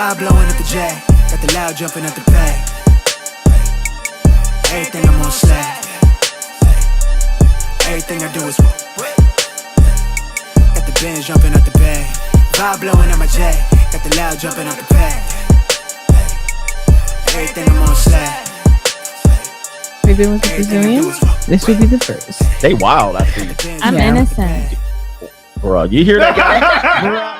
Vibe blowing at the J, got the loud jumping at the bay. Everything I'm on slab. Everything I do is got the Benz jumping at the bay. Vibe blowing at my J, got the loud jumping at the bay. Everything I'm on slab. We've been with the Brazilians. This would be the first. They wild, I think. I'm innocent. Bro, you hear that guy?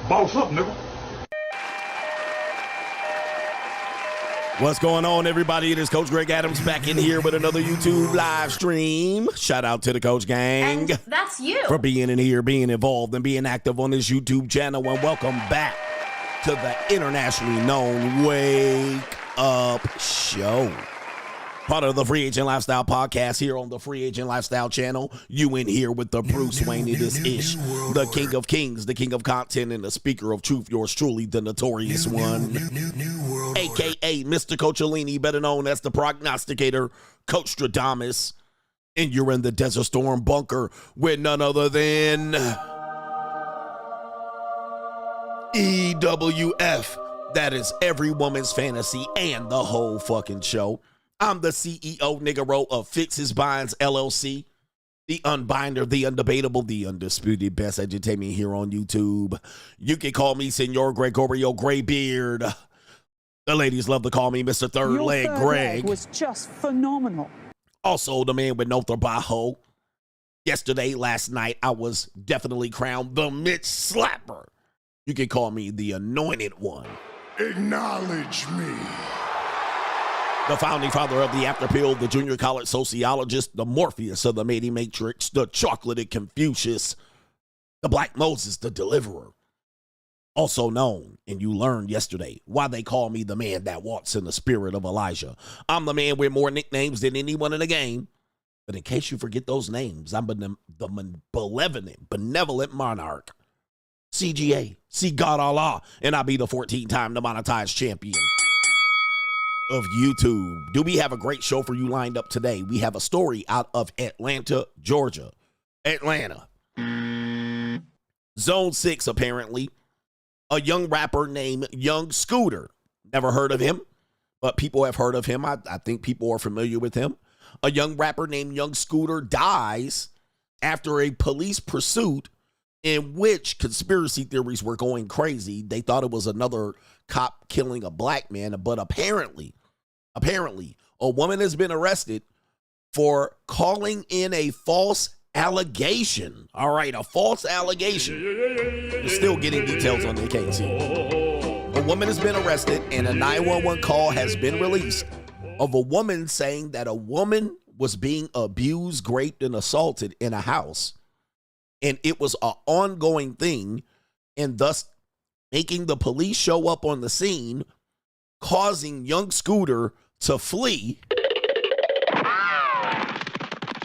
Boss up, nigga. What's going on, everybody? It is Coach Greg Adams back in here with another YouTube live stream. Shout out to the Coach Gang. And that's you. For being in here, being involved, and being active on this YouTube channel. And welcome back to the internationally known Wake Up Show. Part of the Free Agent Lifestyle podcast here on the Free Agent Lifestyle channel. You in here with the Bruce Wayne, it is Ish, the King of Kings, the King of Content, and the Speaker of Truth, yours truly, the Notorious One. A.K.A. Mr. Coachellini, better known as the Prognosticator, Coach Stradamus. And you're in the Desert Storm bunker with none other than EWF. That is every woman's fantasy and the whole fucking show. I'm the CEO, Negro, of Fixes Binds, LLC, the unbinder, the undebatable, the undisputed best entertainment here on YouTube. You can call me Senor Gregorio Graybeard. The ladies love to call me Mr. Third Leg Greg. Was just phenomenal. Also, the man with no trabajo. Yesterday, last night, I was definitely crowned the Mitch Slapper. You can call me the Anointed One. Acknowledge me. The founding father of the Aftercare, the junior college sociologist, the Morpheus of the Mating Matrix, the chocolated Confucius, the Black Moses, the deliverer. Also known, and you learned yesterday, why they call me the man that walks in the spirit of Elijah. I'm the man with more nicknames than anyone in the game. But in case you forget those names, I'm the benevolent monarch. CGA, see God Allah, and I'll be the 14-time demonetized champion of YouTube. Do we have a great show for you lined up today? We have a story out of Atlanta, Georgia. Atlanta. Zone 6, apparently. A young rapper named Young Scooter Never heard of him, but people have heard of him. I think people are familiar with him. A young rapper named Young Scooter dies after a police pursuit in which conspiracy theories were going crazy. They thought it was another cop killing a black man, but apparently, a woman has been arrested for calling in a false allegation. All right, a false allegation. We're still getting details on the case here. A woman has been arrested and a 911 call has been released of a woman saying that a woman was being abused, raped, and assaulted in a house. And it was an ongoing thing, and thus making the police show up on the scene, causing Young Scooter to flee.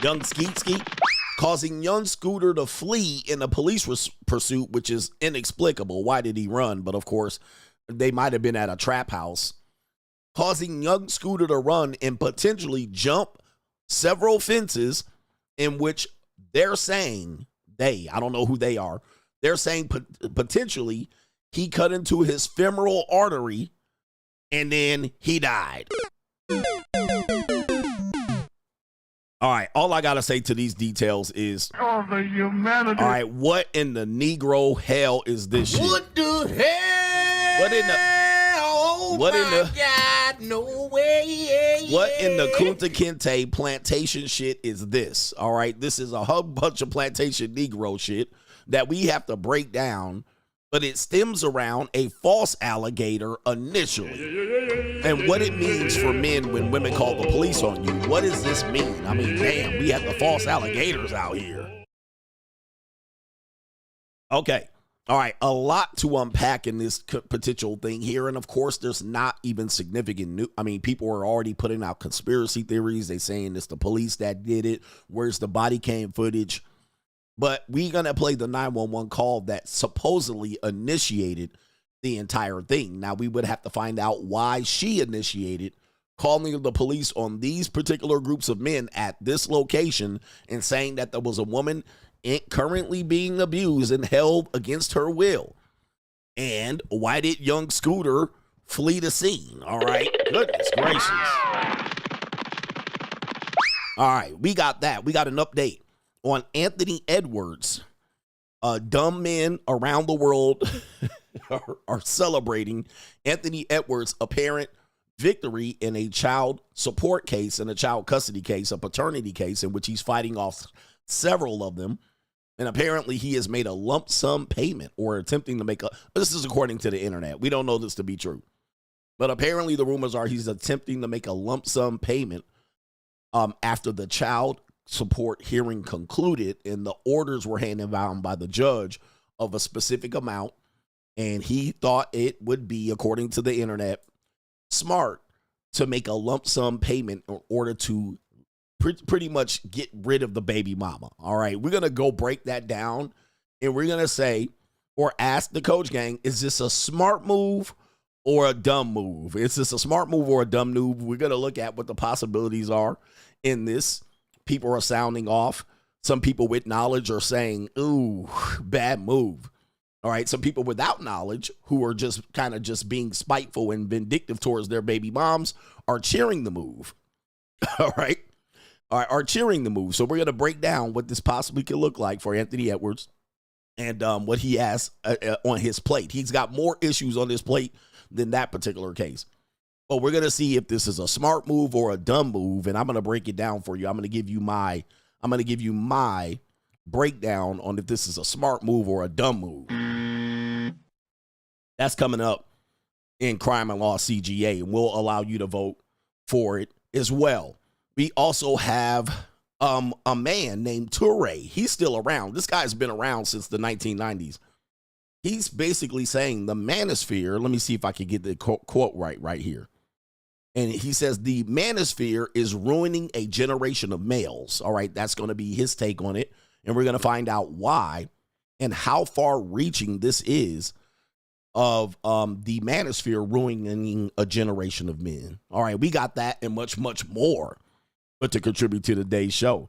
Young Skeet, causing Young Scooter to flee in a police pursuit, which is inexplicable. Why did he run? But of course, they might have been at a trap house. Causing Young Scooter to run and potentially jump several fences, in which they're saying, I don't know who they are, they're saying potentially he cut into his femoral artery and then he died. All right, all I got to say to these details is, Oh, the humanity. all right, what in the Negro hell is this shit? What the hell? What in the... Oh what in the... God, no way. What in the Kunta Kinte plantation shit is this? All right, this is a whole bunch of plantation Negro shit that we have to break down, but it stems around a false alligator initially. And what it means for men when women call the police on you. What does this mean? I mean, damn, we have the false alligators out here. Okay. All right, a lot to unpack in this potential thing here. And of course, there's not even significant new. I mean, people are already putting out conspiracy theories. They saying it's the police that did it. Where's the body cam footage? But we're going to play the 911 call that supposedly initiated the entire thing. Now, we would have to find out why she initiated calling the police on these particular groups of men at this location and saying that there was a woman currently being abused and held against her will. And why did Young Scooter flee the scene? All right. Goodness gracious. All right. We got that. We got an update on Anthony Edwards. Dumb men around the world are celebrating Anthony Edwards' apparent victory in a child support case, in a child custody case, a paternity case in which he's fighting off several of them. And apparently he has made a lump sum payment or attempting to make this is according to the internet. We don't know this to be true. But apparently the rumors are he's attempting to make a lump sum payment after the child support hearing concluded and the orders were handed down by the judge of a specific amount. And he thought it would be, according to the internet, smart to make a lump sum payment in order to pretty much get rid of the baby mama. All right, we're going to go break that down and we're going to say or ask the Coach Gang, is this a smart move or a dumb move? Is this a smart move or a dumb move? We're going to look at what the possibilities are in this. People are sounding off. Some people with knowledge are saying, ooh, bad move. All right, some people without knowledge who are just kind of just being spiteful and vindictive towards their baby moms are cheering the move. All right. Are cheering the move. So we're going to break down what this possibly could look like for Anthony Edwards and what he has on his plate. He's got more issues on his plate than that particular case. But we're going to see if this is a smart move or a dumb move, and I'm going to break it down for you. I'm going to give you my breakdown on if this is a smart move or a dumb move. That's coming up in Crime and Law CGA, and we'll allow you to vote for it as well. We also have a man named Touré. He's still around. This guy's been around since the 1990s. He's basically saying the manosphere, let me see if I can get the quote right here. And he says the manosphere is ruining a generation of males. All right, that's going to be his take on it. And we're going to find out why and how far reaching this is of the manosphere ruining a generation of men. All right, we got that and much, much more. But to contribute to today's show,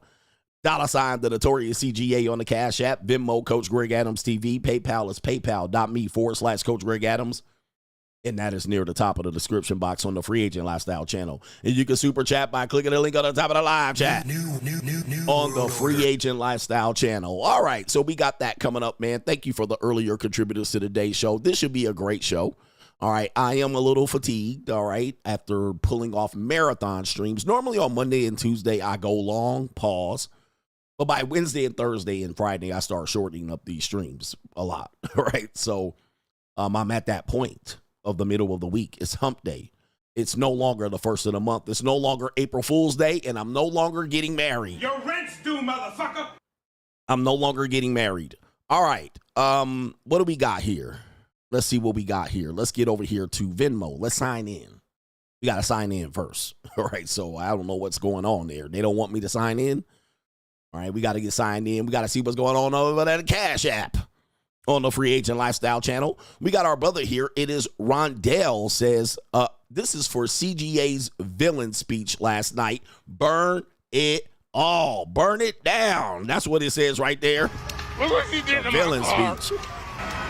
$ the Notorious CGA on the Cash App, Venmo, Coach Greg Adams TV, PayPal is paypal.me/Coach Greg Adams. And that is near the top of the description box on the Free Agent Lifestyle channel. And you can super chat by clicking the link on the top of the live chat on the Free Agent Lifestyle channel. All right, so we got that coming up, man. Thank you for the earlier contributors to today's show. This should be a great show. All right, I am a little fatigued, all right, after pulling off marathon streams. Normally on Monday and Tuesday, I go long, pause. But by Wednesday and Thursday and Friday, I start shortening up these streams a lot, all right? So I'm at that point of the middle of the week. It's hump day. It's no longer the first of the month. It's no longer April Fool's Day, and I'm no longer getting married. Your rent's due, motherfucker. I'm no longer getting married. All right. What do we got here? Let's see what we got here. Let's get over here to Venmo. Let's sign in. We got to sign in first. All right. So I don't know what's going on there. They don't want me to sign in. All right. We got to get signed in. We got to see what's going on over at the Cash App on the Free Agent Lifestyle channel. We got our brother here. It is Rondell says, this is for CGA's villain speech last night. Burn it all. Burn it down. That's what it says right there. Look what he did to Villain my car. speech.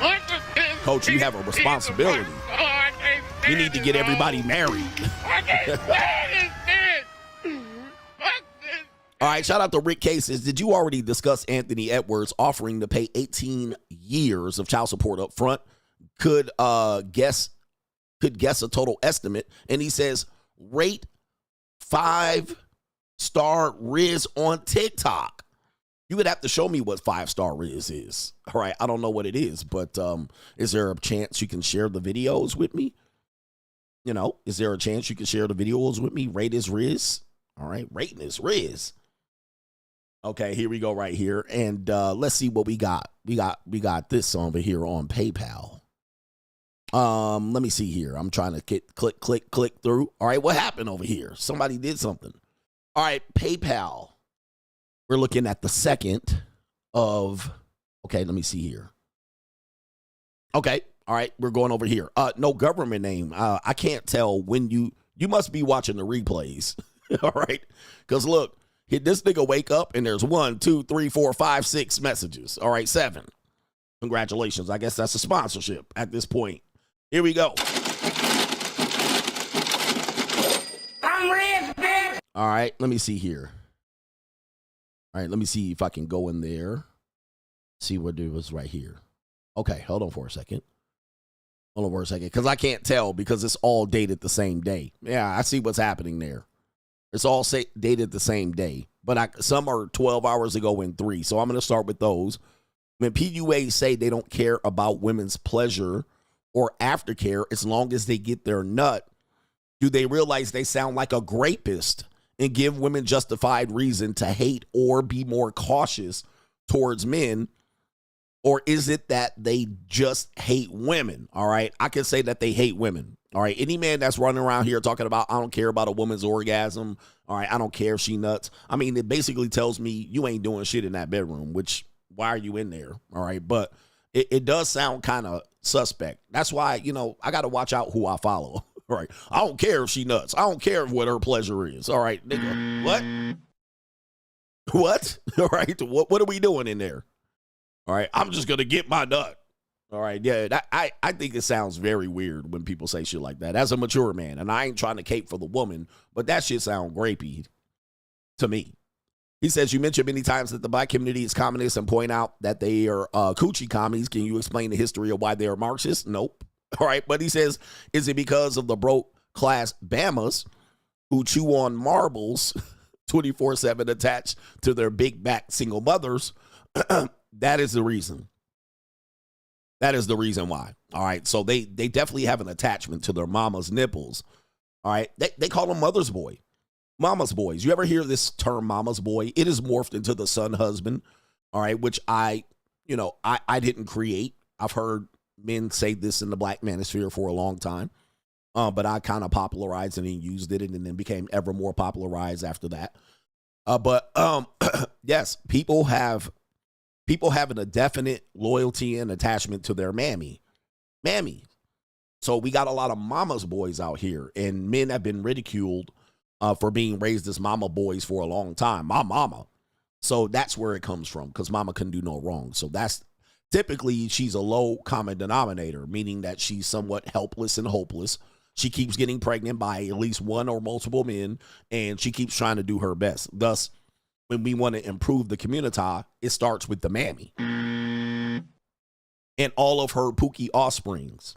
Look at this. Coach, you have a responsibility. I can't stand You need to it, get dog. everybody married. I can't stand this. Fuck this. All right, shout out to Rick Cases. Did you already discuss Anthony Edwards offering to pay 18 years of child support up front? Could guess a total estimate. And he says, rate 5-star Riz on TikTok. You would have to show me what 5-star Riz is. All right, I don't know what it is, but is there a chance you can share the videos with me? You know, is there a chance you can share the videos with me? Rate is Riz. All right, rating is Riz. Okay, here we go right here. And let's see what we got. We got this over here on PayPal. Let me see here. I'm trying to click through. All right, what happened over here? Somebody did something. All right, PayPal. We're looking at the second of, okay, let me see here. Okay, all right, we're going over here. No government name. I can't tell when you must be watching the replays. All right, because look, this nigga wake up and there's 1, 2, 3, 4, 5, 6 messages. All right, 7. Congratulations. I guess that's a sponsorship at this point. Here we go. I'm rich, bitch. All right, let me see here. All right, let me see if I can go in there. See what it was right here. Okay, hold on for a second. Hold on for a second, because I can't tell because it's all dated the same day. Yeah, I see what's happening there. It's all dated the same day, but some are 12 hours ago and 3. So I'm going to start with those. When PUA say they don't care about women's pleasure or aftercare as long as they get their nut, do they realize they sound like a rapist and give women justified reason to hate or be more cautious towards men? Or is it that they just hate women? All right. I can say that they hate women. All right. Any man that's running around here talking about, I don't care about a woman's orgasm. All right. I don't care if she nuts. I mean, it basically tells me you ain't doing shit in that bedroom, which why are you in there? All right. But it does sound kind of suspect. That's why, I got to watch out who I follow. All right. I don't care if she nuts. I don't care what her pleasure is. All right. Nigga, what? What? All right. What are we doing in there? All right. I'm just going to get my nut. All right. Yeah. I think it sounds very weird when people say shit like that as a mature man. And I ain't trying to cape for the woman, but that shit sound grapey to me. He says, you mentioned many times that the black community is communist and point out that they are coochie commies. Can you explain the history of why they are Marxist? Nope. All right. But he says, is it because of the broke class Bamas who chew on marbles 24/7 attached to their big back single mothers? That is the reason. That is the reason why. All right. So they definitely have an attachment to their mama's nipples. All right. They call them mother's boy. Mama's boys. You ever hear this term mama's boy? It is morphed into the son husband. All right. Which I didn't create. I've heard men say this in the black manosphere for a long time. But I kind of popularized it and used it and then became ever more popularized after that. But yes, people have a definite loyalty and attachment to their mammy. So we got a lot of mama's boys out here, and men have been ridiculed for being raised as mama boys for a long time. My mama. So that's where it comes from, because mama couldn't do no wrong. So typically she's a low common denominator, meaning that she's somewhat helpless and hopeless. She keeps getting pregnant by at least one or multiple men, and she keeps trying to do her best. Thus, when we want to improve the community, it starts with the mammy and all of her Pookie offsprings.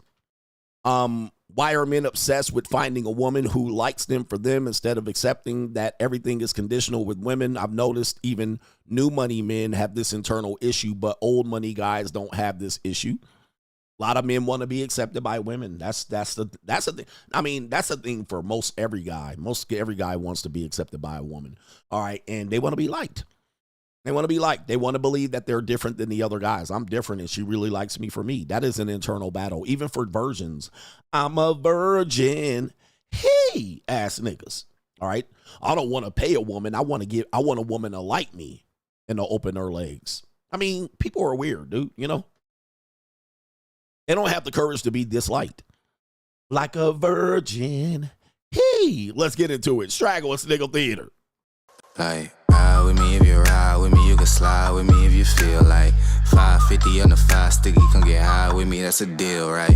Why are men obsessed with finding a woman who likes them for them instead of accepting that everything is conditional with women? I've noticed even new money men have this internal issue, but old money guys don't have this issue. A lot of men want to be accepted by women. That's the thing. I mean, that's the thing for most every guy. Most every guy wants to be accepted by a woman. All right, and they want to be liked. They want to be liked. They want to believe that they're different than the other guys. I'm different and she really likes me for me. That is an internal battle. Even for virgins. I'm a virgin. Hey, ass niggas. All right. I don't want to pay a woman. I want a woman to like me and to open her legs. I mean, people are weird, dude. You know? They don't have the courage to be disliked. Like a virgin. Hey, let's get into it. Straggle and Sniggle Theater. Like, ride with me if you ride with me, you can slide with me if you feel like 550 on the 5 sticky, come get high with me, that's a deal, right?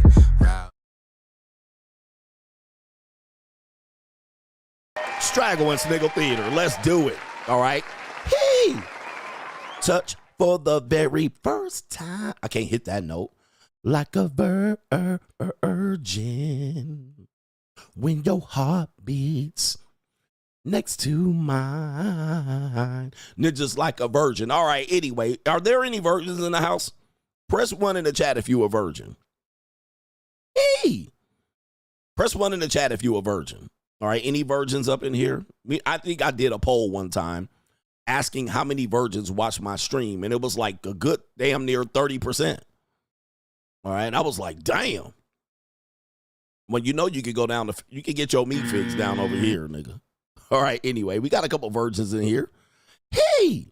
Straggle and Sniggle Theater, let's do it, all right? Hey! Touch for the very first time. I can't hit that note. Like a virgin when your heart beats next to mine. Just like a virgin. All right, anyway, are there any virgins in the house? Press 1 in the chat if you a virgin. Hey! Press 1 in the chat if you a virgin. All right, any virgins up in here? I think I did a poll one time asking how many virgins watch my stream, and it was like a good damn near 30%. All right, I was like, damn. Well, you know you could go down to, you can get your meat fix down over here, nigga. All right, anyway, we got a couple virgins in here. Hey!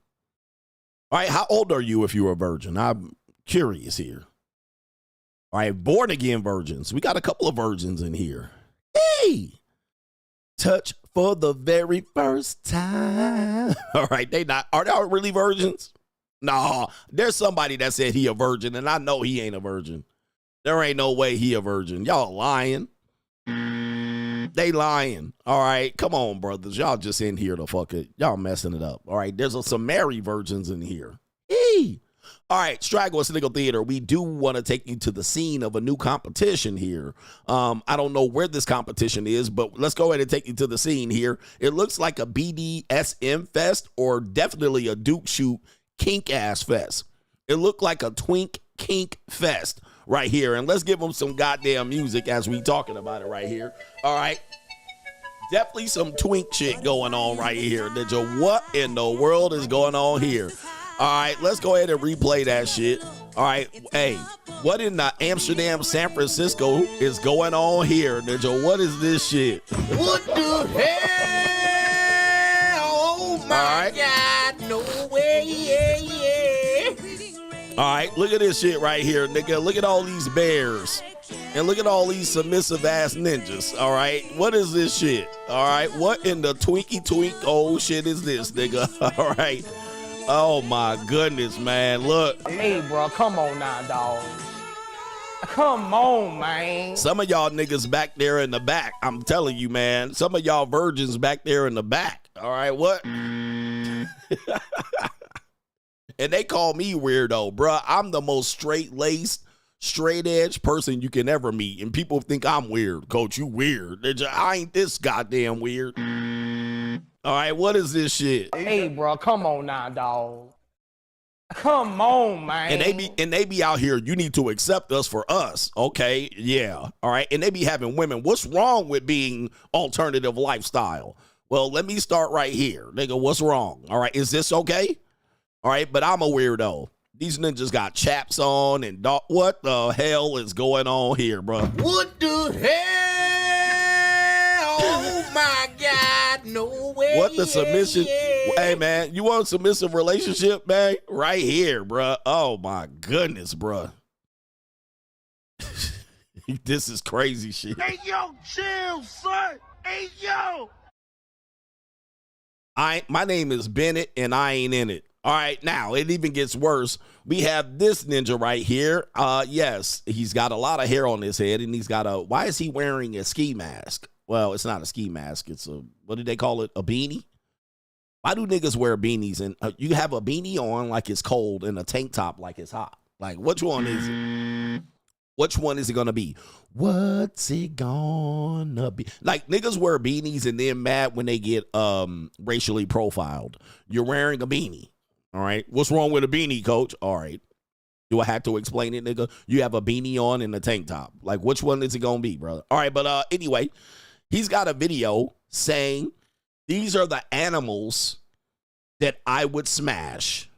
All right, how old are you if you're a virgin? I'm curious here. All right, born again virgins. We got a couple of virgins in here. Hey! Touch for the very first time. All right, are they really virgins? No, there's somebody that said he a virgin, and I know he ain't a virgin. There ain't no way he a virgin. Y'all lying. They lying. All right, come on, brothers. Y'all just in here to fuck it. Y'all messing it up. All right, there's some married virgins in here. Hey. All right, Straggle and Sniggle Theater, we do want to take you to the scene of a new competition here. I don't know where this competition is, but let's go ahead and take you to the scene here. It looks like a BDSM fest or definitely a Duke Shoot kink ass fest. It looked like a twink kink fest right here. And let's give them some goddamn music as we talking about it right here. All right. Definitely some twink shit going on right here. What in the world is going on here? All right, let's go ahead and replay that shit. All right, hey, what in the Amsterdam, San Francisco is going on here, Ninja? What is this shit? What the hell? Oh my God, no way, yeah. All right, look at this shit right here, nigga. Look at all these bears. And look at all these submissive ass ninjas. All right, what is this shit? All right, what in the twinky twink old shit is this, nigga? All right. Oh my goodness, man. Look. Hey, bro, come on now, dog. Come on, man. Some of y'all niggas back there in the back. I'm telling you, man. Some of y'all virgins back there in the back. All right, what? And they call me weirdo, bro. I'm the most straight-laced, straight-edge person you can ever meet. And people think I'm weird. Coach, you weird. I ain't this goddamn weird. All right, what is this shit? Hey, bro, come on now, dog. Come on, man. And they be out here, you need to accept us for us. Okay, yeah. All right, and they be having women. What's wrong with being alternative lifestyle? Well, let me start right here. Nigga, what's wrong? All right, is this okay? All right, but I'm a weirdo. These ninjas got chaps on and what the hell is going on here, bro? What the hell? Oh, my God, no way. What the submission? Hey, man, you want a submissive relationship, man? Right here, bro. Oh, my goodness, bro. This is crazy shit. Hey, yo, chill, son. Hey, yo. My name is Bennett, and I ain't in it. All right, now it even gets worse. We have this ninja right here. Yes, he's got a lot of hair on his head, and he's got a. Why is he wearing a ski mask? Well, it's not a ski mask. It's a, what did they call it? A beanie? Why do niggas wear beanies? And you have a beanie on like it's cold and a tank top like it's hot. Like, which one is it? Which one is it gonna be? What's it gonna be? Like, niggas wear beanies and then mad when they get racially profiled. You're wearing a beanie. All right. What's wrong with a beanie, coach? All right. Do I have to explain it, nigga? You have a beanie on and a tank top. Like, which one is it gonna be, brother? All right, but anyway, he's got a video saying these are the animals that I would smash.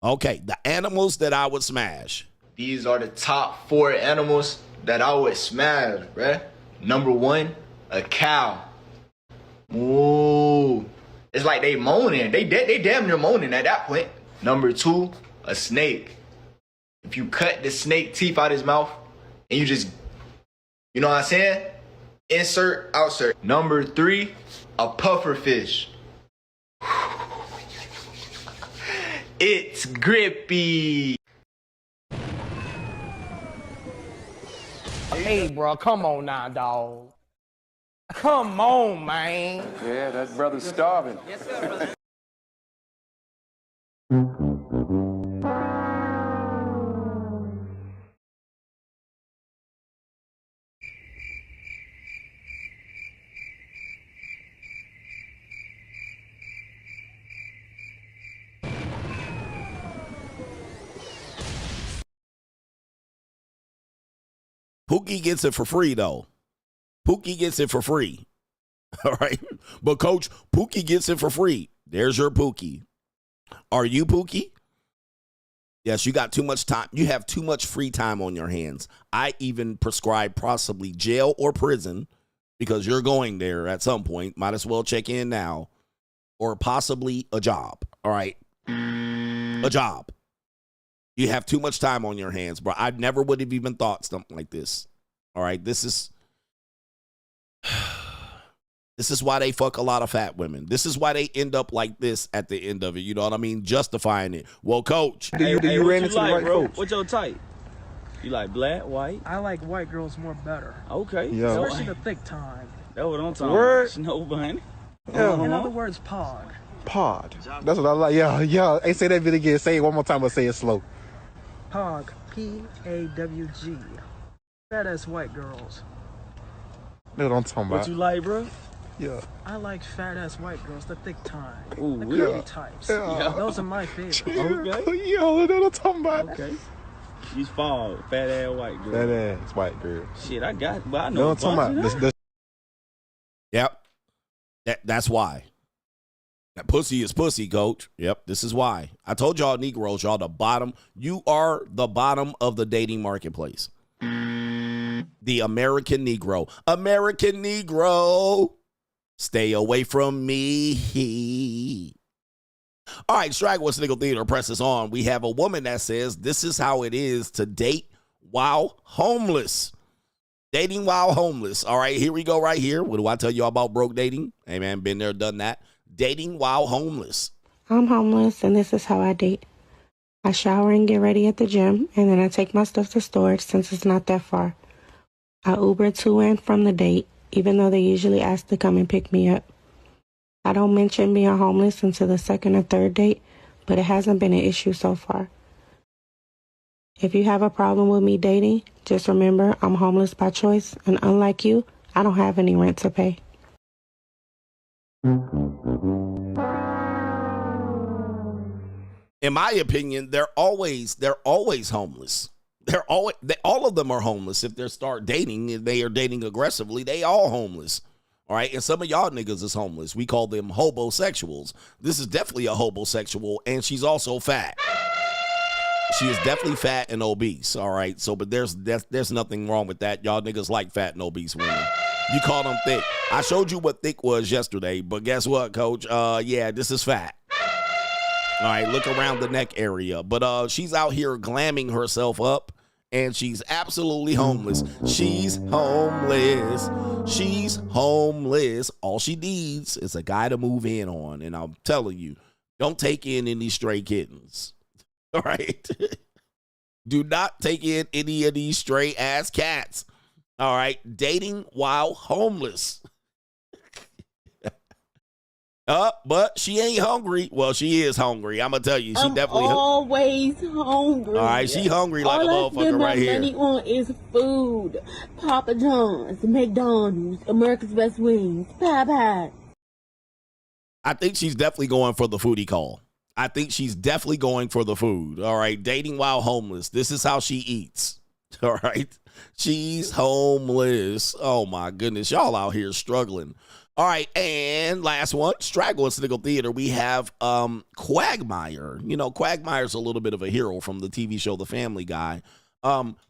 Okay, the animals that I would smash. These are the top 4 animals that I would smash, bruh. Number 1, a cow. Ooh. It's like they moaning. They damn near moaning at that point. Number 2, a snake. If you cut the snake teeth out his mouth and you just, you know what I'm saying? Insert, outsert. Number 3, a puffer fish. It's grippy. Hey, bro, come on now, dog. Come on, man. Yeah, that brother's starving. Yes, sir, brother. Pookie gets it for free, though. Pookie gets it for free. All right. But, coach, Pookie gets it for free. There's your Pookie. Are you Pookie? Yes, you got too much time. You have too much free time on your hands. I even prescribe possibly jail or prison because you're going there at some point. Might as well check in now. Or possibly a job. All right. A job. You have too much time on your hands, bro. I never would have even thought something like this. All right, this is why they fuck a lot of fat women. This is why they end up like this at the end of it. You know what I mean? Justifying it. Well, coach. Do you ran into the right folks? What's your type? You like black, white? I like white girls more better. Okay. Yeah. Especially the thick time. That's what I'm talking Word. about. Snow bunny. Yeah. In other words, pog. Pod. That's what I like. Yeah. Hey, say that video again. Say it one more time, but say it slow. Pog. P-A-W-G. Fat ass white girls. That's what I'm talking about. What you like, bro? Yeah. I like fat ass white girls, the thick time. Ooh, the yeah. curvy types. Yeah. Those are my favorites. Okay. Yo, that's what I'm talking about. Okay. You fall, fat ass white girl. Fat ass white girl. Shit, I got it, but I You know know what I'm talking about? This, Yep. That's why. That pussy is pussy, coach. Yep, this is why. I told y'all Negroes, y'all the bottom. You are the bottom of the dating marketplace. The American Negro. American Negro. Stay away from me. All right, Straggle Sniggle Theater presses on. We have a woman that says this is how it is to date while homeless. Dating while homeless. All right, here we go right here. What do I tell you about broke dating? Hey, man, been there, done that. Dating while homeless. I'm homeless, and this is how I date. I shower and get ready at the gym, and then I take my stuff to storage since it's not that far. I Uber to and from the date, even though they usually ask to come and pick me up. I don't mention being homeless until the second or third date, but it hasn't been an issue so far. If you have a problem with me dating, just remember I'm homeless by choice, and unlike you, I don't have any rent to pay. In my opinion, they're always homeless. All of them are homeless. If they start dating, if they are dating aggressively, they all homeless. All right, and some of y'all niggas is homeless. We call them hobosexuals. This is definitely a hobosexual, and she's also fat. She is definitely fat and obese. All right, so but there's nothing wrong with that. Y'all niggas like fat and obese women. You call them thick. I showed you what thick was yesterday, but guess what, coach? Yeah, this is fat. All right, look around the neck area. But she's out here glamming herself up, and she's absolutely homeless. She's homeless. She's homeless. All she needs is a guy to move in on. And I'm telling you, Don't take in any stray kittens. All right? Do not take in any of these stray ass cats. All right? Dating while homeless. But she ain't hungry. Well, she is hungry. I'm gonna tell you, she definitely always hungry. All right, she hungry like a motherfucker right here. All I spend my money on is food. Papa John's, McDonald's, America's Best Wings, Popeye. I think she's definitely going for the foodie call. I think she's definitely going for the food. All right, dating while homeless. This is how she eats. All right, she's homeless. Oh my goodness, y'all out here struggling. All right, and last one, Straggle and Sniggle Theater. We have Quagmire. You know, Quagmire's a little bit of a hero from the TV show The Family Guy.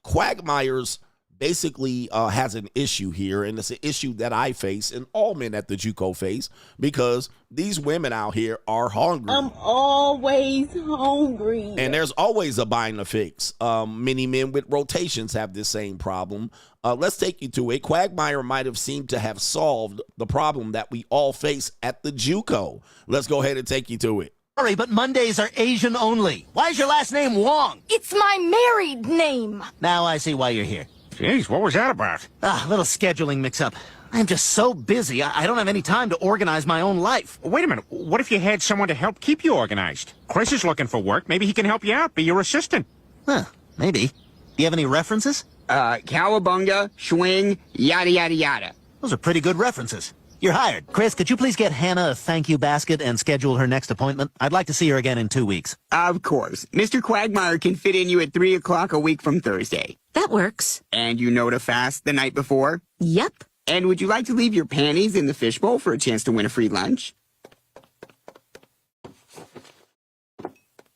Quagmire's basically has an issue here, and it's an issue that I face and all men at the JUCO face, because these women out here are hungry. I'm always hungry. And there's always a bind to fix. Many men with rotations have this same problem. Let's take you to it. Quagmire might have seemed to have solved the problem that we all face at the JUCO. Let's go ahead and take you to it. Sorry, but Mondays are Asian only. Why is your last name Wong? It's my married name. Now I see why you're here. Jeez, what was that about? Little scheduling mix-up. I'm just so busy, I don't have any time to organize my own life. Wait a minute, what if you had someone to help keep you organized? Chris is looking for work. Maybe he can help you out, be your assistant. Huh, maybe. Do you have any references? Cowabunga, swing, yada yada yada. Those are pretty good references. You're hired. Chris, could you please get Hannah a thank you basket and schedule her next appointment? I'd like to see her again in 2 weeks. Of course. Mr. Quagmire can fit in you at 3 o'clock a week from Thursday. That works. And you know to fast the night before? Yep. And would you like to leave your panties in the fishbowl for a chance to win a free lunch?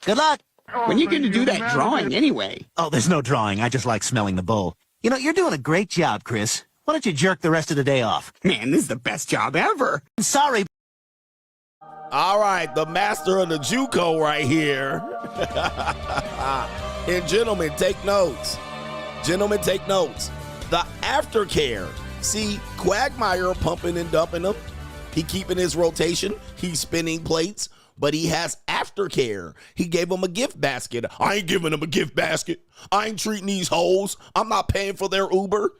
Good luck. When are you going to do that drawing anyway? Oh, there's no drawing. I just like smelling the bowl. You know, you're doing a great job, Chris. Why don't you jerk the rest of the day off? Man, this is the best job ever. Sorry. All right, the master of the JUCO right here. And gentlemen, take notes. Gentlemen, take notes. The Aftercare. See, Quagmire pumping and dumping them. He keeping his rotation. He's spinning plates. But he has Aftercare. He gave him a gift basket. I ain't giving him a gift basket. I ain't treating these hoes. I'm not paying for their Uber.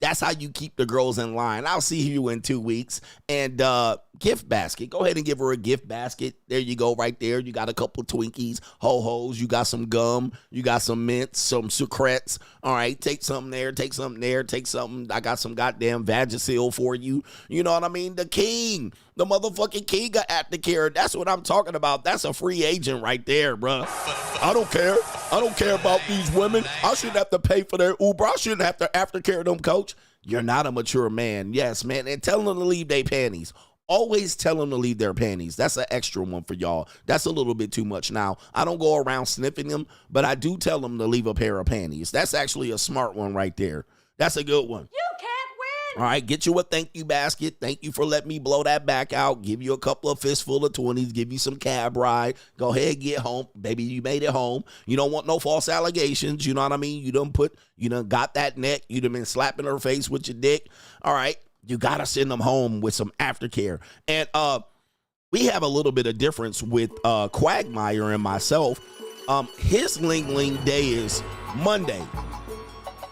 That's how you keep the girls in line. I'll see you in 2 weeks. And gift basket. Go ahead and give her a gift basket. There you go right there. You got a couple Twinkies, ho-hos. You got some gum. You got some mints, some secrets. All right, take something there. Take something there. Take something. I got some goddamn Vagisil for you. You know what I mean? The king. The motherfucking king got Aftercare. That's what I'm talking about. That's a free agent right there, bro. I don't care. I don't care about these women. I shouldn't have to pay for their Uber. I shouldn't have to Aftercare them, coach. You're not a mature man. Yes, man. And tell them to leave their panties. Always tell them to leave their panties. That's an extra one for y'all. That's a little bit too much. Now, I don't go around sniffing them, but I do tell them to leave a pair of panties. That's actually a smart one right there. That's a good one. You can't win. All right, get you a thank you basket. Thank you for letting me blow that back out. Give you a couple of fistful of 20s. Give you some cab ride. Go ahead, get home. Baby, you made it home. You don't want no false allegations. You know what I mean? You done got that neck. You done been slapping her face with your dick. All right. You got to send them home with some Aftercare. And we have a little bit of difference with Quagmire and myself. His Ling Ling Day is Monday.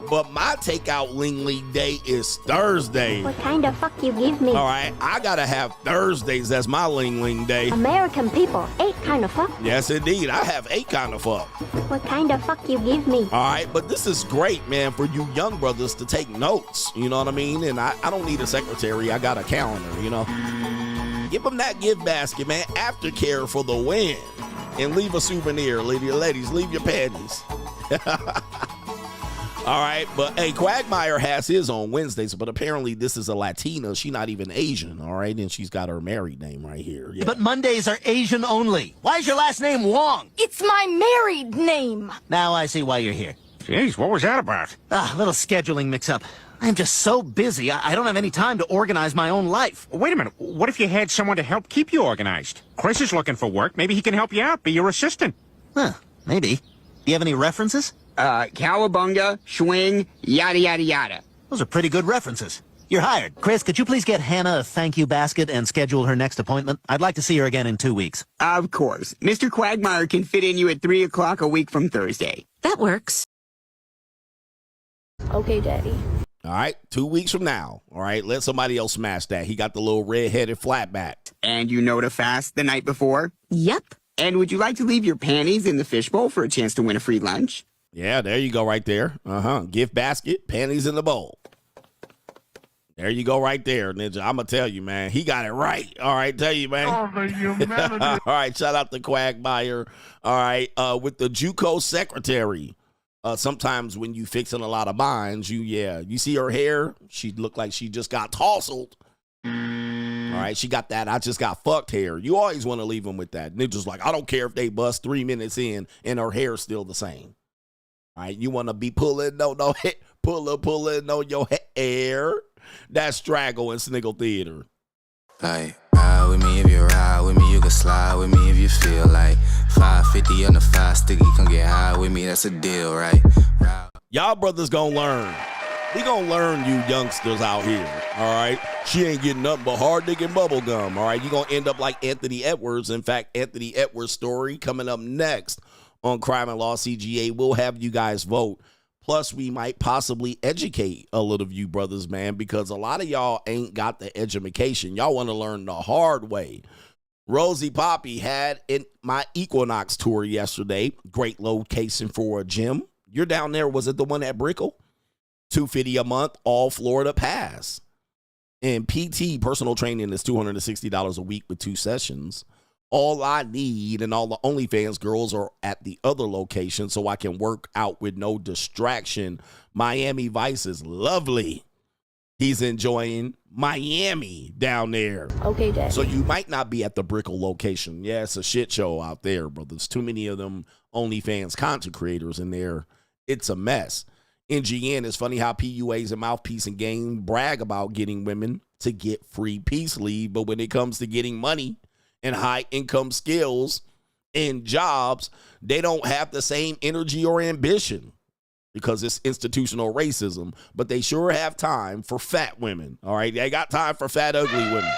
But my takeout Ling Ling Day is Thursday. What kind of fuck you give me? All right, I got to have Thursdays as my Ling Ling Day. American people, 8 kind of fuck. Yes, indeed. I have 8 kind of fuck. What kind of fuck you give me? All right, but this is great, man, for you young brothers to take notes. You know what I mean? And I don't need a secretary. I got a calendar, you know. Give them that gift basket, man. Aftercare for the win. And leave a souvenir. Ladies, leave your panties. All right, but hey, Quagmire has his on Wednesdays, but apparently this is a Latina. She's not even Asian, all right? And she's got her married name right here. Yeah. But Mondays are Asian only. Why is your last name Wong? It's my married name. Now I see why you're here. Jeez, what was that about? Little scheduling mix-up. I'm just so busy, I don't have any time to organize my own life. Wait a minute, what if you had someone to help keep you organized? Chris is looking for work. Maybe he can help you out, be your assistant. Huh, maybe. Do you have any references? Cowabunga, swing, yada yada yada. Those are pretty good references. You're hired. Chris, could you please get Hannah a thank you basket and schedule her next appointment? I'd like to see her again in 2 weeks. Of course. Mr. Quagmire can fit in you at 3 o'clock a week from Thursday. That works. Okay, Daddy. All right, 2 weeks from now. All right, let somebody else smash that. He got the little red-headed flatback. And you know to fast the night before? Yep. And would you like to leave your panties in the fishbowl for a chance to win a free lunch? Yeah, there you go right there. Gift basket, panties in the bowl. There you go right there, Ninja. I'm going to tell you, man. He got it right. All right, tell you, man. Oh, the humanity. All right, shout out to Quagmire. All right, with the JUCO secretary. Sometimes when you fixing a lot of binds, you see her hair. She looked like she just got tousled. All right, she got that I just got fucked hair. You always want to leave them with that. Ninja's like, I don't care if they bust 3 minutes in and her hair's still the same. All right, you want to be pulling pulling on your hair. That's Straggle and Sniggle Theater. Like, ride with me if you ride with me, you can slide with me if you feel like 550 on the 5 sticky, come get high with me, that's a deal, right? Y'all brothers gonna learn. We gonna learn, you youngsters out here, all right? She ain't getting nothing but hard dick and bubble gum, all right? You gonna end up like Anthony Edwards. In fact, Anthony Edwards' story coming up next on Crime and Law CGA. We'll have you guys vote. Plus, we might possibly educate a little of you brothers, man, because a lot of y'all ain't got the education. Y'all want to learn the hard way. Rosie Poppy had in my Equinox tour yesterday. Great location for a gym. You're down there. Was it the one at Brickell? $250 a month, all Florida pass. And PT, personal training, is $260 a week with 2 sessions. All I need and all the OnlyFans girls are at the other location so I can work out with no distraction. Miami Vice is lovely. He's enjoying Miami down there. Okay, Daddy. So you might not be at the Brickell location. Yeah, it's a shit show out there, bro. There's too many of them OnlyFans content creators in there. It's a mess. NGN, is funny how PUAs and Mouthpiece and Game brag about getting women to get free peace leave, but when it comes to getting money and high income skills and jobs, they don't have the same energy or ambition because it's institutional racism, but they sure have time for fat women. All right. They got time for fat, ugly women.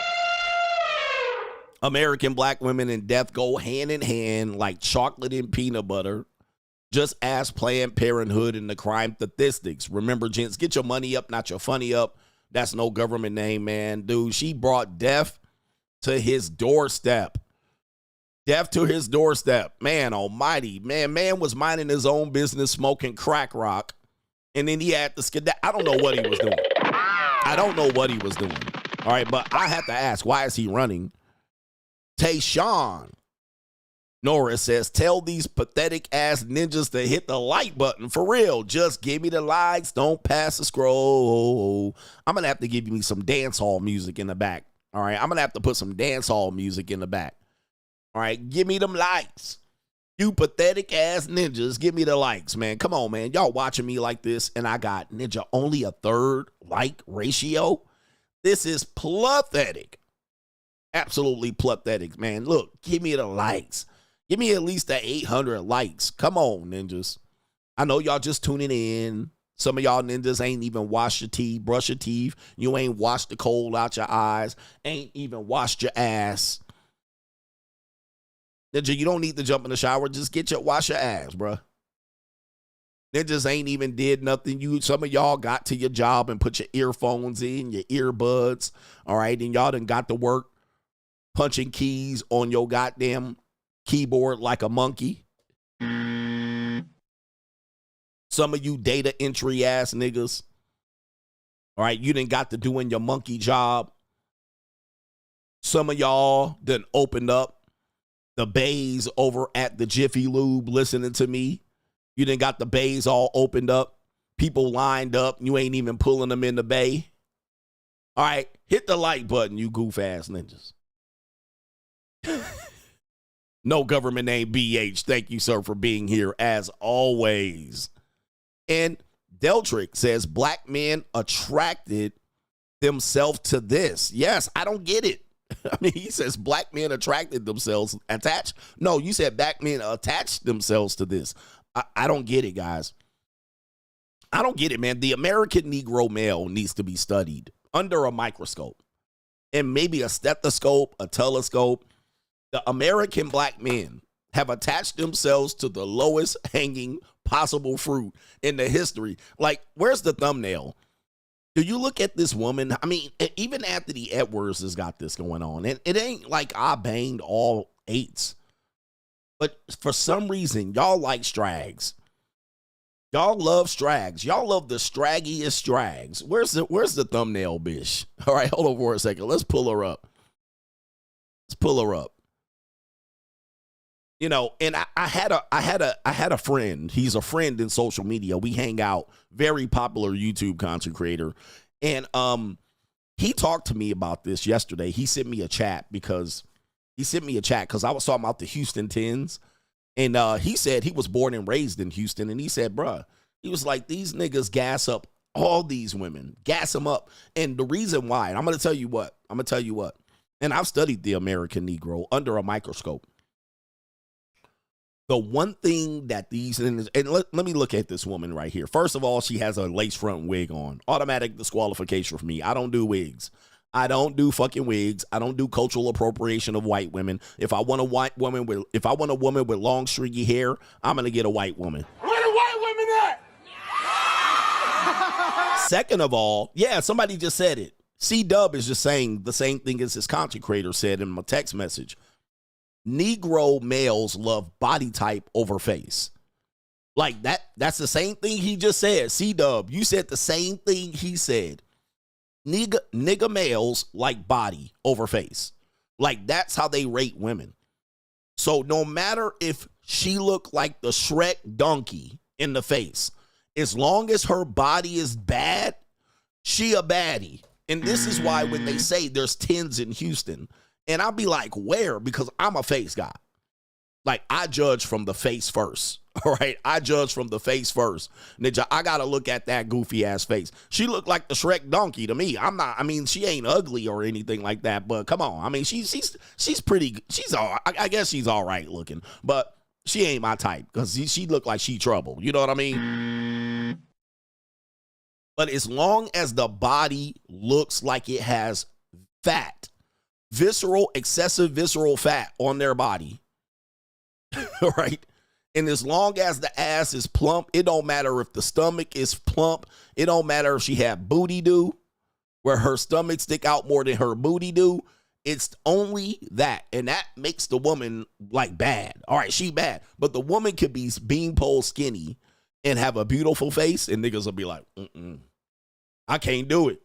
American black women and death go hand in hand like chocolate and peanut butter. Just ask Planned Parenthood and the crime statistics. Remember, gents, get your money up, not your funny up. That's no government name, man. Dude, she brought death to his doorstep. Death to his doorstep. Man almighty. Man was minding his own business, smoking crack rock. And then he had to skedaddle. I don't know what he was doing. I don't know what he was doing. All right, but I have to ask, why is he running? Tayshawn Norris says, tell these pathetic ass ninjas to hit the like button. For real. Just give me the likes. Don't pass the scroll. I'm going to have to give you some dance hall music in the back. All right, I'm going to have to put some dance hall music in the back. All right, give me them likes. You pathetic ass ninjas, give me the likes, man. Come on, man. Y'all watching me like this, and I got ninja only a 1/3 like ratio. This is pathetic. Absolutely pathetic, man. Look, give me the likes. Give me at least the 800 likes. Come on, ninjas. I know y'all just tuning in. Some of y'all ninjas ain't even washed your teeth, brush your teeth. You ain't washed the cold out your eyes. Ain't even washed your ass. Ninja, you don't need to jump in the shower. Just wash your ass, bruh. Ninjas ain't even did nothing. Some of y'all got to your job and put your earphones in, your earbuds. All right, and y'all done got to work punching keys on your goddamn keyboard like a monkey. Some of you data entry ass niggas. All right, you done got to doing your monkey job. Some of y'all done opened up the bays over at the Jiffy Lube listening to me. You done got the bays all opened up. People lined up. You ain't even pulling them in the bay. All right, hit the like button, you goof ass ninjas. No government name BH. Thank you, sir, for being here as always. And Deltrick says black men attracted themselves to this. Yes, I don't get it. I mean, he says black men attracted themselves. Attached? No, you said black men attached themselves to this. I don't get it, guys. I don't get it, man. The American Negro male needs to be studied. under a microscope and maybe a stethoscope, a telescope, the American black men have attached themselves to the lowest hanging possible fruit in the history. Like, where's the thumbnail? Do you look at this woman? I mean, even Anthony Edwards has got this going on. And it ain't like I banged all 8s. But for some reason, y'all like STRAGS. Y'all love STRAGS. Y'all love the straggiest STRAGS. Where's the thumbnail, bitch? All right, hold on for a second. Let's pull her up. Let's pull her up. You know, and I had a friend. He's a friend in social media. We hang out. Very popular YouTube content creator. And he talked to me about this yesterday. He sent me a chat because I was talking about the Houston Tens. And he said he was born and raised in Houston. And he said, bruh, he was like, these niggas gas up all these women. Gas them up. And the reason why, and I'm going to tell you what. And I've studied the American Negro under a microscope. The one thing that these, and let me look at this woman right here. First of all, she has a lace front wig on. Automatic disqualification for me. I don't do wigs. I don't do fucking wigs. I don't do cultural appropriation of white women. If I want a woman with long stringy hair, I'm gonna get a white woman. Where the white women at? Second of all, yeah, somebody just said it. C-Dub is just saying the same thing as his content creator said in my text message. Negro males love body type over face. Like that's the same thing he just said. C-Dub, you said the same thing he said. Nigga males like body over face. Like that's how they rate women. So no matter if she looked like the Shrek donkey in the face, as long as her body is bad, she a baddie. And this is why when they say there's 10s in Houston, and I'll be like, where? Because I'm a face guy. Like, I judge from the face first. All right? I judge from the face first. Ninja, I got to look at that goofy-ass face. She looked like the Shrek donkey to me. She ain't ugly or anything like that, but come on. I mean, she's pretty, I guess she's all right looking, but she ain't my type because she looked like she trouble. You know what I mean? But as long as the body looks like it has fat, excessive visceral fat on their body, right? And as long as the ass is plump, it don't matter if the stomach is plump. It don't matter if she had booty do, where her stomach stick out more than her booty do. It's only that. And that makes the woman like bad. All right, she bad. But the woman could be beanpole skinny and have a beautiful face, and niggas will be like, I can't do it.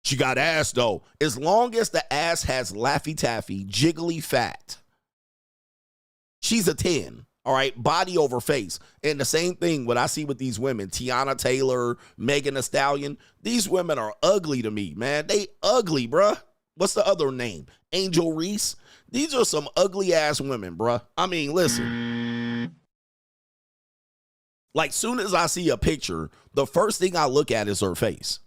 She got ass though. As long as the ass has Laffy Taffy, jiggly fat, she's a 10. All right, body over face. And the same thing what I see with these women, Tiana Taylor, Megan Thee Stallion, these women are ugly to me, man. They ugly, bruh. What's the other name? Angel Reese. These are some ugly ass women, bruh. I mean, listen. Like, soon as I see a picture, the first thing I look at is her face.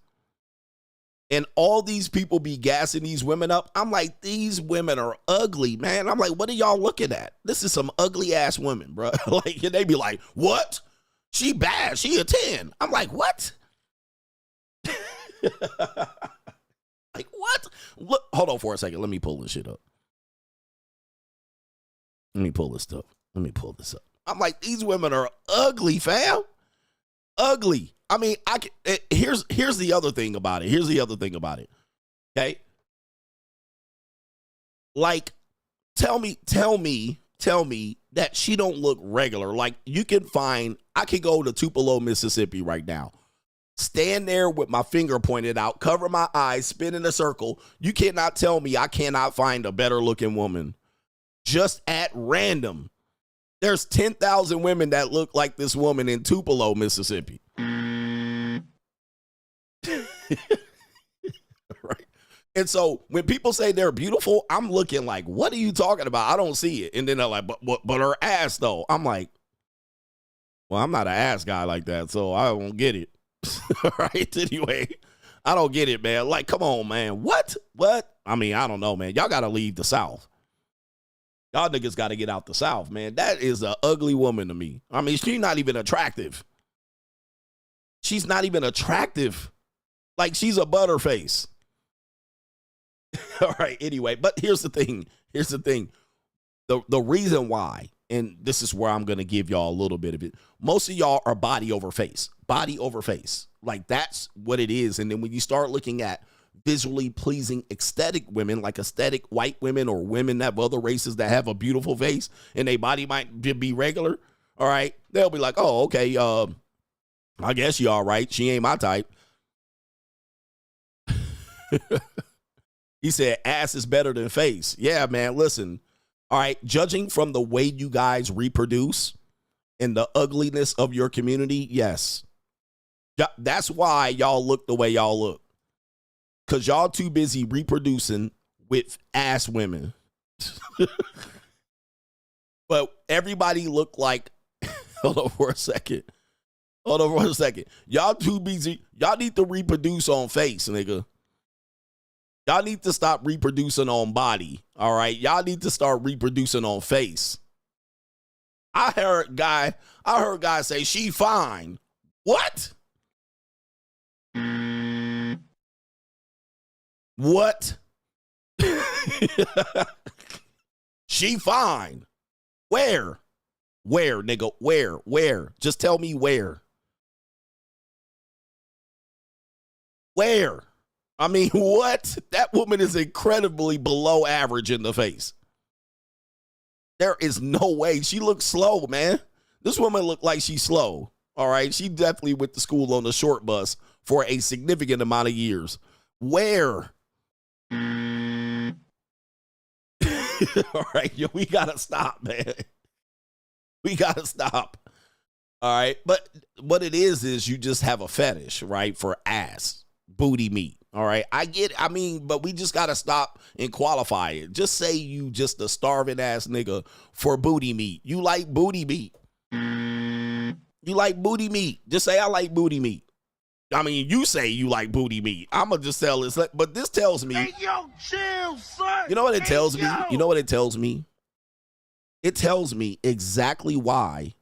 And all these people be gassing these women up. I'm like, these women are ugly, man. I'm like, what are y'all looking at? This is some ugly ass women, bro. Like, and they be like, what? She bad. She a 10. I'm like, what? Like, what? Look, hold on for a second. Let me pull this shit up. Let me pull this stuff. Let me pull this up. I'm like, these women are ugly, fam. Ugly. I mean, here's the other thing about it. Here's the other thing about it. Okay? Like, tell me that she don't look regular. Like, I could go to Tupelo, Mississippi right now. Stand there with my finger pointed out, cover my eyes, spin in a circle. You cannot tell me I cannot find a better looking woman. Just at random. There's 10,000 women that look like this woman in Tupelo, Mississippi. Right. And so when people say they're beautiful, I'm looking like, what are you talking about? I don't see it. And then they're like, but her ass though. I'm like, well, I'm not an ass guy like that, so I don't get it. Right? Anyway, I don't get it, man. Like, come on, man. What? I mean, I don't know, man. Y'all got to leave the South. Y'all niggas got to get out the South, man. That is an ugly woman to me. I mean, she's not even attractive. She's not even attractive. Like, she's a butterface. All right, anyway, but here's the thing. Here's the thing. The reason why, and this is where I'm going to give y'all a little bit of it. Most of y'all are body over face. Body over face. Like, that's what it is. And then when you start looking at visually pleasing aesthetic women, like aesthetic white women or women that have other races that have a beautiful face and their body might be regular, all right, they'll be like, oh, okay, I guess you all right. She ain't my type. He said ass is better than face. Yeah, man, listen. All right, judging from the way you guys reproduce and the ugliness of your community, yes. That's why y'all look the way y'all look. Because y'all too busy reproducing with ass women. But everybody look like, hold on for a second. Y'all too busy. Y'all need to reproduce on face, nigga. Y'all need to stop reproducing on body. All right. Y'all need to start reproducing on face. I heard guy say she fine. What? What? She fine. Where? Where, nigga? Where? Just tell me where. Where? I mean, what? That woman is incredibly below average in the face. There is no way. She looks slow, man. This woman looked like she's slow. All right. She definitely went to school on the short bus for a significant amount of years. Where? All right. Yo, we got to stop, man. We got to stop. All right. But what it is you just have a fetish, right? For ass, booty meat. All right. I get it. I mean, but we just got to stop and qualify it. Just say you just a starving ass nigga for booty meat. You like booty meat. You like booty meat. Just say I like booty meat. I mean, you say you like booty meat. I'm going to just tell this. But this tells me. Hey, yo, chill, son. You know what it tells me? Yo. You know what it tells me? It tells me exactly why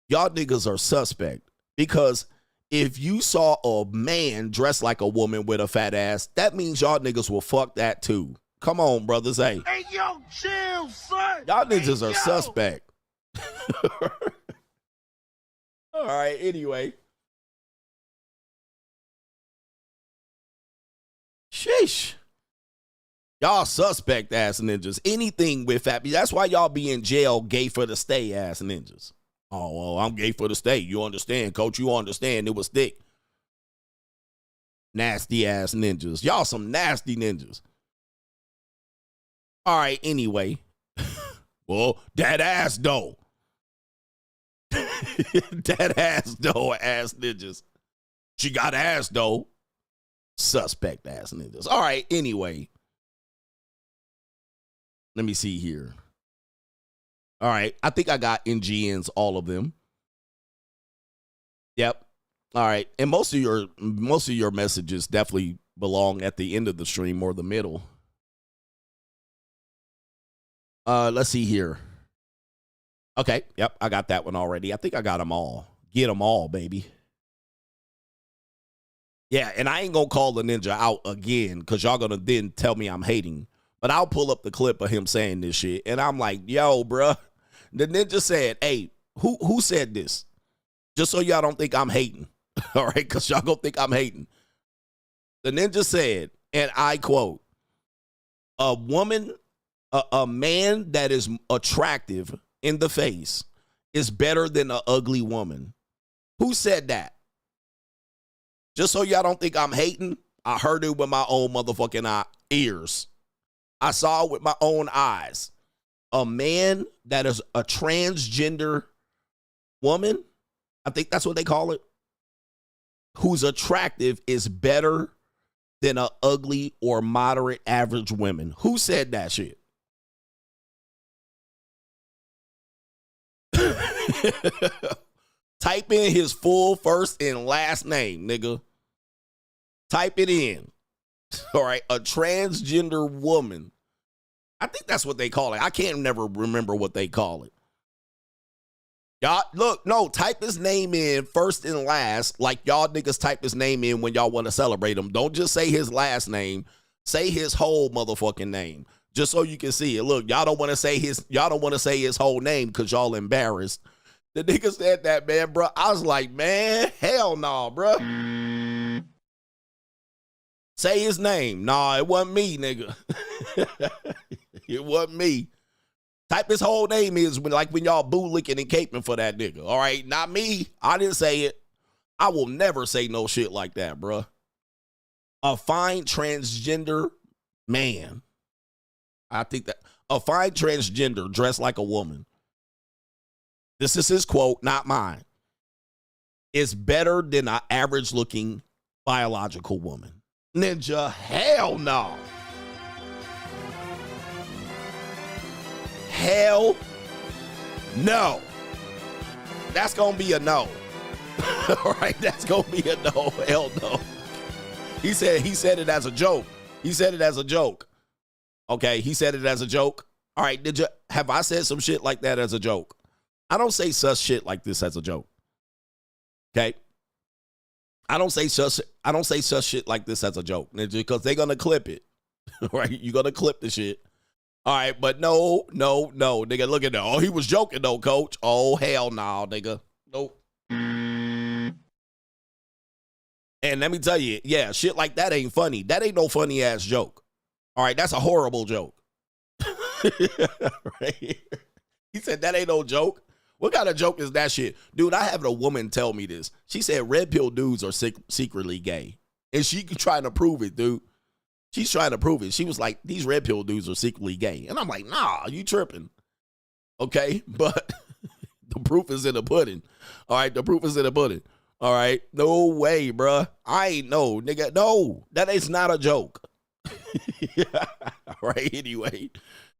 y'all niggas are suspect. Because if you saw a man dressed like a woman with a fat ass, that means y'all niggas will fuck that too. Come on, brothers. Hey, yo, chill, son. Y'all niggas are suspect. All right, anyway. Sheesh. Y'all suspect ass ninjas. Anything with fat. That's why y'all be in jail gay for the stay ass ninjas. Oh, well, I'm gay for the stay. You understand, coach? You understand it was thick. Nasty ass ninjas. Y'all some nasty ninjas. All right, anyway. Well, that ass though. That ass though, ass ninjas. She got ass though. Suspect ass ninjas. All right, anyway. Let me see here. All right, I think I got NGNs, all of them. Yep. All right, and most of your messages definitely belong at the end of the stream or the middle. Let's see here. Okay, yep, I got that one already. I think I got them all. Get them all, baby. Yeah, and I ain't gonna call the ninja out again because y'all gonna then tell me I'm hating. But I'll pull up the clip of him saying this shit, and I'm like, yo, bruh. The ninja said, hey, who said this? Just so y'all don't think I'm hating. All right, because y'all gonna think I'm hating. The ninja said, and I quote, a man that is attractive in the face is better than an ugly woman. Who said that? Just so y'all don't think I'm hating, I heard it with my own motherfucking ears. I saw it with my own eyes. A man that is a transgender woman, I think that's what they call it, who's attractive is better than an ugly or moderate average woman. Who said that shit? Type in his full first and last name, nigga. Type it in. All right, a transgender woman. I think that's what they call it. I can't never remember what they call it. Y'all, look, no, type his name in first and last, like y'all niggas type his name in when y'all want to celebrate him. Don't just say his last name. Say his whole motherfucking name, just so you can see it. Look, y'all don't want to say his whole name because y'all embarrassed. The nigga said that, man, bro. I was like, man, hell no, bro. Say his name. Nah, it wasn't me, nigga. It wasn't me. Type his whole name is when y'all bootlicking and caping for that nigga. All right, not me. I didn't say it. I will never say no shit like that, bro. A fine transgender man. I think that a fine transgender dressed like a woman. This is his quote, not mine. Is better than an average looking biological woman. Ninja, hell no. Hell no. That's gonna be a no. All right, that's gonna be a no. Hell no. He said it as a joke. He said it as a joke. Okay, he said it as a joke. All right, have I said some shit like that as a joke? I don't say such shit like this as a joke. Okay? I don't say such shit like this as a joke, because they're gonna clip it. Right? You're gonna clip the shit. All right, but no, nigga, look at that. Oh, he was joking though, coach. Oh, hell no, nigga. Nope. And let me tell you, yeah, shit like that ain't funny. That ain't no funny ass joke. All right, that's a horrible joke. Right? He said that ain't no joke. What kind of joke is that shit? Dude, I had a woman tell me this. She said red pill dudes are secretly gay. And she trying to prove it, dude. She's trying to prove it. She was like, these red pill dudes are secretly gay. And I'm like, nah, you tripping. Okay, but the proof is in the pudding. All right, the proof is in the pudding. All right, no way, bruh. I ain't no, nigga. No, that is not a joke. All right, anyway.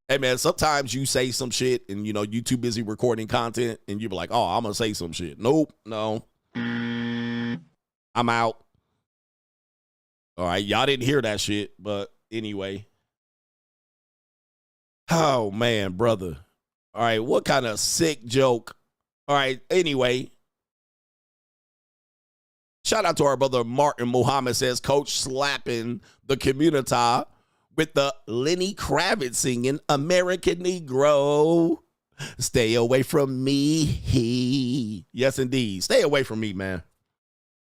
Hey, man, sometimes you say some shit and, you too busy recording content and you be like, oh, I'm going to say some shit. Nope, no. I'm out. All right, y'all didn't hear that shit, but anyway. Oh, man, brother. All right, what kind of sick joke? All right, anyway. Shout out to our brother Martin Muhammad says, Coach slapping the community with the Lenny Kravitz singing American Negro. Stay away from me. Yes, indeed. Stay away from me, man.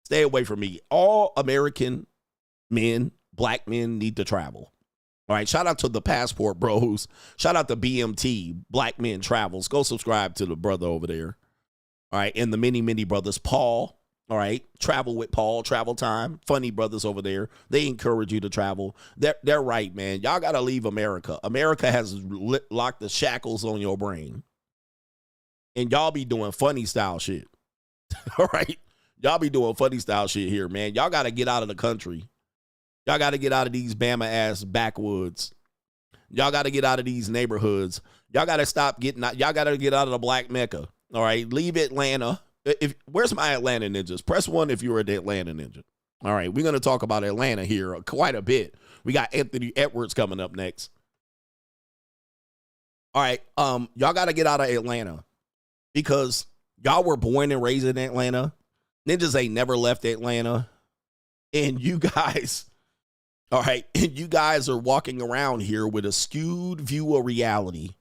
Stay away from me. All American men, black men need to travel. All right. Shout out to the Passport Bros. Shout out to BMT, Black Men Travels. Go subscribe to the brother over there. All right. And the many brothers, Paul. All right. Travel with Paul, Travel Time. Funny brothers over there. They encourage you to travel. They're right, man. Y'all got to leave America. America has locked the shackles on your brain. And y'all be doing funny style shit. All right. Y'all be doing funny style shit here, man. Y'all got to get out of the country. Y'all got to get out of these Bama ass backwoods. Y'all got to get out of these neighborhoods. Y'all got to stop getting out. Y'all got to get out of the Black Mecca. All right. Leave Atlanta. Where's my Atlanta ninjas? Press 1 if you're an Atlanta ninja. All right. We're going to talk about Atlanta here quite a bit. We got Anthony Edwards coming up next. All right. Y'all got to get out of Atlanta because y'all were born and raised in Atlanta. Ninjas ain't never left Atlanta. And you guys, all right, and you guys are walking around here with a skewed view of reality.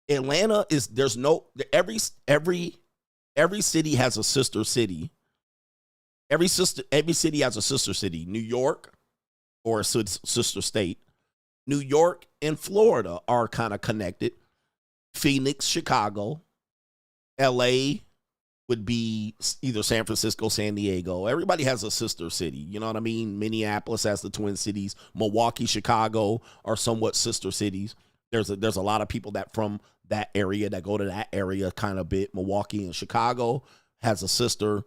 Atlanta is, there's no, every city has a sister city. Every city has a sister city. New York, or a sister state. New York and Florida are kind of connected. Phoenix, Chicago, LA would be either San Francisco, San Diego. Everybody has a sister city. You know what I mean? Minneapolis has the Twin Cities. Milwaukee, Chicago are somewhat sister cities. There's a lot of people that from that area that go to that area kind of bit. Milwaukee and Chicago has a sister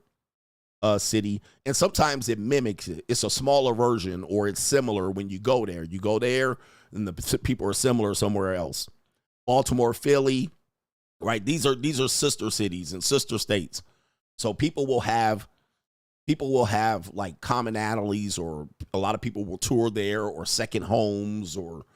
city. And sometimes it mimics it. It's a smaller version or it's similar when you go there. You go there and the people are similar somewhere else. Baltimore, Philly, right? These are sister cities and sister states. So people will have like commonalities, or a lot of people will tour there, or second homes, or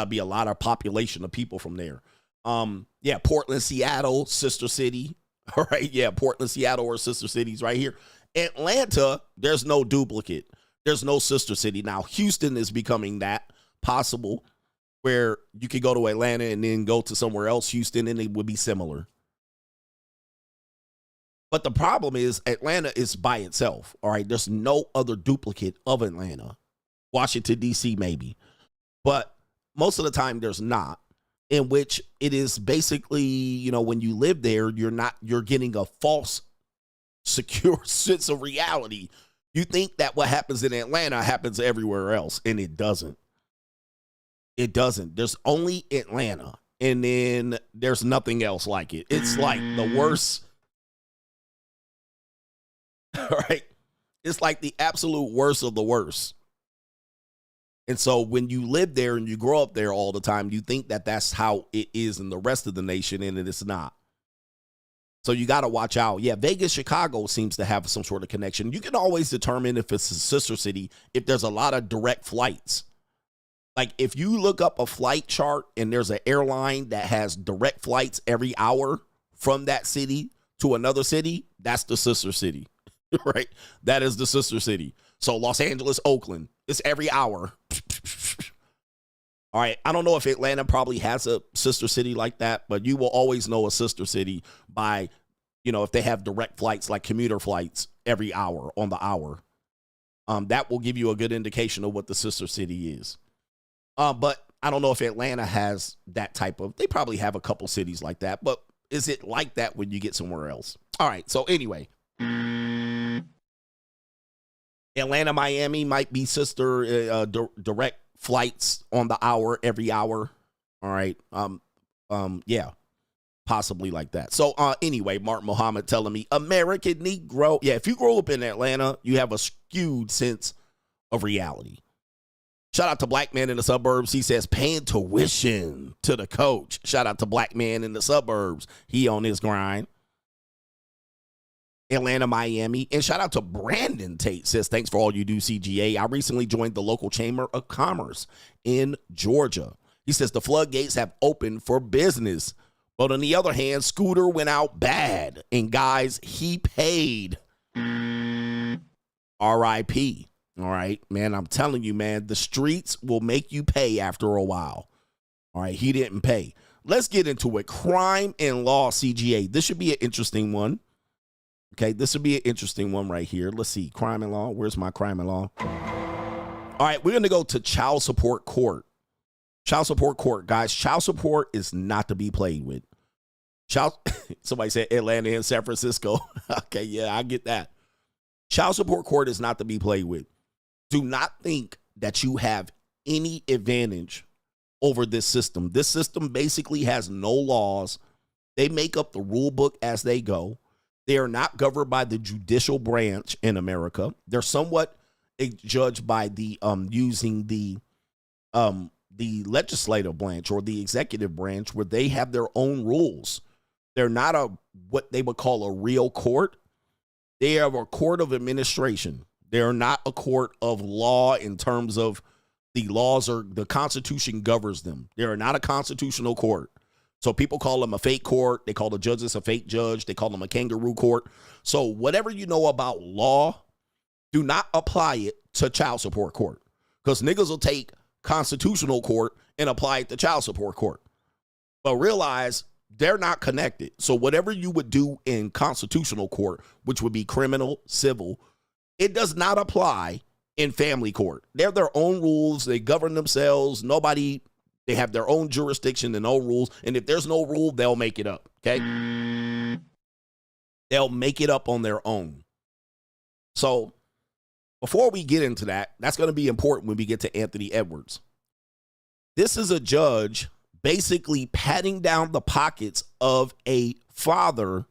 Be a lot of population of people from there. Yeah, Portland, Seattle, sister city. All right, yeah, Portland, Seattle are sister cities right here. Atlanta, there's no duplicate. There's no sister city. Now, Houston is becoming that possible, where you could go to Atlanta and then go to somewhere else, Houston, and it would be similar. But the problem is Atlanta is by itself, all right? There's no other duplicate of Atlanta. Washington, D.C. maybe. But most of the time there's not, in which it is basically, you know, when you live there, you're getting a false, secure sense of reality. You think that what happens in Atlanta happens everywhere else, and it doesn't. It doesn't. There's only Atlanta, and then there's nothing else like it. It's like the worst. All right. It's like the absolute worst of the worst. And so when you live there and you grow up there all the time, you think that that's how it is in the rest of the nation, and it is not. So you got to watch out. Yeah, Vegas, Chicago seems to have some sort of connection. You can always determine if it's a sister city if there's a lot of direct flights. Like if you look up a flight chart and there's an airline that has direct flights every hour from that city to another city, that's the sister city. Right? That is the sister city. So Los Angeles, Oakland, it's every hour. All right. I don't know if Atlanta probably has a sister city like that, but you will always know a sister city by, you know, if they have direct flights like commuter flights every hour on the hour. That will give you a good indication of what the sister city is. But I don't know if Atlanta has that type of, they probably have a couple cities like that, but is it like that when you get somewhere else? All right. So anyway. Atlanta, Miami might be sister direct flights on the hour every hour. All right. Yeah, possibly like that. So anyway, Mark Muhammad telling me American Negro. Yeah, if you grow up in Atlanta, you have a skewed sense of reality. Shout out to Black Man in the Suburbs. He says paying tuition to the coach. Shout out to Black Man in the Suburbs. He on his grind. Atlanta, Miami. And shout out to Brandon Tate. Says, thanks for all you do, CGA. I recently joined the local Chamber of Commerce in Georgia. He says, the floodgates have opened for business. But on the other hand, Scooter went out bad. And guys, he paid. R.I.P. All right, man, I'm telling you, man, the streets will make you pay after a while. All right, he didn't pay. Let's get into it. Crime and law, CGA. This should be an interesting one. Okay, this would be an interesting one right here. Let's see. Crime and law. Where's my crime and law? All right, we're going to go to child support court. Child support court, guys. Child support is not to be played with. Somebody said Atlanta and San Francisco. Okay, yeah, I get that. Child support court is not to be played with. Do not think that you have any advantage over this system. This system basically has no laws. They make up the rule book as they go. They are not governed by the judicial branch in America. They're somewhat judged by the using the legislative branch or the executive branch, where they have their own rules. They're not what they would call a real court. They are a court of administration. They're not a court of law in terms of the laws or the Constitution governs them. They are not a constitutional court. So people call them a fake court. They call the judges a fake judge. They call them a kangaroo court. So whatever you know about law, do not apply it to child support court, because niggas will take constitutional court and apply it to child support court. But realize they're not connected. So whatever you would do in constitutional court, which would be criminal, civil, it does not apply in family court. They're their own rules. They govern themselves. They have their own jurisdiction and no rules. And if there's no rule, they'll make it up. Okay. They'll make it up on their own. So before we get into that, that's going to be important when we get to Anthony Edwards. This is a judge basically patting down the pockets of a father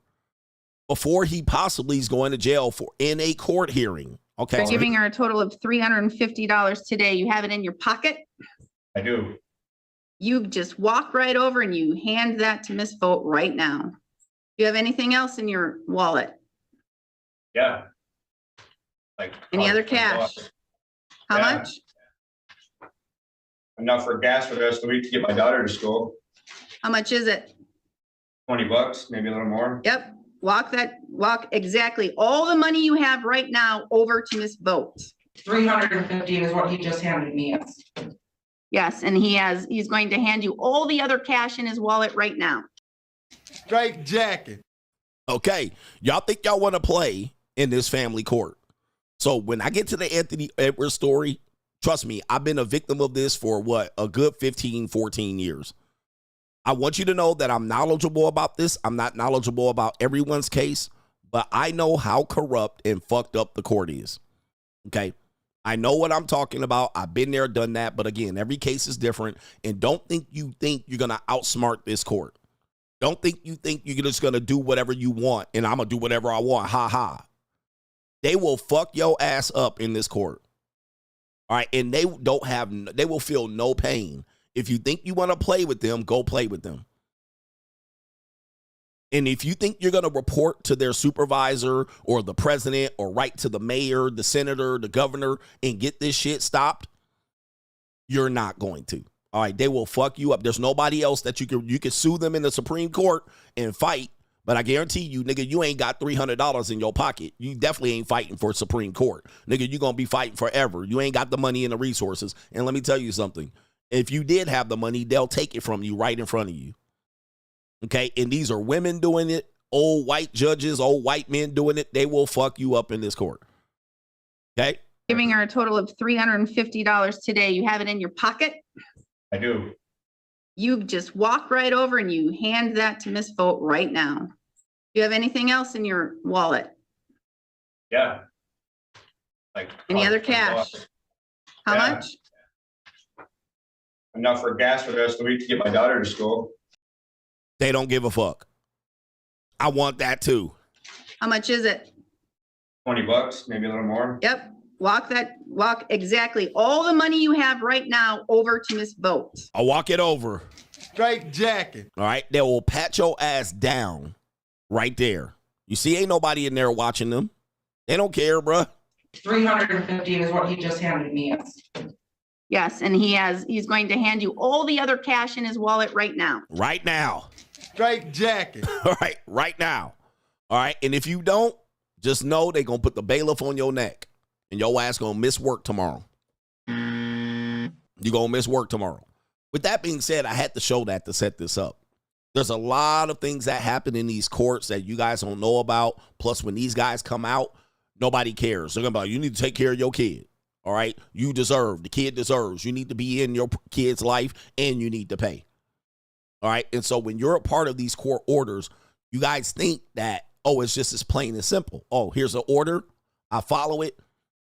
before he possibly is going to jail in a court hearing. Okay. They're giving her a total of $350 today. You have it in your pocket? I do. You just walk right over and you hand that to Miss Vogt right now. Do you have anything else in your wallet? Yeah. Like any other cash? How much? Enough for gas for the rest of the week to get my daughter to school. How much is it? $20, maybe a little more. Yep. Walk exactly all the money you have right now over to Miss Vogt. 350 is what he just handed me. Yes, and he's going to hand you all the other cash in his wallet right now. Straight jacket. Okay, y'all think y'all want to play in this family court. So when I get to the Anthony Edwards story, trust me, I've been a victim of this for a good 15, 14 years. I want you to know that I'm knowledgeable about this. I'm not knowledgeable about everyone's case, but I know how corrupt and fucked up the court is. Okay? I know what I'm talking about. I've been there, done that. But again, every case is different. And don't think you're going to outsmart this court. Don't think you're just going to do whatever you want and I'm going to do whatever I want. Ha ha. They will fuck your ass up in this court. All right. And they will feel no pain. If you think you want to play with them, go play with them. And if you think you're going to report to their supervisor or the president or write to the mayor, the senator, the governor and get this shit stopped, you're not going to. All right, they will fuck you up. There's nobody else that you can sue them in the Supreme Court and fight. But I guarantee you, nigga, you ain't got $300 in your pocket. You definitely ain't fighting for Supreme Court. Nigga, you're going to be fighting forever. You ain't got the money and the resources. And let me tell you something. If you did have the money, they'll take it from you right in front of you. Okay? And these are women doing it, old white judges, old white men doing it. They will fuck you up in this court. Okay? Giving her a total of $350 today. You have it in your pocket? I do. You just walk right over and you hand that to Miss Vogt right now. Do you have anything else in your wallet? Yeah. Like any other cash? How much? Enough for gas for the rest of the week to get my daughter to school. They don't give a fuck. I want that too. How much is it? $20, maybe a little more. Yep. Walk exactly all the money you have right now over to Miss Vogt. I'll walk it over. Straight jacket. All right. They will pat your ass down right there. You see, ain't nobody in there watching them. They don't care, bruh. 350 is what he just handed me. Yes, and he's going to hand you all the other cash in his wallet right now. Right now. Straight jacket. All right, right now. All right, and if you don't, just know they're going to put the bailiff on your neck, and your ass going to miss work tomorrow. You're going to miss work tomorrow. With that being said, I had to show that to set this up. There's a lot of things that happen in these courts that you guys don't know about. Plus, when these guys come out, nobody cares. They're going to be like, you need to take care of your kid. All right, the kid deserves. You need to be in your kid's life and you need to pay. All right, and so when you're a part of these court orders, you guys think that, oh, it's just as plain and simple. Oh, here's an order. I follow it,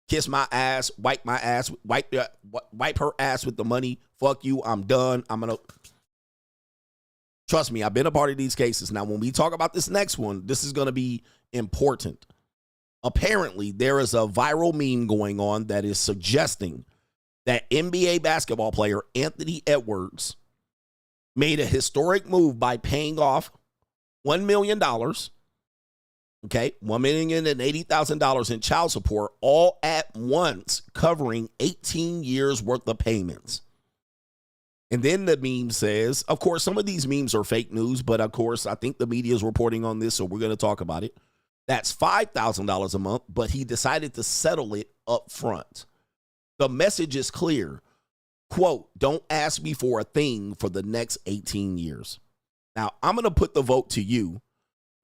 kiss my ass, wipe my ass, wipe her ass with the money. Fuck you, I'm done. Trust me, I've been a part of these cases. Now, when we talk about this next one, this is going to be important. Apparently, there is a viral meme going on that is suggesting that NBA basketball player Anthony Edwards made a historic move by paying off $1 million, okay, $1,080,000 in child support all at once, covering 18 years worth of payments. And then the meme says, of course, some of these memes are fake news, but of course, I think the media is reporting on this, so we're going to talk about it. That's $5,000 a month, but he decided to settle it up front. The message is clear. Quote, don't ask me for a thing for the next 18 years. Now, I'm going to put the vote to you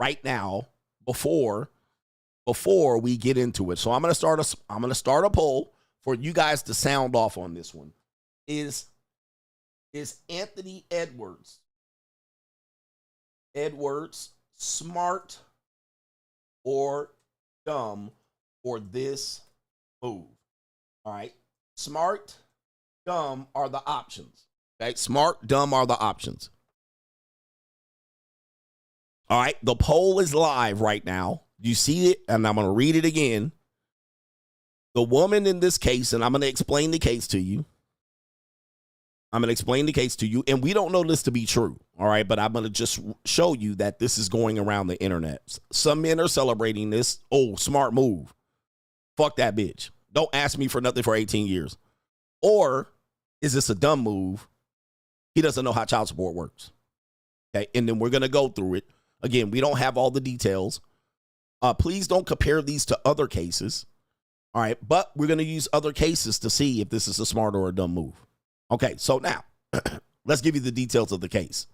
right now before we get into it. So I'm going to start a poll for you guys to sound off on this one. Is Anthony Edwards smart or dumb for this move? All right. Smart, dumb are the options. Okay. Smart, dumb are the options. All right. The poll is live right now. You see it, and I'm going to read it again. The woman in this case, and I'm going to explain the case to you. And we don't know this to be true, all right? But I'm going to just show you that this is going around the internet. Some men are celebrating this. Oh, smart move. Fuck that bitch. Don't ask me for nothing for 18 years. Or is this a dumb move? He doesn't know how child support works. Okay, and then we're going to go through it. Again, we don't have all the details. Please don't compare these to other cases. All right, but we're going to use other cases to see if this is a smart or a dumb move. Okay, so now let's give you the details of the case.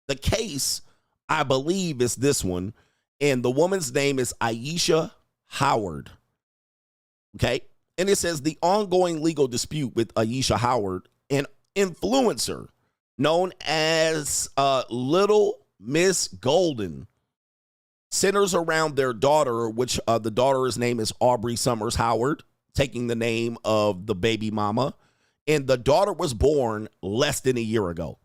The case, I believe, is this one, and the woman's name is Aisha Howard. Okay, and it says the ongoing legal dispute with Aisha Howard, an influencer known as Little Miss Golden, centers around their daughter, which the daughter's name is Aubrey Summers Howard, taking the name of the baby mama. And the daughter was born less than a year ago.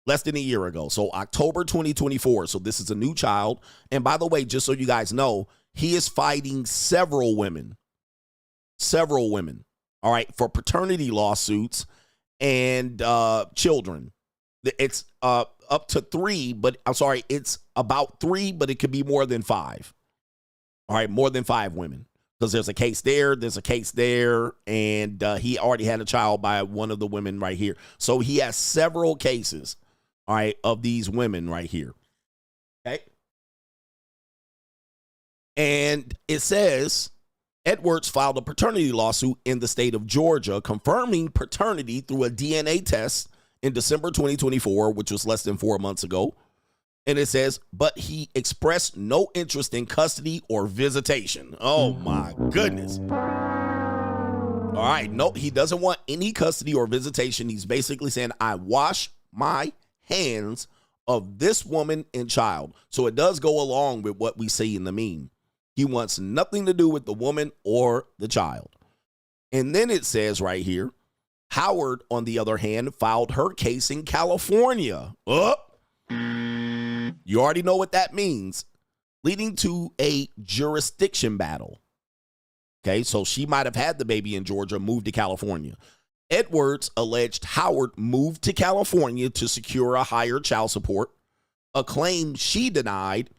Less than a year ago. So October 2024. So this is a new child. And by the way, just so you guys know, he is fighting several women. Several women. All right. For paternity lawsuits and children. It's up to 3, but I'm sorry, it's about 3, but it could be more than 5. All right, more than 5 women. Because there's a case there, and he already had a child by one of the women right here. So he has several cases, all right, of these women right here. Okay. And it says Edwards filed a paternity lawsuit in the state of Georgia, confirming paternity through a DNA test in December 2024, which was less than 4 months ago. And it says, but he expressed no interest in custody or visitation. Oh my goodness. All right. No, he doesn't want any custody or visitation. He's basically saying, I wash my hands of this woman and child. So it does go along with what we see in the meme. He wants nothing to do with the woman or the child. And then it says right here, Howard, on the other hand, filed her case in California. You already know what that means, leading to a jurisdiction battle. Okay, so she might have had the baby in Georgia, moved to California. Edwards alleged Howard moved to California to secure a higher child support, a claim she denied,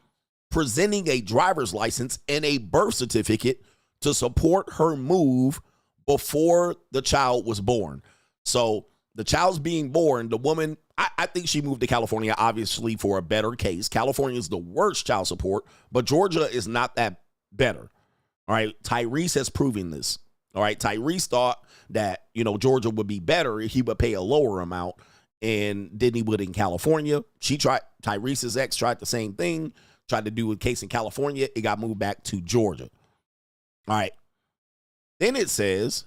presenting a driver's license and a birth certificate to support her move before the child was born. So the child's being born, the woman, I think she moved to California, obviously, for a better case. California is the worst child support, but Georgia is not that better. All right, Tyrese has proven this. All right, Tyrese thought that, Georgia would be better if he would pay a lower amount and than he would in California. Tyrese's ex tried the same thing, tried to do a case in California. It got moved back to Georgia. All right. Then it says,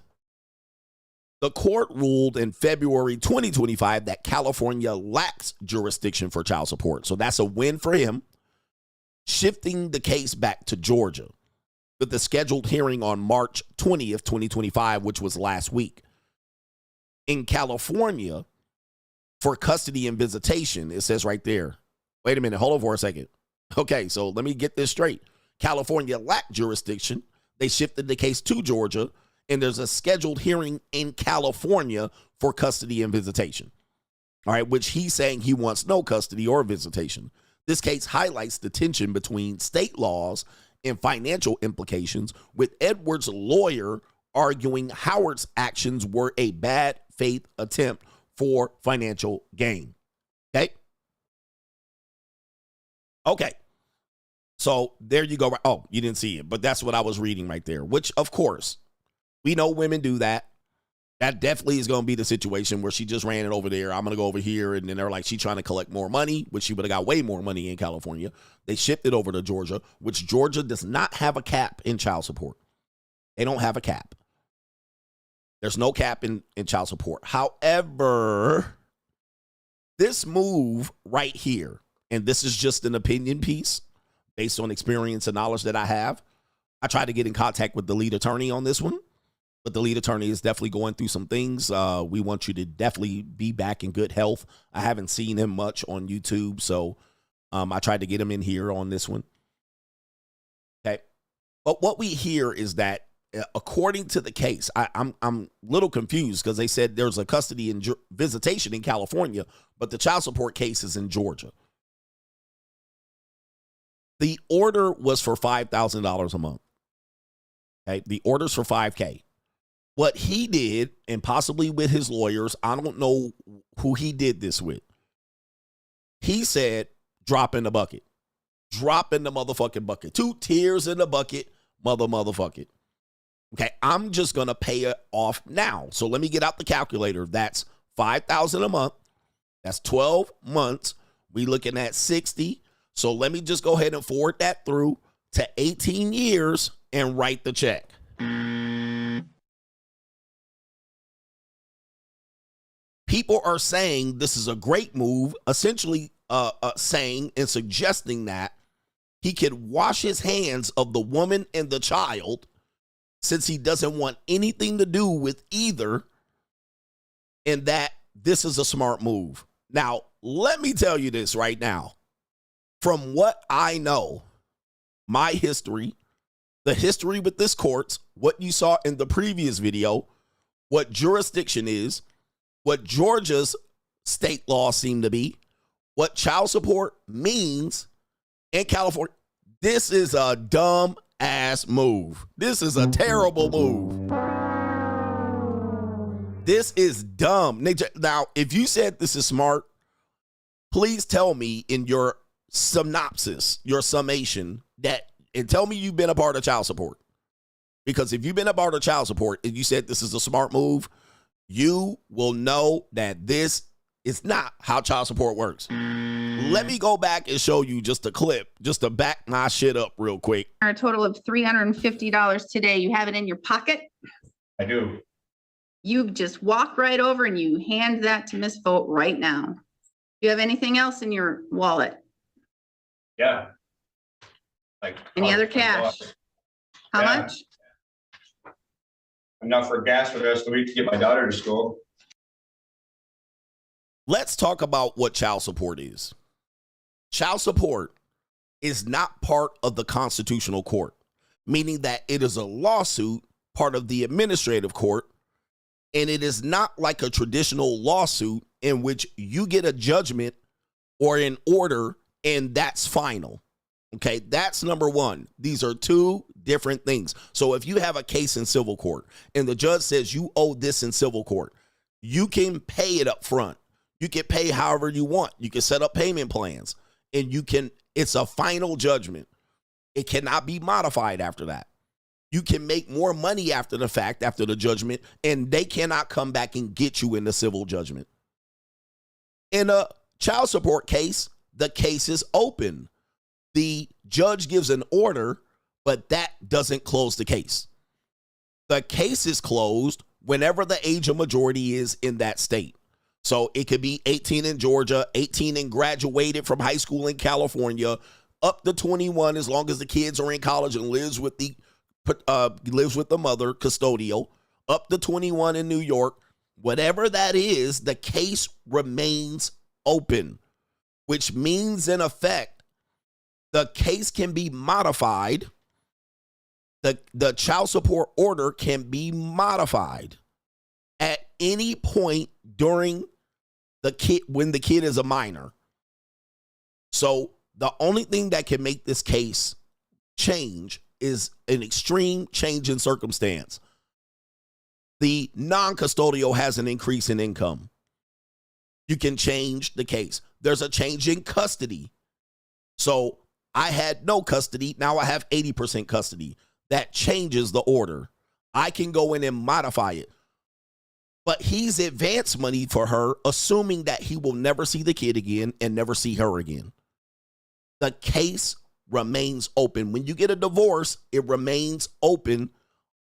the court ruled in February 2025 that California lacks jurisdiction for child support. So that's a win for him, shifting the case back to Georgia with the scheduled hearing on March 20th, 2025, which was last week. In California, for custody and visitation, it says right there. Wait a minute. Hold on for a second. Okay, so let me get this straight. California lacked jurisdiction. They shifted the case to Georgia, and there's a scheduled hearing in California for custody and visitation. All right, which he's saying he wants no custody or visitation. This case highlights the tension between state laws and financial implications, with Edwards' lawyer arguing Howard's actions were a bad faith attempt for financial gain. Okay? Okay. So there you go. Oh, you didn't see it, but that's what I was reading right there, which, of course, we know women do that. That definitely is going to be the situation where she just ran it over there. I'm going to go over here. And then they're like, she's trying to collect more money, which she would have got way more money in California. They shipped it over to Georgia, which Georgia does not have a cap in child support. They don't have a cap. There's no cap in child support. However, this move right here, and this is just an opinion piece based on experience and knowledge that I have. I tried to get in contact with the lead attorney on this one, but the lead attorney is definitely going through some things. We want you to definitely be back in good health. I haven't seen him much on YouTube, so I tried to get him in here on this one. Okay. But what we hear is that according to the case, I'm a little confused because they said there's a custody and visitation in California, but the child support case is in Georgia. The order was for $5,000 a month. Okay, the order's for $5,000. What he did, and possibly with his lawyers, I don't know who he did this with. He said, drop in the bucket. Drop in the motherfucking bucket. 2 tiers in the bucket, motherfucker. Okay, I'm just going to pay it off now. So let me get out the calculator. That's $5,000 a month. That's 12 months. We looking at 60. So let me just go ahead and forward that through to 18 years and write the check. People are saying this is a great move, essentially saying and suggesting that he could wash his hands of the woman and the child since he doesn't want anything to do with either, and that this is a smart move. Now, let me tell you this right now. From what I know, my history, the history with this court, what you saw in the previous video, what jurisdiction is, what Georgia's state law seem to be, what child support means in California. This is a dumb ass move. This is a terrible move. This is dumb. Now, if you said this is smart, please tell me in your synopsis, your summation, that, and tell me you've been a part of child support. Because if you've been a part of child support and you said this is a smart move, you will know that this is not how child support works. Let me go back and show you just a clip, just to back my shit up real quick. A total of $350 today. You have it in your pocket? I do. You just walk right over and you hand that to Miss Vogt right now. Do you have anything else in your wallet? Yeah. Like any other cash? How much? Enough for gas for the rest of the week to get my daughter to school. Let's talk about what child support is. Child support is not part of the constitutional court, meaning that it is a lawsuit, part of the administrative court, and it is not like a traditional lawsuit in which you get a judgment or an order and that's final. Okay, that's number one. These are 2 different things. So if you have a case in civil court and the judge says you owe this in civil court, you can pay it up front. You can pay however you want. You can set up payment plans and it's a final judgment. It cannot be modified after that. You can make more money after the fact, after the judgment, and they cannot come back and get you in the civil judgment. In a child support case, the case is open. The judge gives an order, but that doesn't close the case. The case is closed whenever the age of majority is in that state. So it could be 18 in Georgia, 18 and graduated from high school in California, up to 21 as long as the kids are in college and lives with the mother, custodial, up to 21 in New York. Whatever that is, the case remains open, which means in effect, the case can be modified. The child support order can be modified at any point during when the kid is a minor. So the only thing that can make this case change is an extreme change in circumstance. The non-custodial has an increase in income. You can change the case. There's a change in custody. So I had no custody. Now I have 80% custody. That changes the order. I can go in and modify it. But he's advanced money for her, assuming that he will never see the kid again and never see her again. The case remains open. When you get a divorce, it remains open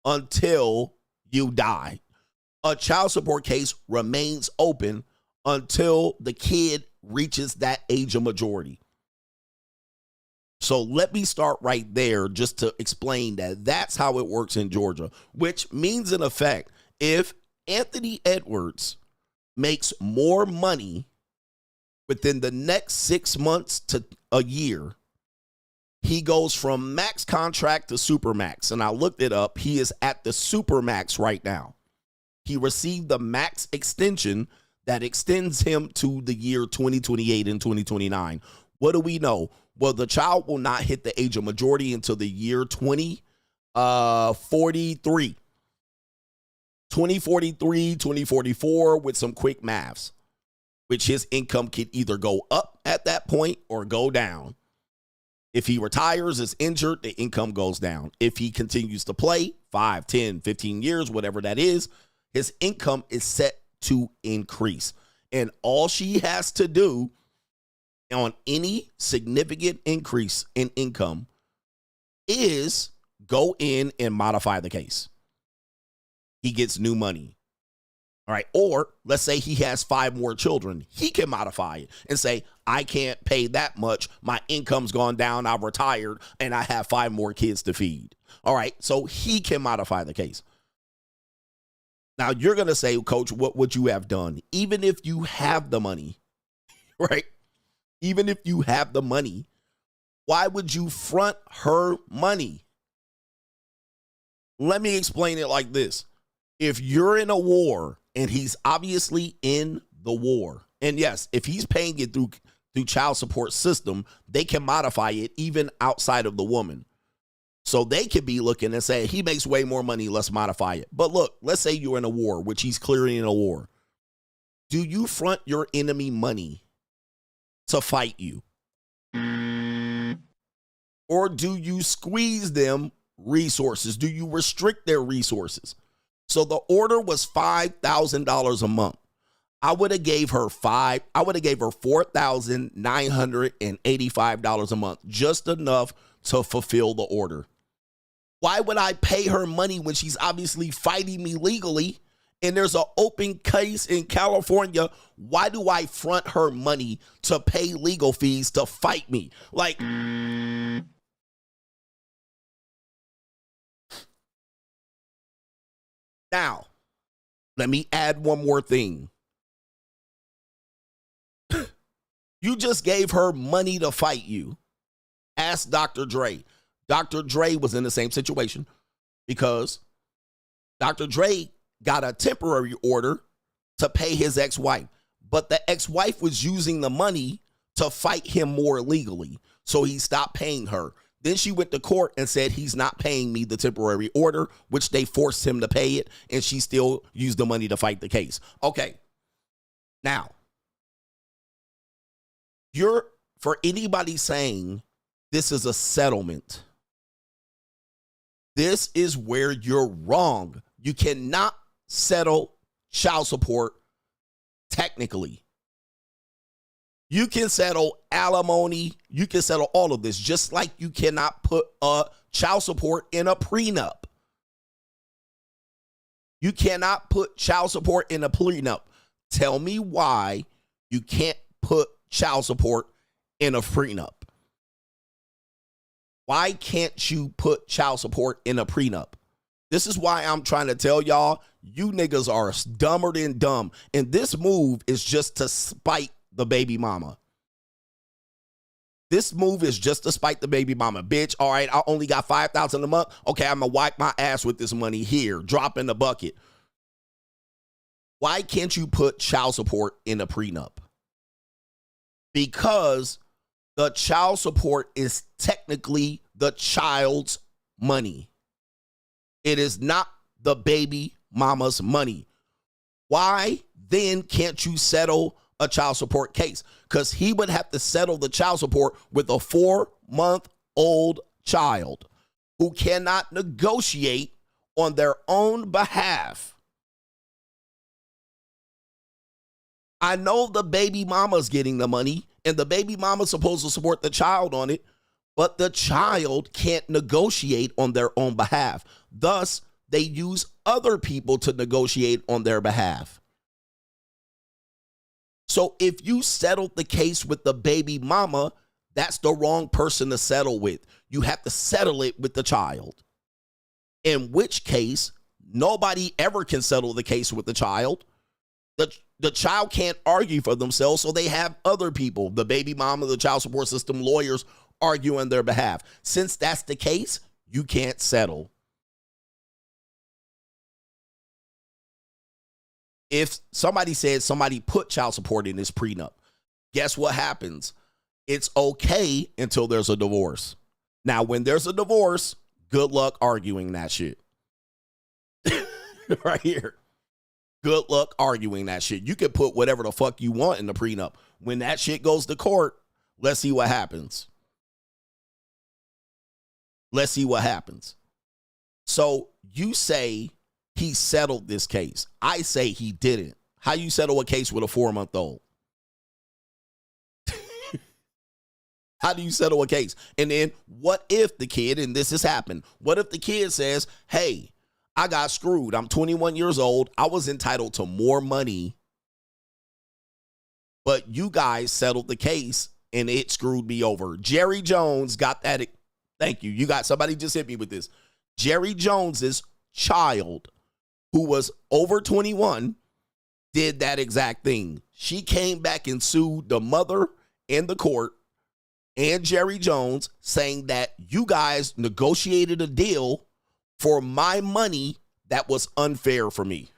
until you die. A child support case remains open until the kid reaches that age of majority. So let me start right there just to explain that that's how it works in Georgia, which means in effect, if Anthony Edwards makes more money within the next 6 months to a year, he goes from max contract to supermax. And I looked it up. He is at the supermax right now. He received the max extension that extends him to the year 2028 and 2029. What do we know? Well, the child will not hit the age of majority until the year 2043. 2043, 2044 with some quick maths, which his income could either go up at that point or go down. If he retires, is injured, the income goes down. If he continues to play 5, 10, 15 years, whatever that is, his income is set to increase. And all she has to do on any significant increase in income is go in and modify the case. He gets new money. All right. Or let's say he has 5 more children. He can modify it and say, I can't pay that much. My income's gone down. I've retired and I have 5 more kids to feed. All right. So he can modify the case. Now you're going to say, Coach, what would you have done? Even if you have the money, right? Even if you have the money, why would you front her money? Let me explain it like this. If you're in a war and he's obviously in the war, and yes, if he's paying it through child support system, they can modify it even outside of the woman. So they could be looking and say, he makes way more money, let's modify it. But look, let's say you're in a war, which he's clearly in a war. Do you front your enemy money to fight you? Or do you squeeze them resources? Do you restrict their resources? So the order was $5,000 a month. I would have gave her $4,985 a month, just enough to fulfill the order. Why would I pay her money when she's obviously fighting me legally and there's an open case in California? Why do I front her money to pay legal fees to fight me? Like, now, let me add one more thing. You just gave her money to fight you. Ask Dr. Dre. Dr. Dre was in the same situation because Dr. Dre got a temporary order to pay his ex-wife, but the ex-wife was using the money to fight him more legally, so he stopped paying her. Then she went to court and said, he's not paying me the temporary order, which they forced him to pay it, and she still used the money to fight the case. Okay. Now, for anybody saying this is a settlement, this is where you're wrong. You cannot settle child support technically. You can settle alimony. You can settle all of this, just like you cannot put child support in a prenup. You cannot put child support in a prenup. Tell me why you can't put child support in a prenup. Why can't you put child support in a prenup? This is why I'm trying to tell y'all, you niggas are dumber than dumb. And this move is just to spite the baby mama. This move is just to spite the baby mama. Bitch, all right, I only got $5,000 a month. Okay, I'm going to wipe my ass with this money here. Drop in the bucket. Why can't you put child support in a prenup? Because the child support is technically the child's money. It is not the baby mama's money. Why then can't you settle a child support case? Because he would have to settle the child support with a 4-month-old child who cannot negotiate on their own behalf. I know the baby mama's getting the money and the baby mama's supposed to support the child on it, but the child can't negotiate on their own behalf. Thus, they use other people to negotiate on their behalf. So if you settled the case with the baby mama, that's the wrong person to settle with. You have to settle it with the child. In which case, nobody ever can settle the case with the child. The child can't argue for themselves, so they have other people, the baby mama, the child support system, lawyers, argue on their behalf. Since that's the case, you can't settle. If somebody said somebody put child support in this prenup, guess what happens? It's okay until there's a divorce. Now, when there's a divorce, good luck arguing that shit. Right here. Good luck arguing that shit. You can put whatever the fuck you want in the prenup. When that shit goes to court, let's see what happens. Let's see what happens. So you say he settled this case. I say he didn't. How you settle a case with a 4-month-old? How do you settle a case? And then what if the kid, and this has happened, what if the kid says, hey, I got screwed. I'm 21 years old. I was entitled to more money, but you guys settled the case and it screwed me over. Jerry Jones got that. Thank you. You got somebody just hit me with this. Jerry Jones's child, who was over 21, did that exact thing. She came back and sued the mother and the court and Jerry Jones, saying that you guys negotiated a deal for my money that was unfair for me.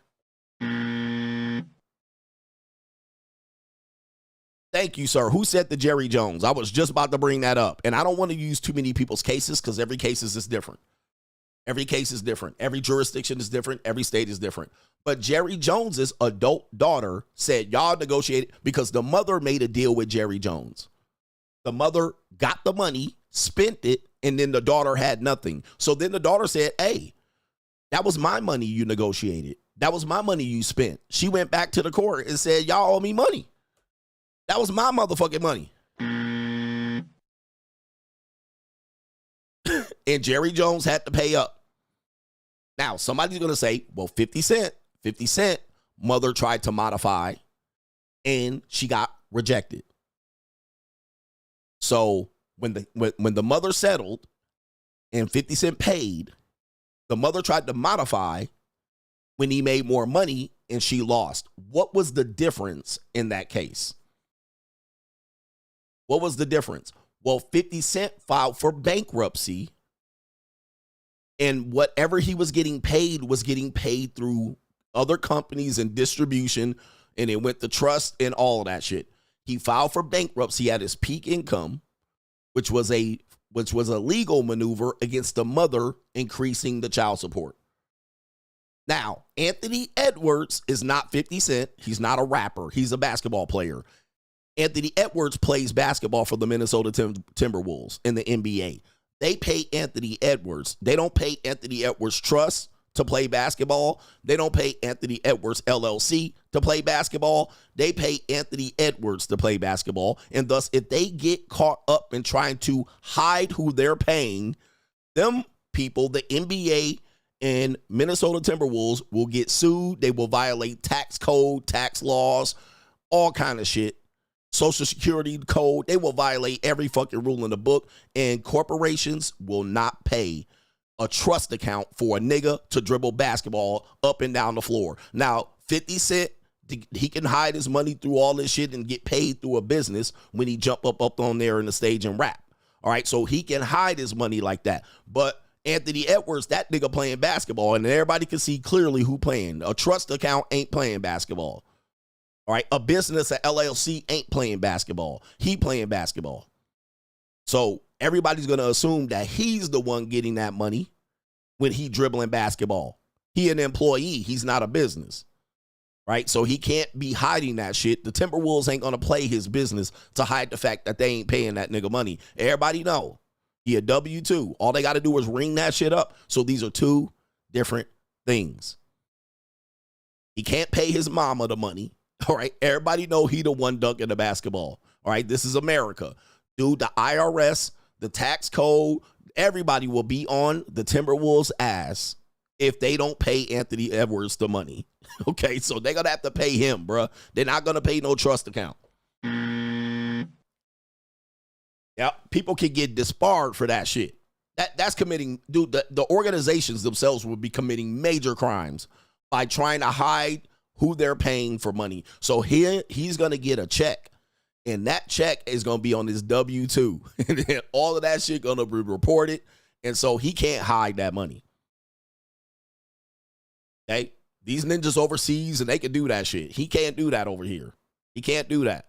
Thank you, sir. Who said the Jerry Jones? I was just about to bring that up. And I don't want to use too many people's cases because every case is different. Every case is different. Every jurisdiction is different. Every state is different. But Jerry Jones's adult daughter said y'all negotiated because the mother made a deal with Jerry Jones. The mother got the money, spent it, and then the daughter had nothing. So then the daughter said, hey, that was my money you negotiated. That was my money you spent. She went back to the court and said, y'all owe me money. That was my motherfucking money. And Jerry Jones had to pay up. Now, somebody's going to say, well, 50 Cent, mother tried to modify, and she got rejected. So when the mother settled and 50 Cent paid, the mother tried to modify when he made more money and she lost. What was the difference in that case? What was the difference? Well, 50 Cent filed for bankruptcy, and whatever he was getting paid through other companies and distribution, and it went to trust and all of that shit. He filed for bankruptcy at his peak income, which was a legal maneuver against the mother increasing the child support. Now, Anthony Edwards is not 50 Cent. He's not a rapper. He's a basketball player. Anthony Edwards plays basketball for the Minnesota Timberwolves in the NBA. They pay Anthony Edwards. They don't pay Anthony Edwards Trust to play basketball. They don't pay Anthony Edwards LLC to play basketball. They pay Anthony Edwards to play basketball. And thus, if they get caught up in trying to hide who they're paying, them people, the NBA and Minnesota Timberwolves, will get sued. They will violate tax code, tax laws, all kind of shit. Social Security code. They will violate every fucking rule in the book. And corporations will not pay a trust account for a nigga to dribble basketball up and down the floor. Now, 50 Cent, he can hide his money through all this shit and get paid through a business when he jump up on there in the stage and rap. All right, so he can hide his money like that. But Anthony Edwards, that nigga playing basketball, and everybody can see clearly who playing. A trust account ain't playing basketball. All right, a business, a LLC ain't playing basketball. He playing basketball. So everybody's going to assume that he's the one getting that money when he dribbling basketball. He an employee. He's not a business, right? So he can't be hiding that shit. The Timberwolves ain't going to play his business to hide the fact that they ain't paying that nigga money. Everybody know he a W-2. All they got to do is ring that shit up. So these are two different things. He can't pay his mama the money. All right, everybody know he the one dunking the basketball. All right, this is America. Dude, the IRS, the tax code, everybody will be on the Timberwolves' ass if they don't pay Anthony Edwards the money. Okay, so they're going to have to pay him, bruh. They're not going to pay no trust account. Yeah, people can get disbarred for that shit. That's committing, dude, the organizations themselves will be committing major crimes by trying to hide who they're paying for money. So he's going to get a check, and that check is going to be on his W-2. And then all of that shit going to be reported, and so he can't hide that money. Okay? These ninjas overseas, and they can do that shit. He can't do that over here. He can't do that.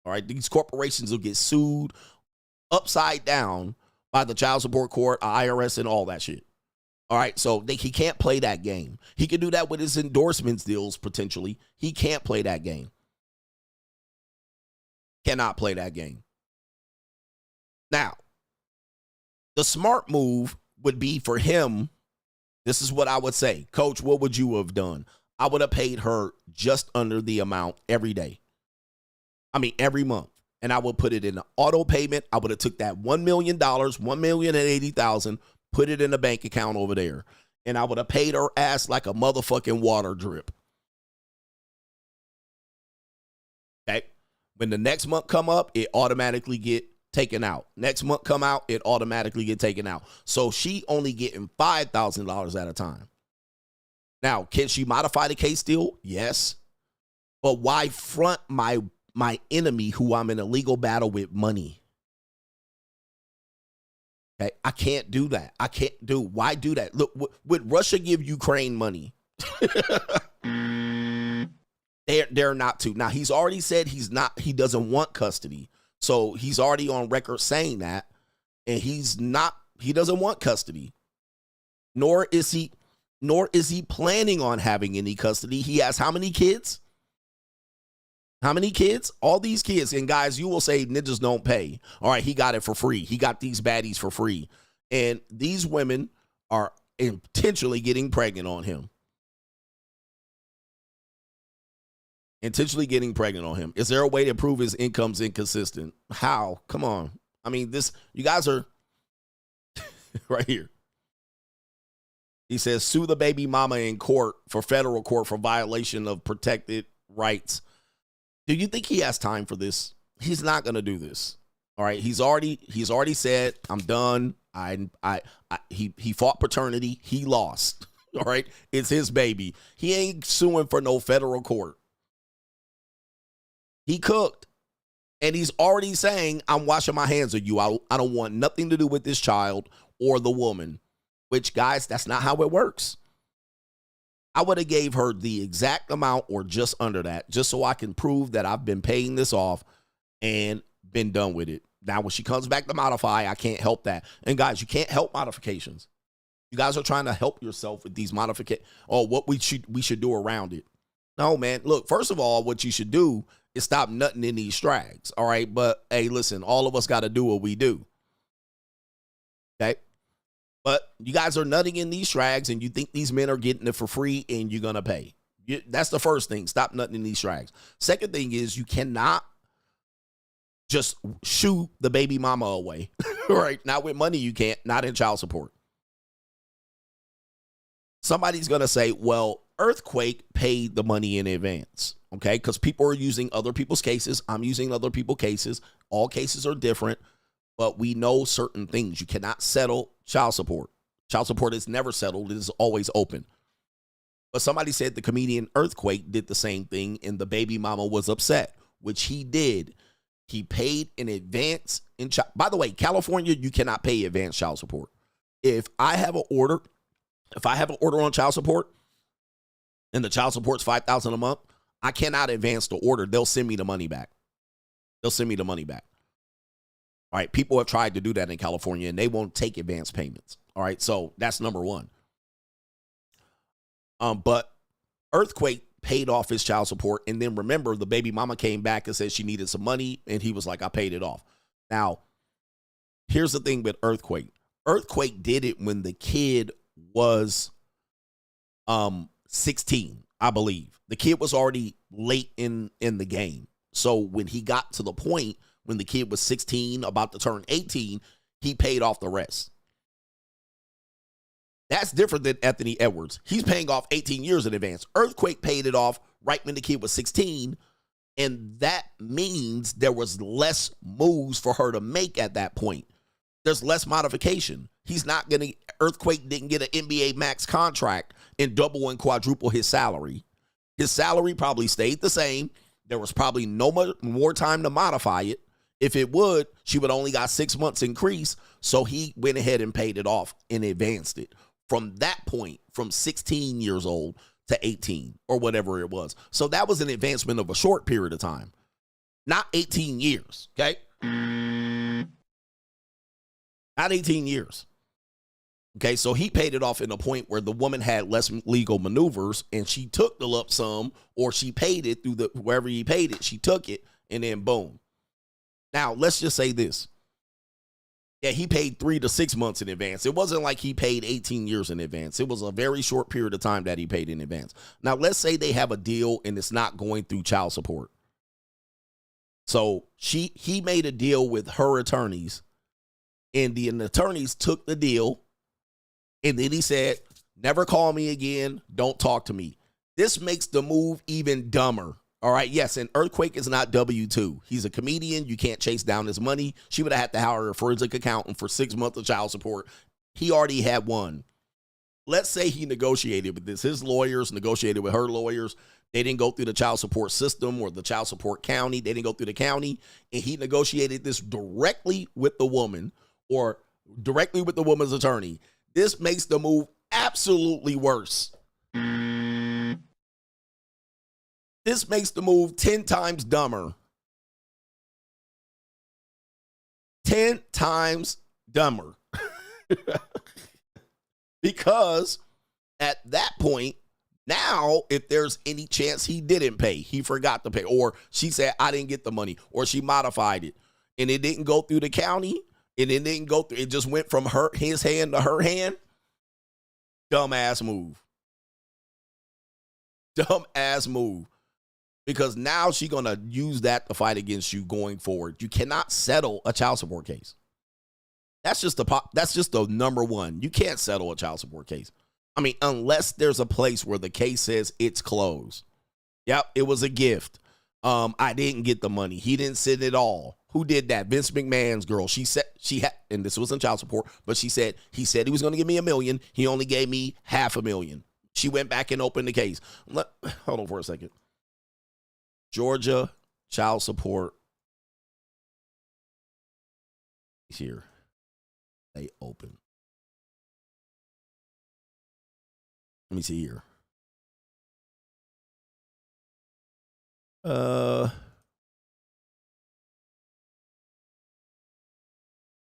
All right? These corporations will get sued upside down by the child support court, IRS, and all that shit. All right, so he can't play that game. He can do that with his endorsements deals, potentially. He can't play that game. Cannot play that game. Now, the smart move would be for him, this is what I would say. Coach, what would you have done? I would have paid her just under the amount every day. I mean, every month. And I would put it in an auto payment. I would have took that $1 million, $1,080,000, put it in a bank account over there. And I would have paid her ass like a motherfucking water drip. Okay? When the next month come up, it automatically get taken out. Next month come out, it automatically get taken out. So she only getting $5,000 at a time. Now, can she modify the case still? Yes. But why front my enemy who I'm in a legal battle with money? Okay, I can't do that. Why do that? Look, would Russia give Ukraine money? They're not to. Now, he's already said he doesn't want custody. So he's already on record saying that. And he doesn't want custody. Nor is he planning on having any custody. He has how many kids? How many kids? All these kids. And guys, you will say ninjas don't pay. All right, he got it for free. He got these baddies for free. And these women are intentionally getting pregnant on him. Intentionally getting pregnant on him. Is there a way to prove his income's inconsistent? How? Come on. I mean, you guys are right here. He says, sue the baby mama in court for federal court for violation of protected rights. Do you think he has time for this? He's not going to do this. All right. He's already said, I'm done. He fought paternity. He lost. All right. It's his baby. He ain't suing for no federal court. He cooked. And he's already saying, I'm washing my hands of you. I don't want nothing to do with this child or the woman. Which, guys, that's not how it works. I would have gave her the exact amount or just under that, just so I can prove that I've been paying this off and been done with it. Now, when she comes back to modify, I can't help that. And guys, you can't help modifications. You guys are trying to help yourself with these modifications or what we should do around it. No, man. Look, first of all, what you should do is stop nutting in these strags. All right. But hey, listen, all of us got to do what we do. Okay. But you guys are nutting in these strags and you think these men are getting it for free and you're going to pay. That's the first thing. Stop nutting in these strags. Second thing is you cannot just shoo the baby mama away. Right? Not with money you can't. Not in child support. Somebody's going to say, well, Earthquake paid the money in advance. Okay? Because people are using other people's cases. I'm using other people's cases. All cases are different. But we know certain things. You cannot settle child support. Child support is never settled. It is always open. But somebody said the comedian Earthquake did the same thing and the baby mama was upset, which he did. He paid in advance. By the way, California, you cannot pay advance child support. If I have an order on child support and the child support's $5,000 a month, I cannot advance the order. They'll send me the money back. All right, people have tried to do that in California, and they won't take advance payments. All right, so that's number one. But Earthquake paid off his child support, and then remember, the baby mama came back and said she needed some money, and he was like, I paid it off. Now, here's the thing with Earthquake. Earthquake did it when the kid was 16, I believe. The kid was already late in the game. So when he got to the point when the kid was 16, about to turn 18, he paid off the rest. That's different than Anthony Edwards. He's paying off 18 years in advance. Earthquake paid it off right when the kid was 16, and that means there was less moves for her to make at that point. There's less modification. Earthquake didn't get an NBA max contract and double and quadruple his salary. His salary probably stayed the same. There was probably no more time to modify it. If it would, she would only got 6 months increase. So he went ahead and paid it off and advanced it from that point, from 16 years old to 18 or whatever it was. So that was an advancement of a short period of time, not 18 years. Okay. Not 18 years. Okay, so he paid it off in a point where the woman had less legal maneuvers, and she took the lump sum, or she paid it through wherever he paid it, she took it, and then boom. Now, let's just say this. Yeah, he paid 3 to 6 months in advance. It wasn't like he paid 18 years in advance. It was a very short period of time that he paid in advance. Now, let's say they have a deal and it's not going through child support. So he made a deal with her attorneys, and the attorneys took the deal, and then he said, never call me again, don't talk to me. This makes the move even dumber. All right, yes, and Earthquake is not W-2. He's a comedian. You can't chase down his money. She would have had to hire a forensic accountant for 6 months of child support. He already had one. Let's say he negotiated with this. His lawyers negotiated with her lawyers. They didn't go through the child support system or the child support county. They didn't go through the county, and he negotiated this directly with the woman or directly with the woman's attorney. This makes the move absolutely worse. This makes the move 10 times dumber. 10 times dumber. Because at that point, now, if there's any chance he didn't pay, he forgot to pay, or she said, I didn't get the money, or she modified it, and it didn't go through the county, and it didn't go through, it just went from his hand to her hand. Dumbass move. Dumbass move. Because now she's going to use that to fight against you going forward. You cannot settle a child support case. That's just the number one. You can't settle a child support case. I mean, unless there's a place where the case says it's closed. Yep, it was a gift. I didn't get the money. He didn't send it all. Who did that? Vince McMahon's girl. She said she had, and this wasn't child support, but he said he was going to give me $1 million. He only gave me $500,000. She went back and opened the case. Hold on for a second. Georgia child support is here. They open. Let me see here.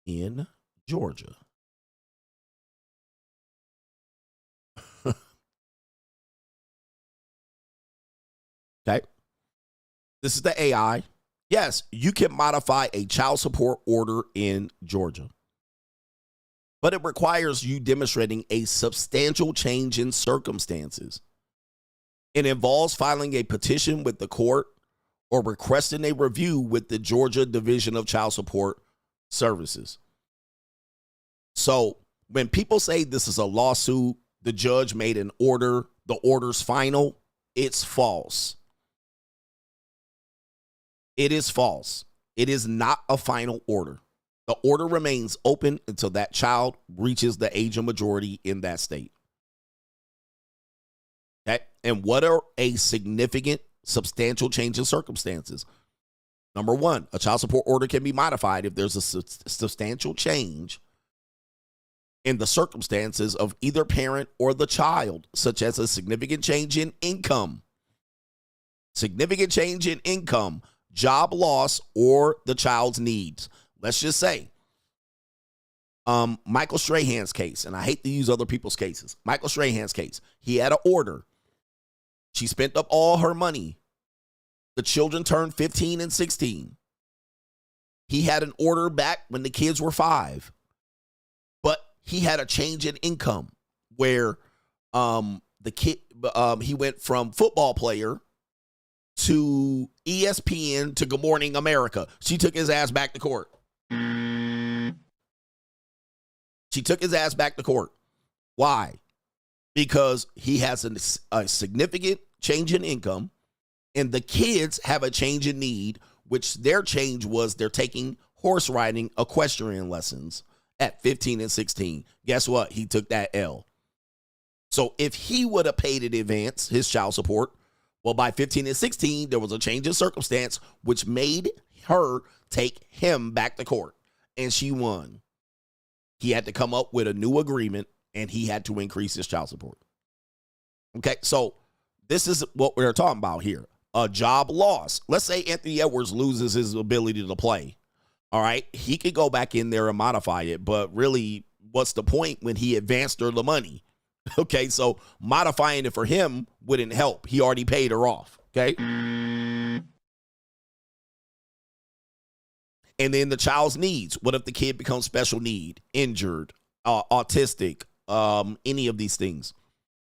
In Georgia. Okay. This is the AI. Yes, you can modify a child support order in Georgia, but it requires you demonstrating a substantial change in circumstances. It involves filing a petition with the court or requesting a review with the Georgia Division of Child Support Services. So when people say this is a lawsuit, the judge made an order, the order's final, it's false. It is false. It is not a final order. The order remains open until that child reaches the age of majority in that state. Okay? And what are a significant, substantial change in circumstances? Number one, a child support order can be modified if there's a substantial change in the circumstances of either parent or the child, such as a significant change in income. Significant change in income, job loss, or the child's needs. Let's just say Michael Strahan's case, and I hate to use other people's cases. Michael Strahan's case, he had an order. She spent up all her money. The children turned 15 and 16. He had an order back when the kids were 5. But he had a change in income where the kid he went from football player to ESPN to Good Morning America. She took his ass back to court. She took his ass back to court. Why? Because he has a significant change in income, and the kids have a change in need, which their change was they're taking horse riding equestrian lessons at 15 and 16. Guess what? He took that L. So if he would have paid in advance his child support, well, by 15 and 16, there was a change in circumstance, which made her take him back to court, and she won. He had to come up with a new agreement, and he had to increase his child support. Okay, so this is what we're talking about here. A job loss. Let's say Anthony Edwards loses his ability to play. All right, he could go back in there and modify it, but really what's the point when he advanced her the money? Okay, so modifying it for him wouldn't help. He already paid her off, okay? And then the child's needs. What if the kid becomes special need, injured, autistic, any of these things?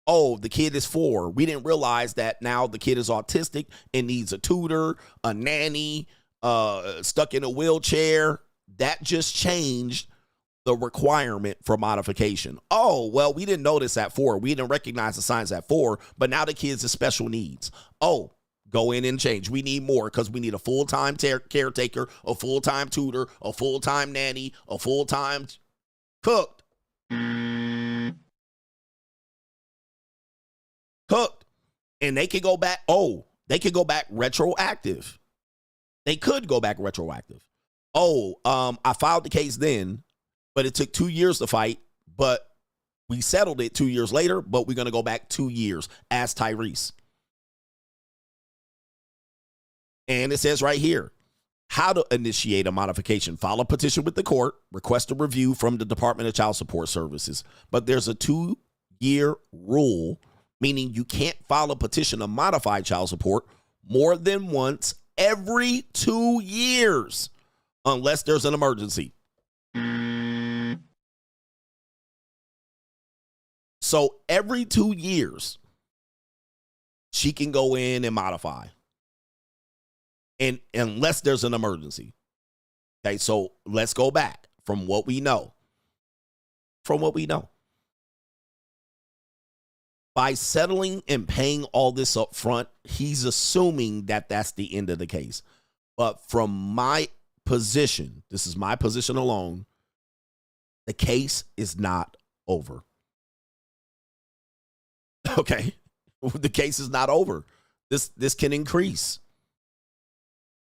Oh, the kid is 4. We didn't realize that now the kid is autistic and needs a tutor, a nanny, stuck in a wheelchair. That just changed the requirement for modification. Oh, well, we didn't notice at 4. We didn't recognize the signs at 4, but now the kid's has special needs. Oh, go in and change. We need more because we need a full-time caretaker, a full-time tutor, a full-time nanny, a full-time cook. Cooked. And they could go back. Oh, they could go back retroactive. They could go back retroactive. Oh, I filed the case then, but it took 2 years to fight, but we settled it 2 years later, but we're going to go back 2 years as Tyrese. And it says right here, how to initiate a modification. File a petition with the court, request a review from the Department of Child Support Services. But there's a 2-year rule, meaning you can't file a petition to modify child support more than once every 2 years unless there's an emergency. So every 2 years, she can go in and modify. And unless there's an emergency. Okay, so let's go back from what we know. From what we know. By settling and paying all this up front, he's assuming that that's the end of the case. But from my position, this is my position alone, the case is not over. Okay? The case is not over. This can increase.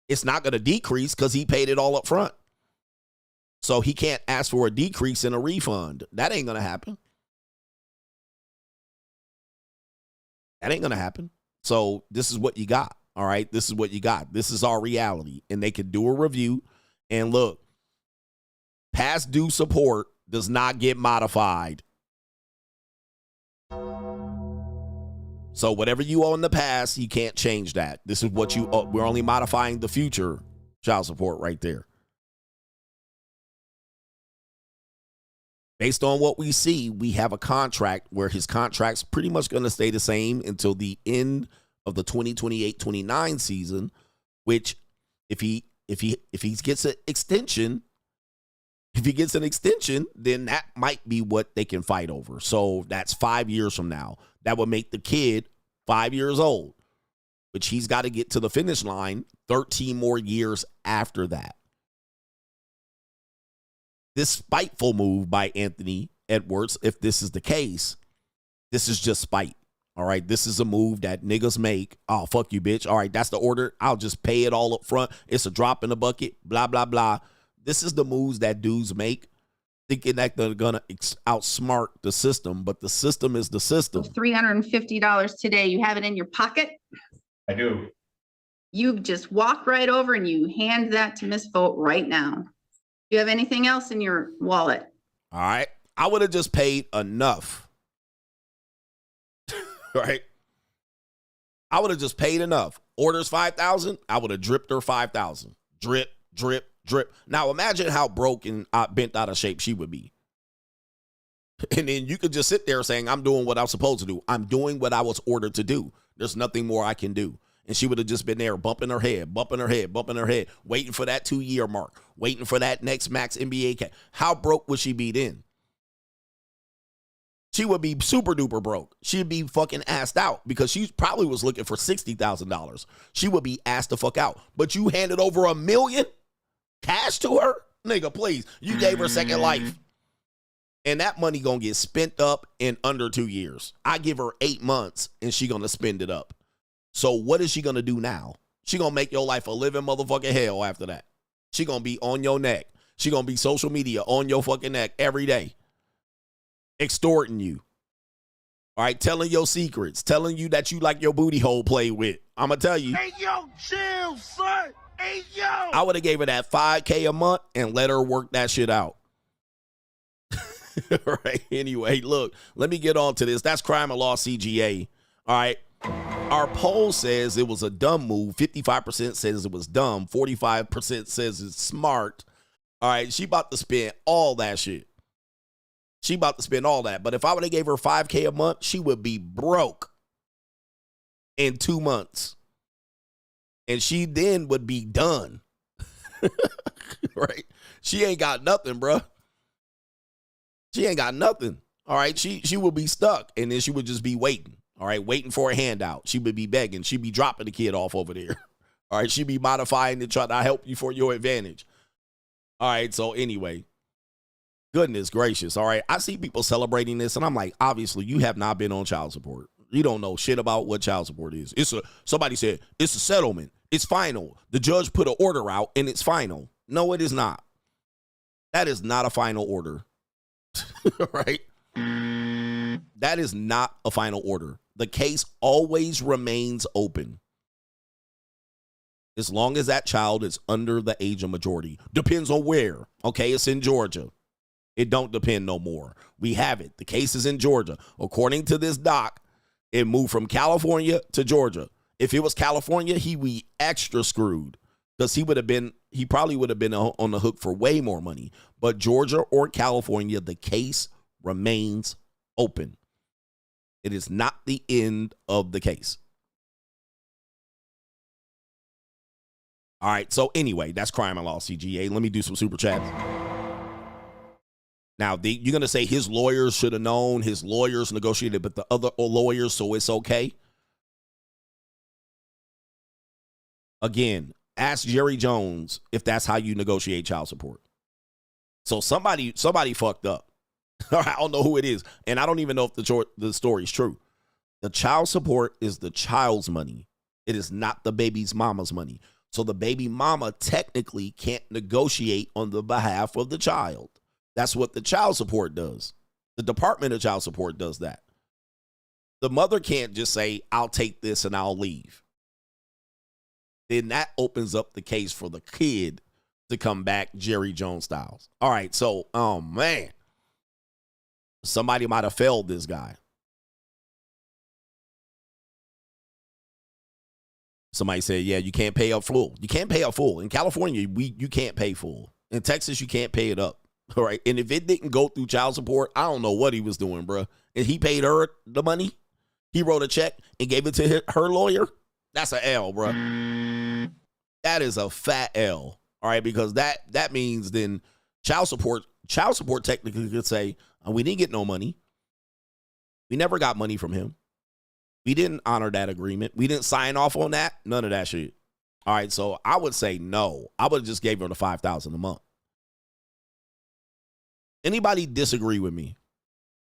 It's not going to decrease because he paid it all up front. So he can't ask for a decrease in a refund. That ain't going to happen. That ain't going to happen. So this is what you got. All right. This is what you got. This is our reality. And they can do a review. And look, past due support does not get modified. So whatever you owe in the past, you can't change that. This is what you owe. We're only modifying the future child support right there. Based on what we see, we have a contract where his contract's pretty much going to stay the same until the end of the 2028-29 season, which if he gets an extension, then that might be what they can fight over. So that's 5 years from now. That would make the kid 5 years old, which he's got to get to the finish line 13 more years after that. This spiteful move by Anthony Edwards, if this is the case, this is just spite. All right, this is a move that niggas make. Oh, fuck you, bitch. All right, that's the order. I'll just pay it all up front. It's a drop in the bucket, blah, blah, blah. This is the moves that dudes make, thinking that they're going to outsmart the system, but the system is the system. $350 today. You have it in your pocket? I do. You just walk right over and you hand that to Miss Vogt right now. Do you have anything else in your wallet? All right. I would have just paid enough. Right? I would have just paid enough. Orders 5,000, I would have dripped her 5,000. Drip, drip, drip. Now imagine how broken, bent out of shape she would be. And then you could just sit there saying, I'm doing what I'm supposed to do. I'm doing what I was ordered to do. There's nothing more I can do. And she would have just been there bumping her head, waiting for that 2-year mark, waiting for that next max NBA cap. How broke would she be then? She would be super duper broke. She'd be fucking assed out because she probably was looking for $60,000. She would be assed the fuck out. But you handed over $1 million cash to her? Nigga, please. You gave her second life. And that money gonna get spent up in under 2 years. I give her 8 months and she gonna spend it up. So what is she going to do now? She going to make your life a living motherfucking hell after that. She going to be on your neck. She going to be social media on your fucking neck every day. Extorting you. All right, telling your secrets. Telling you that you like your booty hole played with. I'm going to tell you. Hey, yo, chill, son. Hey, yo. I would have gave her that $5K a month and let her work that shit out. Right. Anyway, look, let me get on to this. That's crime and law CGA. All right. Our poll says it was a dumb move. 55% says it was dumb. 45% says it's smart. All right. She about to spend all that shit. She about to spend all that. But if I would have gave her $5K a month, she would be broke in 2 months. And she then would be done. Right? She ain't got nothing, bruh. She ain't got nothing. All right. She will be stuck. And then she would just be waiting. All right. Waiting for a handout. She would be begging. She'd be dropping the kid off over there. All right. She'd be modifying to try to help you for your advantage. All right. So anyway, goodness gracious. All right. I see people celebrating this and I'm like, obviously you have not been on child support. You don't know shit about what child support is. Somebody said it's a settlement. It's final. The judge put an order out and it's final. No, it is not. That is not a final order. Right? That is not a final order. The case always remains open. As long as that child is under the age of majority. Depends on where. Okay, it's in Georgia. It don't depend no more. We have it. The case is in Georgia. According to this doc, it moved from California to Georgia. If it was California, he would be extra screwed. Because he probably would have been on the hook for way more money. But Georgia or California, the case remains open. It is not the end of the case. All right, so anyway, that's crime and law CGA. Let me do some super chats. Now, you're going to say his lawyers should have known, his lawyers negotiated with the other lawyers, so it's okay. Again, ask Jerry Jones if that's how you negotiate child support. So somebody fucked up. I don't know who it is, and I don't even know if the story is true. The child support is the child's money. It is not the baby's mama's money. So the baby mama technically can't negotiate on the behalf of the child. That's what the child support does. The Department of Child Support does that. The mother can't just say, I'll take this and I'll leave. Then that opens up the case for the kid to come back Jerry Jones styles. All right, so, man. Somebody might have failed this guy. Somebody said, yeah, you can't pay up full. You can't pay up full. In California, you can't pay full. In Texas, you can't pay it up. All right. And if it didn't go through child support, I don't know what he was doing, bro. And he paid her the money. He wrote a check and gave it to her lawyer. That's an L, bro. That is a fat L. All right. Because that means then child support technically could say, we didn't get no money. We never got money from him. We didn't honor that agreement. We didn't sign off on that. None of that shit. All right. So I would say no. I would have just gave her the $5,000 a month. Anybody disagree with me?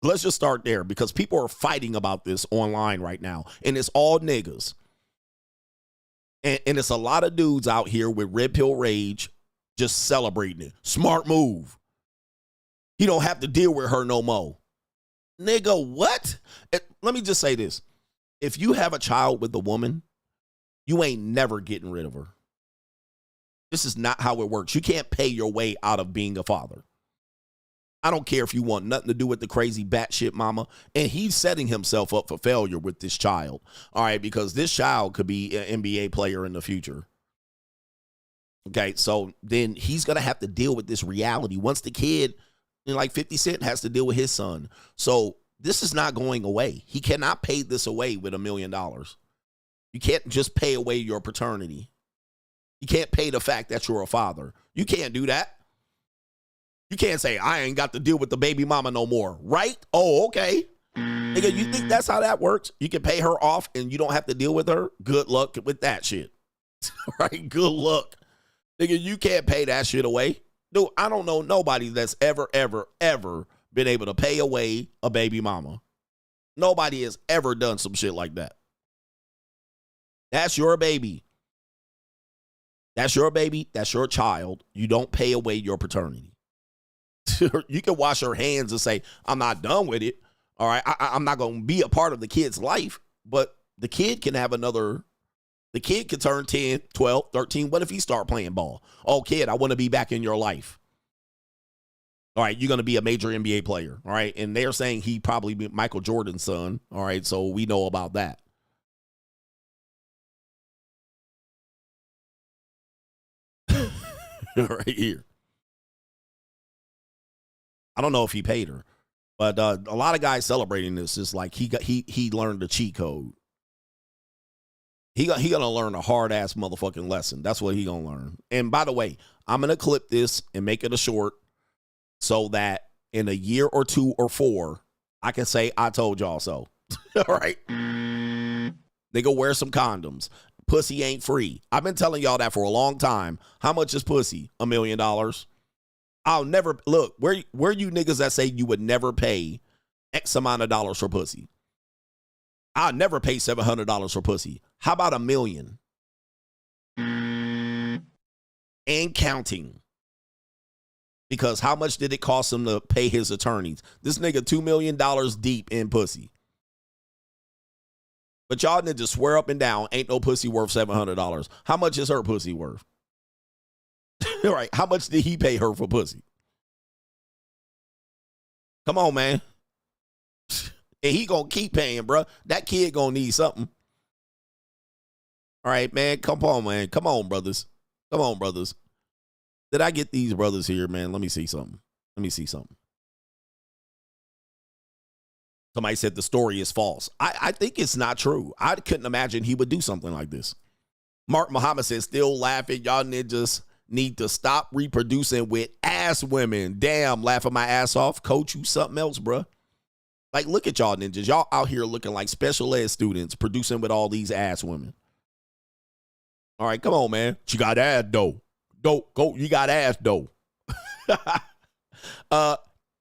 Let's just start there because people are fighting about this online right now. And it's all niggas. And it's a lot of dudes out here with red pill rage just celebrating it. Smart move. He don't have to deal with her no more. Nigga, what? Let me just say this. If you have a child with a woman, you ain't never getting rid of her. This is not how it works. You can't pay your way out of being a father. I don't care if you want nothing to do with the crazy batshit mama. And he's setting himself up for failure with this child. All right, because this child could be an NBA player in the future. Okay, so then he's going to have to deal with this reality. Once the kid, like 50 Cent, has to deal with his son. So this is not going away. He cannot pay this away with $1 million. You can't just pay away your paternity. You can't pay the fact that you're a father. You can't do that. You can't say, I ain't got to deal with the baby mama no more, right? Oh, okay. Nigga, you think that's how that works? You can pay her off and you don't have to deal with her? Good luck with that shit. Right? Good luck. Nigga, you can't pay that shit away. Dude, I don't know nobody that's ever been able to pay away a baby mama. Nobody has ever done some shit like that. That's your baby. That's your baby. That's your child. You don't pay away your paternity. You can wash your hands and say, I'm not done with it. All right. I'm not going to be a part of the kid's life, but the kid can have the kid can turn 10, 12, 13. What if he start playing ball? Oh, kid, I want to be back in your life. All right, you're going to be a major NBA player. All right. And they're saying he probably be Michael Jordan's son. All right. So we know about that. Right here. I don't know if he paid her, but a lot of guys celebrating this is like he learned the cheat code. He gonna learn a hard ass motherfucking lesson. That's what he gonna learn. And by the way, I'm gonna clip this and make it a short so that in a year or 2 or 4, I can say I told y'all so. All right, nigga, wear some condoms. Pussy ain't free. I've been telling y'all that for a long time. How much is pussy? $1 million. I'll never look. Where you niggas that say you would never pay X amount of dollars for pussy? I'll never pay $700 for pussy. How about $1 million? And counting. Because how much did it cost him to pay his attorneys? This nigga $2 million deep in pussy. But y'all need to swear up and down, ain't no pussy worth $700. How much is her pussy worth? All right, how much did he pay her for pussy? Come on, man. And he gonna keep paying, bro. That kid gonna need something. All right, man. Come on, man. Come on, brothers. Come on, brothers. Did I get these brothers here, man? Let me see something. Let me see something. Somebody said the story is false. I think it's not true. I couldn't imagine he would do something like this. Mark Muhammad says, still laughing. Y'all ninjas need to stop reproducing with ass women. Damn, laughing my ass off. Coach, you something else, bruh. Like, look at y'all ninjas. Y'all out here looking like special ed students producing with all these ass women. All right, come on, man. She got ass, though. Go, you got ass, though.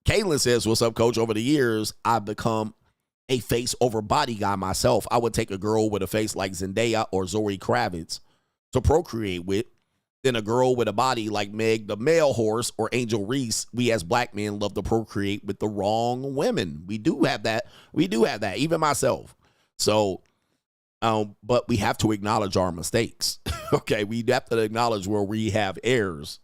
Caitlin says, what's up, coach? Over the years, I've become a face over body guy myself. I would take a girl with a face like Zendaya or Zoe Kravitz to procreate with, then a girl with a body like Meg the Male Horse or Angel Reese. We as black men love to procreate with the wrong women. We do have that. We do have that, even myself. So, but we have to acknowledge our mistakes. Okay, we have to acknowledge where we have errors.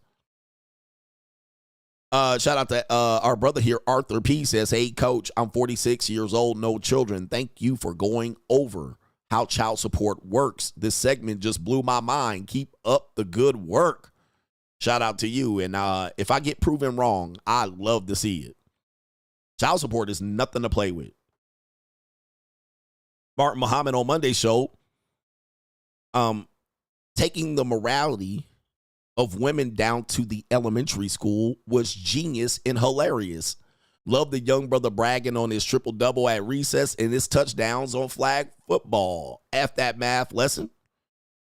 Shout out to our brother here, Arthur P. says, hey, coach, I'm 46 years old, no children. Thank you for going over how child support works. This segment just blew my mind. Keep up the good work. Shout out to you. And if I get proven wrong, I love to see it. Child support is nothing to play with. Martin Muhammad on Monday's show, taking the morality of women down to the elementary school was genius and hilarious. Love the young brother bragging on his triple-double at recess and his touchdowns on flag football. F that math lesson.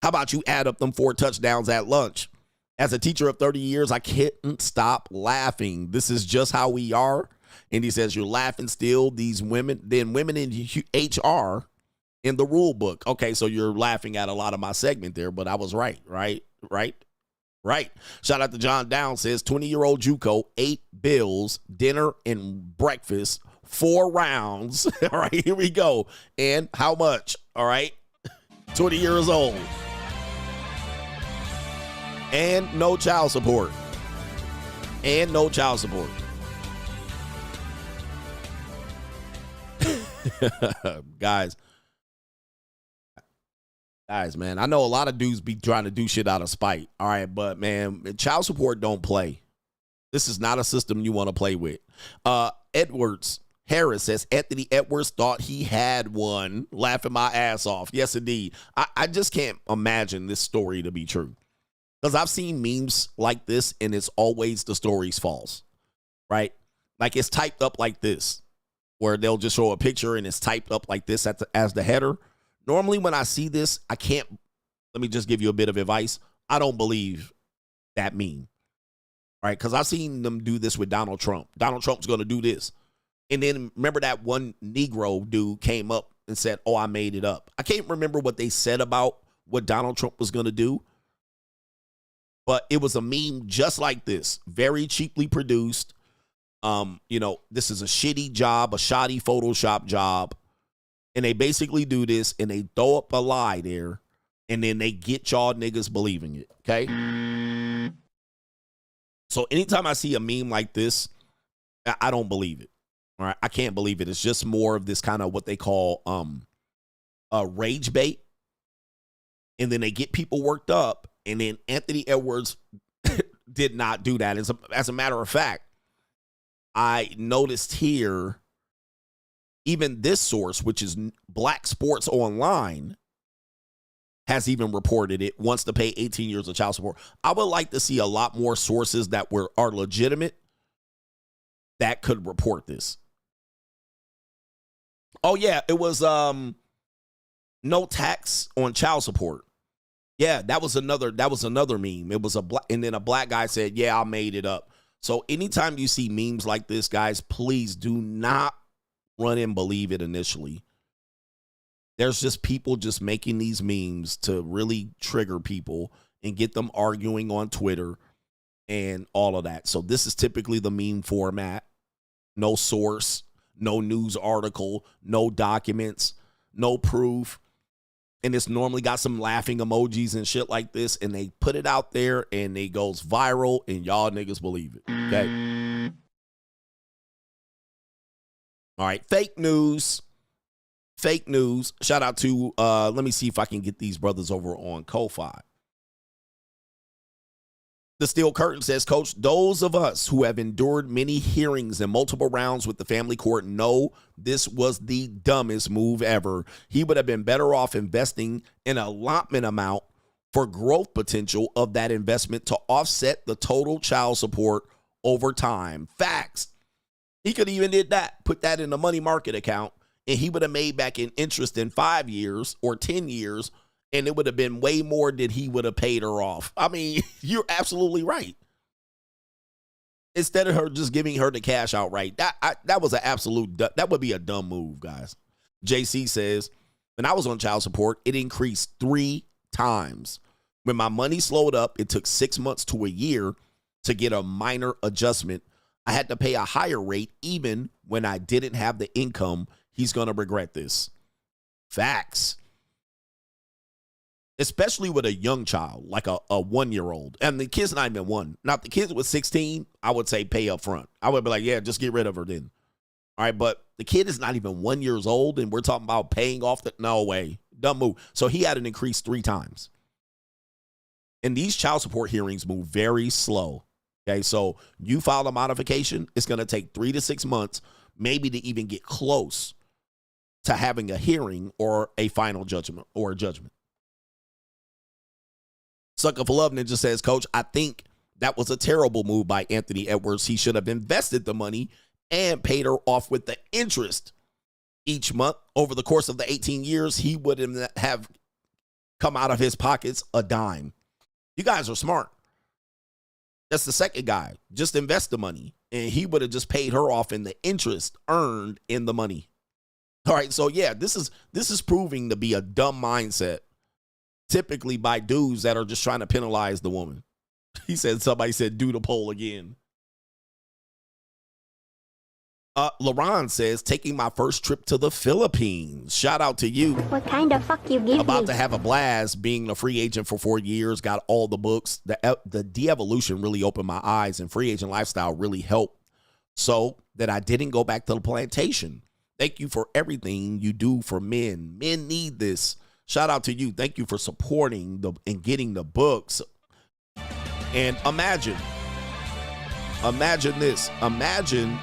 How about you add up them 4 touchdowns at lunch? As a teacher of 30 years, I couldn't stop laughing. This is just how we are. And he says, you're laughing still, these women, then women in HR in the rule book. Okay, so you're laughing at a lot of my segment there, but I was right. Shout out to John Down says 20-year-old JUCO, 8 bills, dinner and breakfast, 4 rounds. All right, here we go. And how much? All right, 20 years old. And no child support. And no child support. Guys, man, I know a lot of dudes be trying to do shit out of spite. All right, but man, child support don't play. This is not a system you want to play with. Edwards Harris says Anthony Edwards thought he had one. Laughing my ass off. Yes, indeed. I just can't imagine this story to be true. Because I've seen memes like this, and it's always the story's false. Right? Like it's typed up like this, where they'll just show a picture and it's typed up like this as the header. Normally, when I see this, I can't. Let me just give you a bit of advice. I don't believe that meme. Right? Because I've seen them do this with Donald Trump. Donald Trump's going to do this. And then remember that one Negro dude came up and said, oh, I made it up. I can't remember what they said about what Donald Trump was going to do. But it was a meme just like this. Very cheaply produced. This is a shitty job, a shoddy Photoshop job. And they basically do this and they throw up a lie there. And then they get y'all niggas believing it. Okay? So anytime I see a meme like this, I don't believe it. All right. I can't believe it. It's just more of this kind of what they call rage bait. And then they get people worked up. And then Anthony Edwards did not do that. As a matter of fact, I noticed here, even this source, which is Black Sports Online, has even reported it, wants to pay 18 years of child support. I would like to see a lot more sources that are legitimate that could report this. Oh yeah, it was no tax on child support. Yeah, that was another meme. It was and then a black guy said, "Yeah, I made it up." So anytime you see memes like this, guys, please do not run and believe it initially. There's just people just making these memes to really trigger people and get them arguing on Twitter and all of that. So this is typically the meme format. No source, no news article, no documents, no proof. And it's normally got some laughing emojis and shit like this. And they put it out there and it goes viral and y'all niggas believe it. Okay. All right. Fake news. Fake news. Shout out to, let me see if I can get these brothers over on Ko-Fi. The Steel Curtain says, Coach, those of us who have endured many hearings and multiple rounds with the family court know this was the dumbest move ever. He would have been better off investing an allotment amount for growth potential of that investment to offset the total child support over time. Facts. He could even did that, put that in the money market account, and he would have made back in interest in 5 years or 10 years, and it would have been way more than he would have paid her off. I mean, you're absolutely right. Instead of her just giving her the cash outright, that was an absolute, that would be a dumb move, guys. JC says, when I was on child support, it increased 3 times. When my money slowed up, it took 6 months to a year to get a minor adjustment. I had to pay a higher rate even when I didn't have the income. He's going to regret this. Facts. Especially with a young child, like a 1-year-old. And the kid's not even 1. Now, if the kid was 16, I would say pay up front. I would be like, yeah, just get rid of her then. All right, but the kid is not even 1 year old, and we're talking about paying off the, no way. Dumb move. So he had an increase 3 times. And these child support hearings move very slow. Okay, so you file a modification, it's going to take 3 to 6 months, maybe to even get close to having a hearing or a final judgment or a judgment. Sucker for Love Ninja says, Coach, I think that was a terrible move by Anthony Edwards. He should have invested the money and paid her off with the interest each month. Over the course of the 18 years, he wouldn't have come out of his pockets a dime. You guys are smart. That's the second guy. Just invest the money. And he would have just paid her off in the interest earned in the money. All right, so yeah, this is proving to be a dumb mindset. Typically by dudes that are just trying to penalize the woman. He said, somebody said, do the poll again. LaRon says, taking my first trip to the Philippines. Shout out to you. What kind of fuck you give About me? to have a blast being a free agent for 4 years. Got all the books. The de-evolution really opened my eyes, and free agent lifestyle really helped so that I didn't go back to the plantation. Thank you for everything you do for men. Men need this. Shout out to you. Thank you for supporting and getting the books. And imagine this. Imagine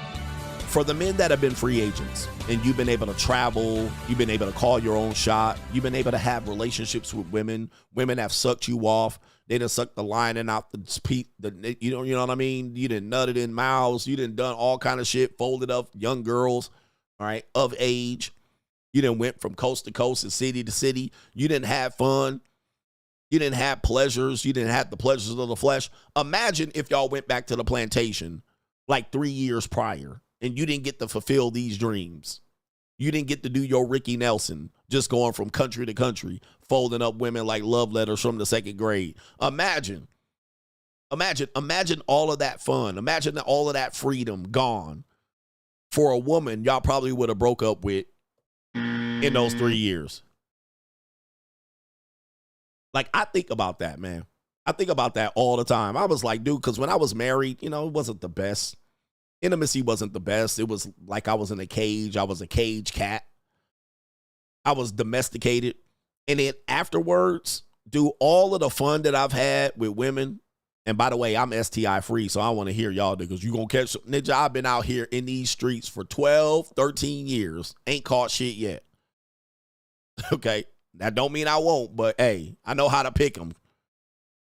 for the men that have been free agents and you've been able to travel, you've been able to call your own shot, you've been able to have relationships with women. Women have sucked you off. They done sucked the lining out you know what I mean? You done nutted in mouths. You done done all kind of shit, folded up young girls, all right, of age. You done went from coast to coast and city to city. You didn't have fun. You didn't have pleasures. You didn't have the pleasures of the flesh. Imagine if y'all went back to the plantation like 3 years prior and you didn't get to fulfill these dreams. You didn't get to do your Ricky Nelson, just going from country to country, folding up women like love letters from the 2nd grade. Imagine all of that fun. Imagine all of that freedom gone. For a woman, y'all probably would have broke up with in those 3 years. Like, I think about that, man. I think about that all the time. I was like, dude, because when I was married, you know, it wasn't the best. Intimacy wasn't the best. It was like I was in a cage. I was a cage cat. I was domesticated. And then afterwards, do all of the fun that I've had with women. And by the way, I'm STI free, so I want to hear y'all niggas. You gonna catch some ninja. I've been out here in these streets for 12, 13 years. Ain't caught shit yet. Okay. That don't mean I won't, but hey, I know how to pick them.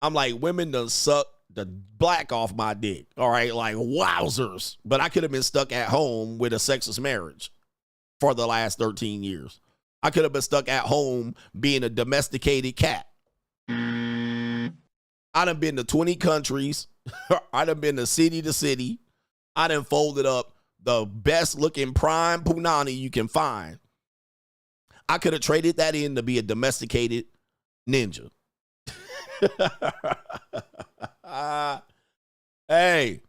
I'm like, women done suck the black off my dick. All right. Like wowzers. But I could have been stuck at home with a sexless marriage for the last 13 years. I could have been stuck at home being a domesticated cat. I done been to 20 countries. I done been to city. I done folded up the best looking prime punani you can find. I could have traded that in to be a domesticated ninja. Hey,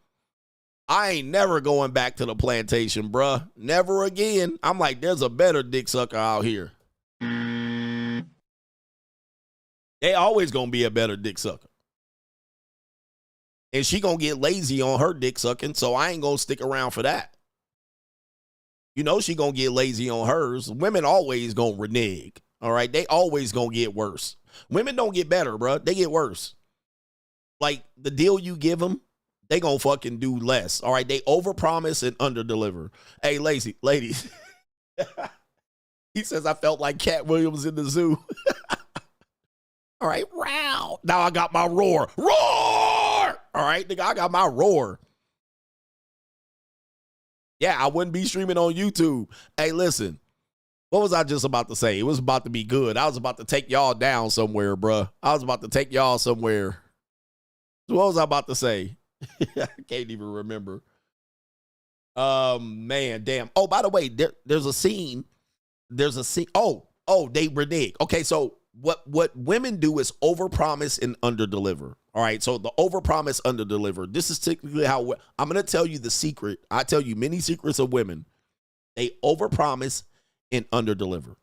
I ain't never going back to the plantation, bruh. Never again. I'm like, there's a better dick sucker out here. They always gonna be a better dick sucker. And she gonna get lazy on her dick sucking, so I ain't gonna stick around for that. You know she gonna get lazy on hers. Women always gonna renege, all right? They always gonna get worse. Women don't get better, bruh. They get worse. Like, the deal you give them, they gonna fucking do less, all right? They overpromise and underdeliver. Hey, ladies. He says, I felt like Cat Williams in the zoo. All right, row. Now I got my roar. Roar! All right, nigga, I got my roar. Yeah, I wouldn't be streaming on YouTube. Hey, listen, what was I just about to say? It was about to be good. I was about to take y'all down somewhere, bruh. I was about to take y'all somewhere. What was I about to say? I can't even remember. Man, damn. Oh, by the way, there's a scene. There's a scene. Oh, they renege. Okay, so what women do is overpromise and underdeliver. All right, so the overpromise, underdeliver. This is typically how I'm going to tell you the secret. I tell you many secrets of women. They overpromise and underdeliver.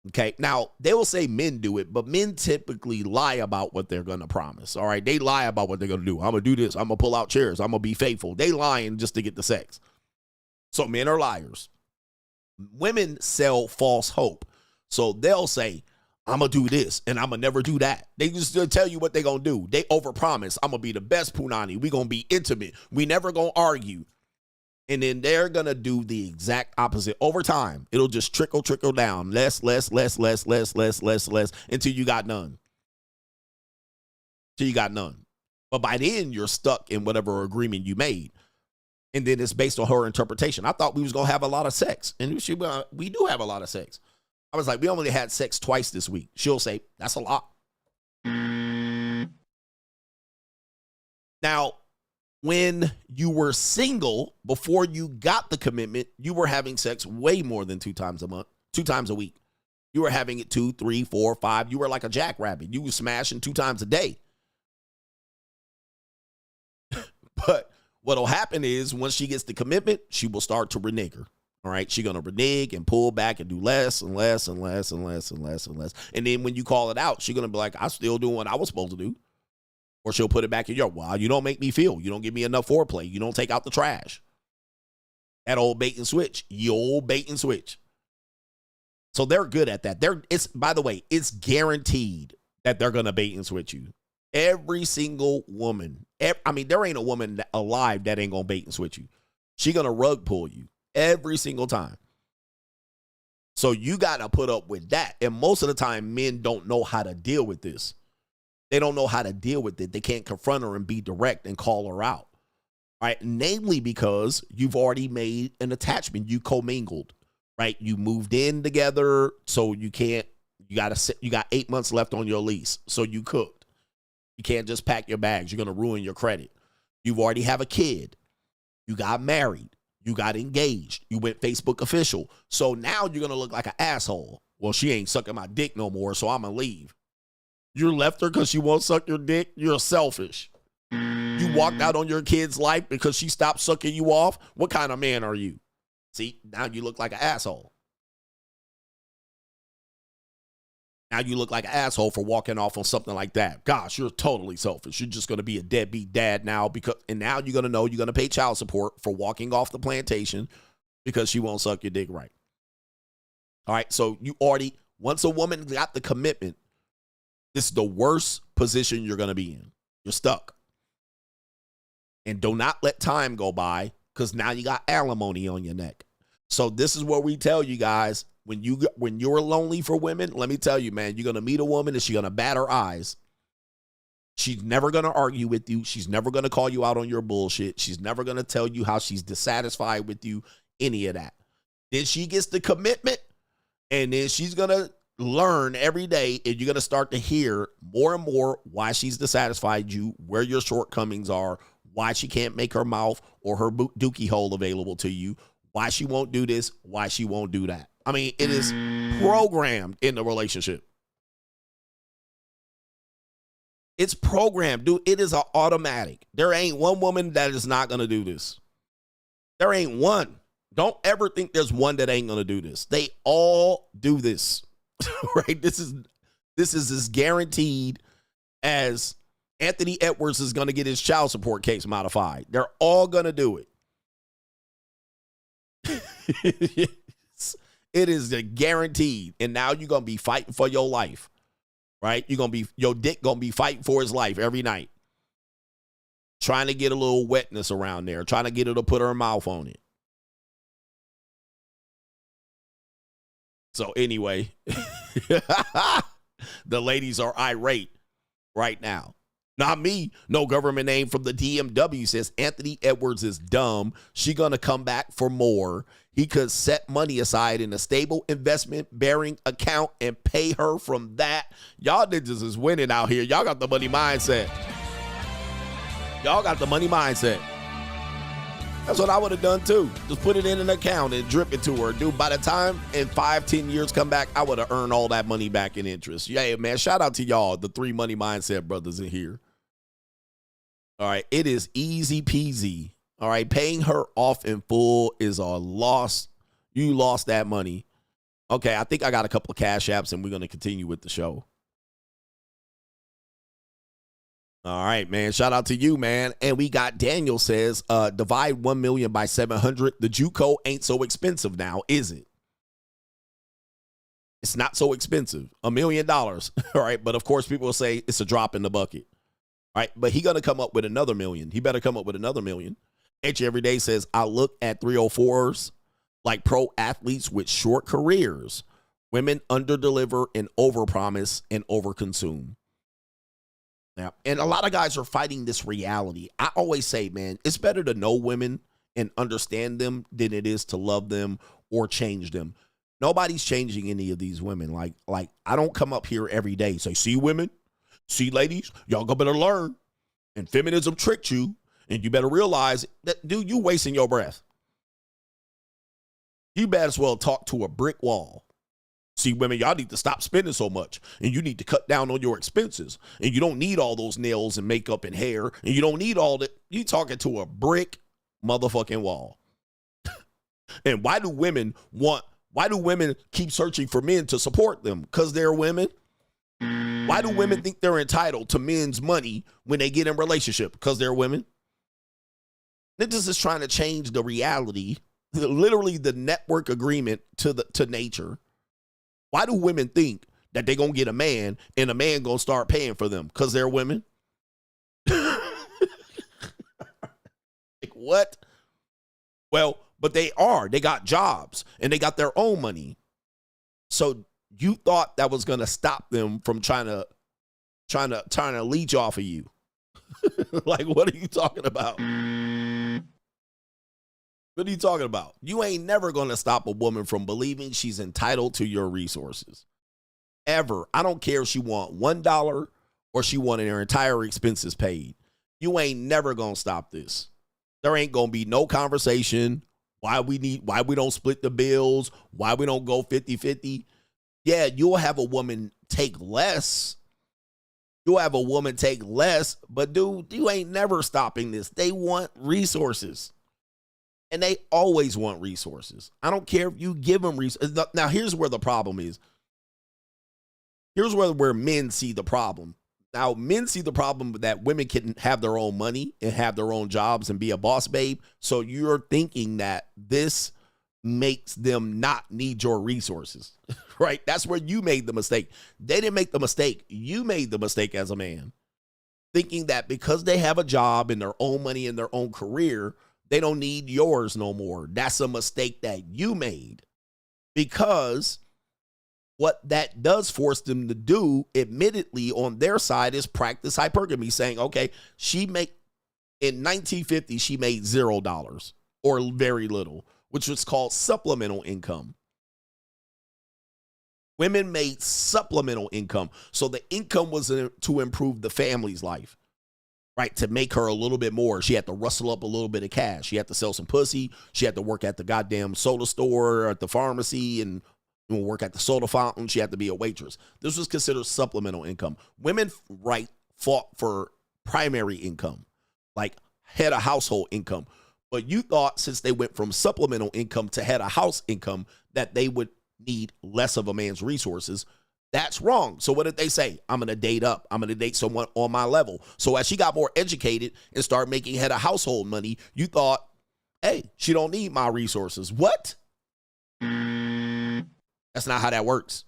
Okay, now they will say men do it, but men typically lie about what they're going to promise. All right, they lie about what they're going to do. I'm going to do this. I'm going to pull out chairs. I'm going to be faithful. They lying just to get the sex. So men are liars. Women sell false hope. So they'll say, I'm going to do this and I'm going to never do that. They just tell you what they're going to do. They overpromise. I'm going to be the best punani. We're going to be intimate. We never going to argue. And then they're going to do the exact opposite. Over time, it'll just trickle down. Less, until you got none. Till you got none. But by then, you're stuck in whatever agreement you made. And then it's based on her interpretation. I thought we was going to have a lot of sex. And we do have a lot of sex. I was like, we only had sex twice this week. She'll say, that's a lot. Now, when you were single, before you got the commitment, you were having sex way more than 2 times a month, 2 times a week. You were having it 2, 3, 4, 5. You were like a jackrabbit. You were smashing 2 times a day. But what'll happen is once she gets the commitment, she will start to renege. All right, she's going to renege and pull back and do less and less. And then when you call it out, she's going to be like, I'm still doing what I was supposed to do. Or she'll put it back in your, well, you don't make me feel. You don't give me enough foreplay. You don't take out the trash. That old bait and switch. So they're good at that. By the way, it's guaranteed that they're going to bait and switch you. Every single woman. There ain't a woman alive that ain't going to bait and switch you. She going to rug pull you. Every single time. So you got to put up with that. And most of the time, men don't know how to deal with this. They don't know how to deal with it. They can't confront her and be direct and call her out. All right. Namely because you've already made an attachment. You commingled, right? You moved in together. So you got 8 months left on your lease. So you cooked. You can't just pack your bags. You're going to ruin your credit. You already have a kid. You got married. You got engaged. You went Facebook official. So now you're going to look like an asshole. Well, she ain't sucking my dick no more, so I'm going to leave. You left her because she won't suck your dick? You're selfish. You walked out on your kid's life because she stopped sucking you off? What kind of man are you? See, now you look like an asshole. Now you look like an asshole for walking off on something like that. Gosh, you're totally selfish. You're just going to be a deadbeat dad now and now you're going to know you're going to pay child support for walking off the plantation because she won't suck your dick right. All right, so once a woman got the commitment, this is the worst position you're going to be in. You're stuck. And do not let time go by because now you got alimony on your neck. So this is what we tell you guys. When you're lonely for women, let me tell you, man, you're going to meet a woman and she's going to bat her eyes. She's never going to argue with you. She's never going to call you out on your bullshit. She's never going to tell you how she's dissatisfied with you, any of that. Then she gets the commitment, and then she's going to learn every day, and you're going to start to hear more and more why she's dissatisfied you, where your shortcomings are, why she can't make her mouth or her dookie hole available to you, why she won't do this, why she won't do that. I mean, it is programmed in the relationship. It's programmed, dude. It is an automatic. There ain't one woman that is not going to do this. There ain't one. Don't ever think there's one that ain't going to do this. They all do this, right? This is as guaranteed as Anthony Edwards is going to get his child support case modified. They're all going to do it. It is guaranteed. And now you're going to be fighting for your life, right? Your dick going to be fighting for his life every night. Trying to get a little wetness around there. Trying to get her to put her mouth on it. So anyway, the ladies are irate right now. Not me. No government name from the DMW says Anthony Edwards is dumb. She gonna come back for more. He could set money aside in a stable investment bearing account and pay her from that. Y'all niggas is winning out here. Y'all got the money mindset. Y'all got the money mindset. That's what I would have done too. Just put it in an account and drip it to her. Dude, by the time in 5-10 years come back, I would have earned all that money back in interest. Yeah, man, shout out to y'all, the 3 money mindset brothers in here. All right, it is easy peasy. All right, paying her off in full is a loss. You lost that money. Okay, I think I got a couple of cash apps and we're going to continue with the show. All right, man. Shout out to you, man. And we got Daniel says, divide 1 million by 700. The JUCO ain't so expensive now, is it? It's not so expensive. $1 million. All right. But of course, people will say it's a drop in the bucket. All right. But he going to come up with another million. He better come up with another million. H Everyday says, I look at 304s like pro athletes with short careers. Women underdeliver and overpromise and overconsume. Yeah. And a lot of guys are fighting this reality. I always say, man, it's better to know women and understand them than it is to love them or change them. Nobody's changing any of these women. Like I don't come up here every day and say, see women, see ladies, y'all better learn. And feminism tricked you. And you better realize that, dude, you wasting your breath. You better as well talk to a brick wall. See, women, y'all need to stop spending so much, and you need to cut down on your expenses, and you don't need all those nails and makeup and hair, and you don't need all that. You talking to a brick motherfucking wall. And why do women keep searching for men to support them? Because they're women. Why do women think they're entitled to men's money when they get in a relationship? Because they're women. This is trying to change the reality, literally the network agreement to nature. Why do women think that they're going to get a man and a man going to start paying for them? Because they're women? Like what? Well, but they are. They got jobs and they got their own money. So you thought that was going to stop them from trying to leech off of you. Like, what are you talking about? What are you talking about? You ain't never going to stop a woman from believing she's entitled to your resources. Ever. I don't care if she want $1 or she wanted her entire expenses paid. You ain't never going to stop this. There ain't going to be no conversation why we don't split the bills, why we don't go 50-50. Yeah, you'll have a woman take less. You'll have a woman take less, but dude, you ain't never stopping this. They want resources. And they always want resources. I don't care if you give them resources. Now, here's where the problem is. Here's where men see the problem. Now, men see the problem that women can have their own money and have their own jobs and be a boss babe. So you're thinking that this makes them not need your resources, right? That's where you made the mistake. They didn't make the mistake. You made the mistake as a man, thinking that because they have a job and their own money and their own career, they don't need yours no more. That's a mistake that you made, because what that does force them to do, admittedly, on their side, is practice hypergamy, saying, okay, in 1950, she made $0 or very little, which was called supplemental income. Women made supplemental income. So the income was to improve the family's life, right? To make her a little bit more. She had to rustle up a little bit of cash. She had to sell some pussy. She had to work at the goddamn soda store, at the pharmacy, and work at the soda fountain. She had to be a waitress. This was considered supplemental income. Women, right, fought for primary income, like head of household income. But you thought, since they went from supplemental income to head of house income, that they would need less of a man's resources. That's wrong. So what did they say? I'm going to date up. I'm going to date someone on my level. So as she got more educated and started making head of household money, you thought, hey, she don't need my resources. What? That's not how that works.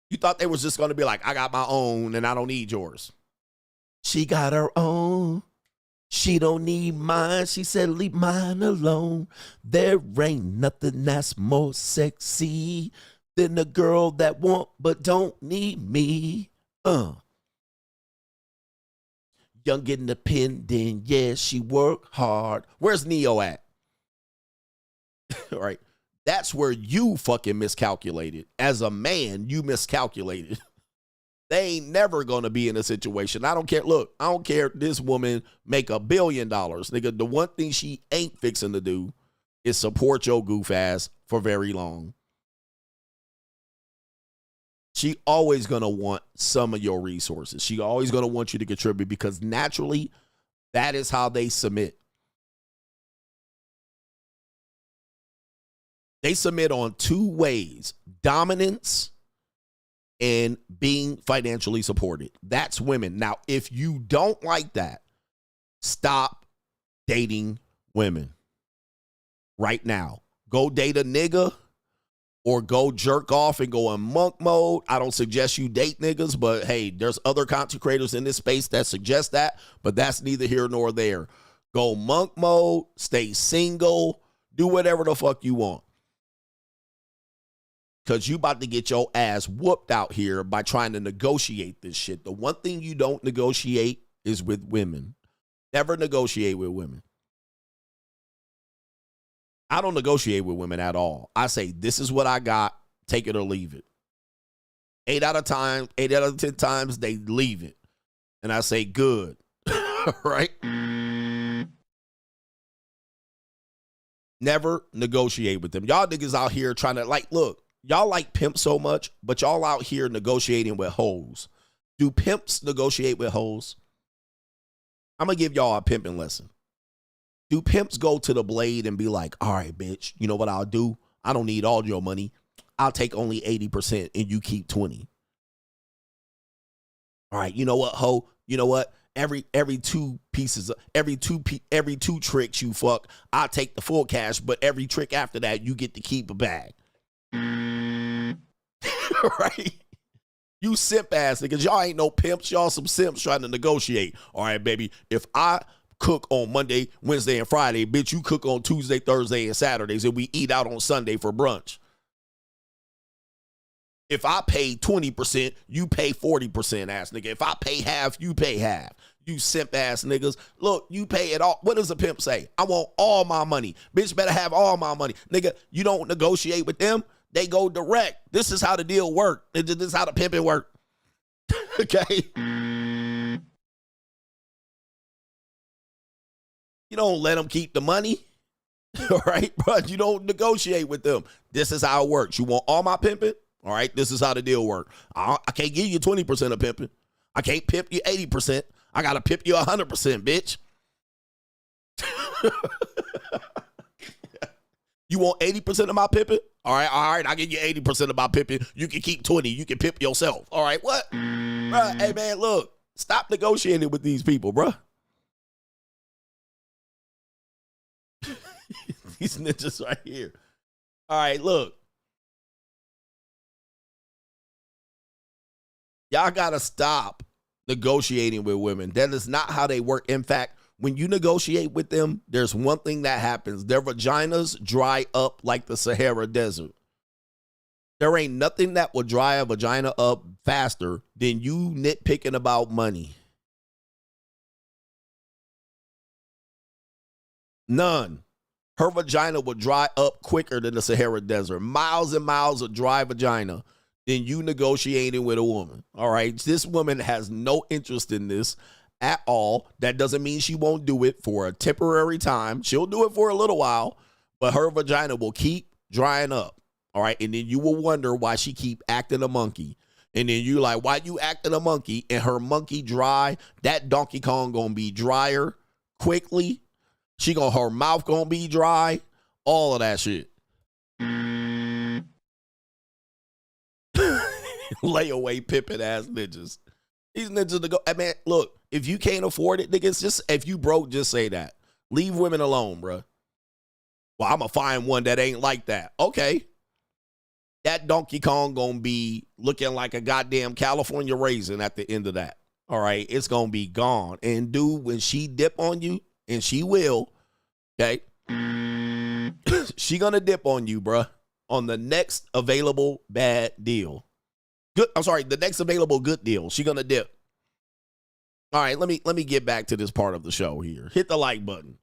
You thought they was just going to be like, I got my own and I don't need yours. She got her own. She don't need mine. She said, leave mine alone. There ain't nothing that's more sexy than a girl that want but don't need me. Young, independent, yeah, she work hard. Where's Neo at? All right. That's where you fucking miscalculated. As a man, you miscalculated. They ain't never going to be in a situation. I don't care. Look, I don't care if this woman make $1 billion. Nigga, the one thing she ain't fixing to do is support your goof ass for very long. She always going to want some of your resources. She always going to want you to contribute, because naturally, that is how they submit. They submit on two ways: dominance and being financially supported. That's women. Now, if you don't like that, stop dating women right now. Go date a nigga or go jerk off and go in monk mode. I don't suggest you date niggas, but hey, there's other content creators in this space that suggest that, but that's neither here nor there. Go monk mode, stay single, do whatever the fuck you want. Because you about to get your ass whooped out here by trying to negotiate this shit. The one thing you don't negotiate is with women. Never negotiate with women. I don't negotiate with women at all. I say, this is what I got. Take it or leave it. 8 out of 10 times, they leave it. And I say, good. Right? Never negotiate with them. Y'all niggas out here trying to, like, look. Y'all like pimps so much, but y'all out here negotiating with hoes. Do pimps negotiate with hoes? I'm going to give y'all a pimping lesson. Do pimps go to the blade and be like, all right, bitch, you know what I'll do? I don't need all your money. I'll take only 80% and you keep 20. All right, you know what, ho? You know what? Every two tricks you fuck, I'll take the full cash, but every trick after that, you get to keep a bag. Right? You simp ass niggas. Y'all ain't no pimps. Y'all some simps trying to negotiate. All right, baby. If I cook on Monday, Wednesday, and Friday, bitch, you cook on Tuesday, Thursday, and Saturdays, and we eat out on Sunday for brunch. If I pay 20%, you pay 40%, ass nigga. If I pay half, you pay half. You simp ass niggas. Look, you pay it all. What does a pimp say? I want all my money. Bitch better have all my money. Nigga, you don't negotiate with them. They go direct. This is how the deal work. This is how the pimping work. Okay? You don't let them keep the money. All right? But you don't negotiate with them. This is how it works. You want all my pimping? All right? This is how the deal work. I can't give you 20% of pimping. I can't pimp you 80%. I got to pimp you 100%, bitch. You want 80% of my pimping? All right, I'll give you 80% of my pimping. You can keep 20. You can pimp yourself. All right, what? Bruh, hey, man, look. Stop negotiating with these people, bruh. These ninjas right here. All right, look. Y'all got to stop negotiating with women. That is not how they work. In fact, when you negotiate with them, there's one thing that happens. Their vaginas dry up like the Sahara Desert. There ain't nothing that will dry a vagina up faster than you nitpicking about money. None. Her vagina will dry up quicker than the Sahara Desert. Miles and miles of dry vagina than you negotiating with a woman. All right. This woman has no interest in this at all. That doesn't mean she won't do it for a temporary time. She'll do it for a little while, but her vagina will keep drying up. All right. And then you will wonder why she keep acting a monkey. And then you like, why you acting a monkey and her monkey dry? That Donkey Kong gonna be drier quickly. Her mouth gonna be dry. All of that shit. Layaway pimping ass ninjas. These ninjas to go. I mean, look, if you can't afford it, niggas, just if you broke, just say that. Leave women alone, bruh. Well, I'm gonna find one that ain't like that. Okay. That Donkey Kong gonna be looking like a goddamn California raisin at the end of that. All right, it's gonna be gone. And dude, when she dip on you, and she will, okay, she gonna dip on you, bruh, on the next available bad deal. Good, I'm sorry, the next available good deal. She gonna dip. All right, let me get back to this part of the show here. Hit the like button.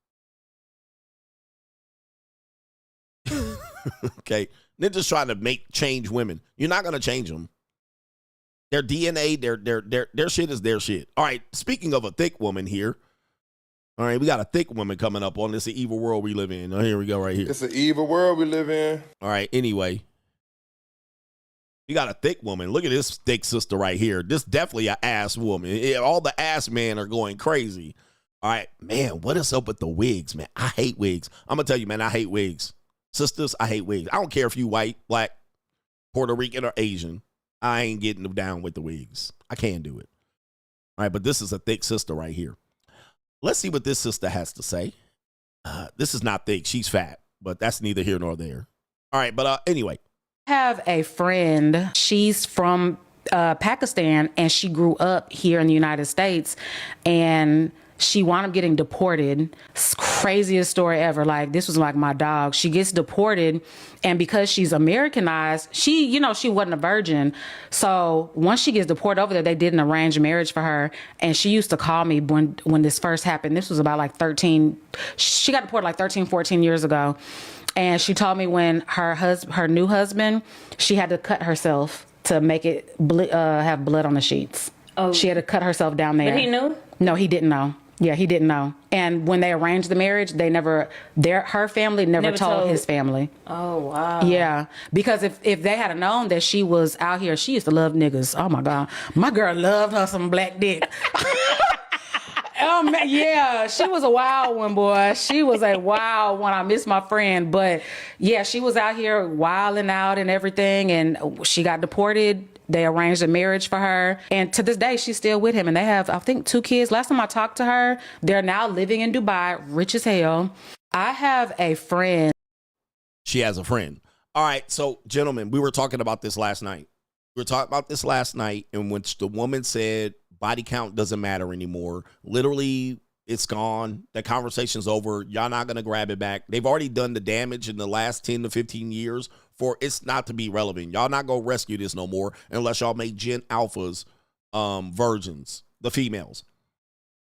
Okay, ninjas trying to change women. You're not gonna change them. Their DNA, their shit is their shit. All right, speaking of a thick woman here. All right, we got a thick woman coming up on this evil world we live in. Oh, here we go right here. It's an evil world we live in. All right, anyway. You got a thick woman. Look at this thick sister right here. This definitely an ass woman. All the ass men are going crazy. All right, man, what is up with the wigs, man? I hate wigs. I'm going to tell you, man, I hate wigs. Sisters, I hate wigs. I don't care if you white, black, Puerto Rican, or Asian. I ain't getting them down with the wigs. I can't do it. All right, but this is a thick sister right here. Let's see what this sister has to say. This is not thick. She's fat, but that's neither here nor there. All right, but anyway. I have a friend. She's from Pakistan, and she grew up here in the United States, and she wound up getting deported. Craziest story ever. Like, this was like my dog. She gets deported, and because she's Americanized, she wasn't a virgin. So once she gets deported over there, they did an arranged marriage for her. And she used to call me when this first happened. This was about like she got deported like 13, 14 years ago. And she told me when her new husband, she had to cut herself to make it have blood on the sheets. Oh. She had to cut herself down there. But he knew? No, he didn't know. Yeah, he didn't know. And when they arranged the marriage, her family never told his family. Oh, wow. Yeah, because if they had known that she was out here, she used to love niggas. Oh my God. My girl loved her some black dick. Yeah, she was a wild one, boy. She was a wild one. I miss my friend. But yeah, she was out here wilding out and everything. And she got deported. They arranged a marriage for her. And to this day, she's still with him. And they have, I think, 2 kids. Last time I talked to her, they're now living in Dubai, rich as hell. I have a friend. She has a friend. All right. So, gentlemen, we were talking about this last night. In which the woman said body count doesn't matter anymore. Literally, it's gone. The conversation's over. Y'all not going to grab it back. They've already done the damage in the last 10 to 15 years for it's not to be relevant. Y'all not going to rescue this no more unless y'all make Gen Alphas virgins, the females.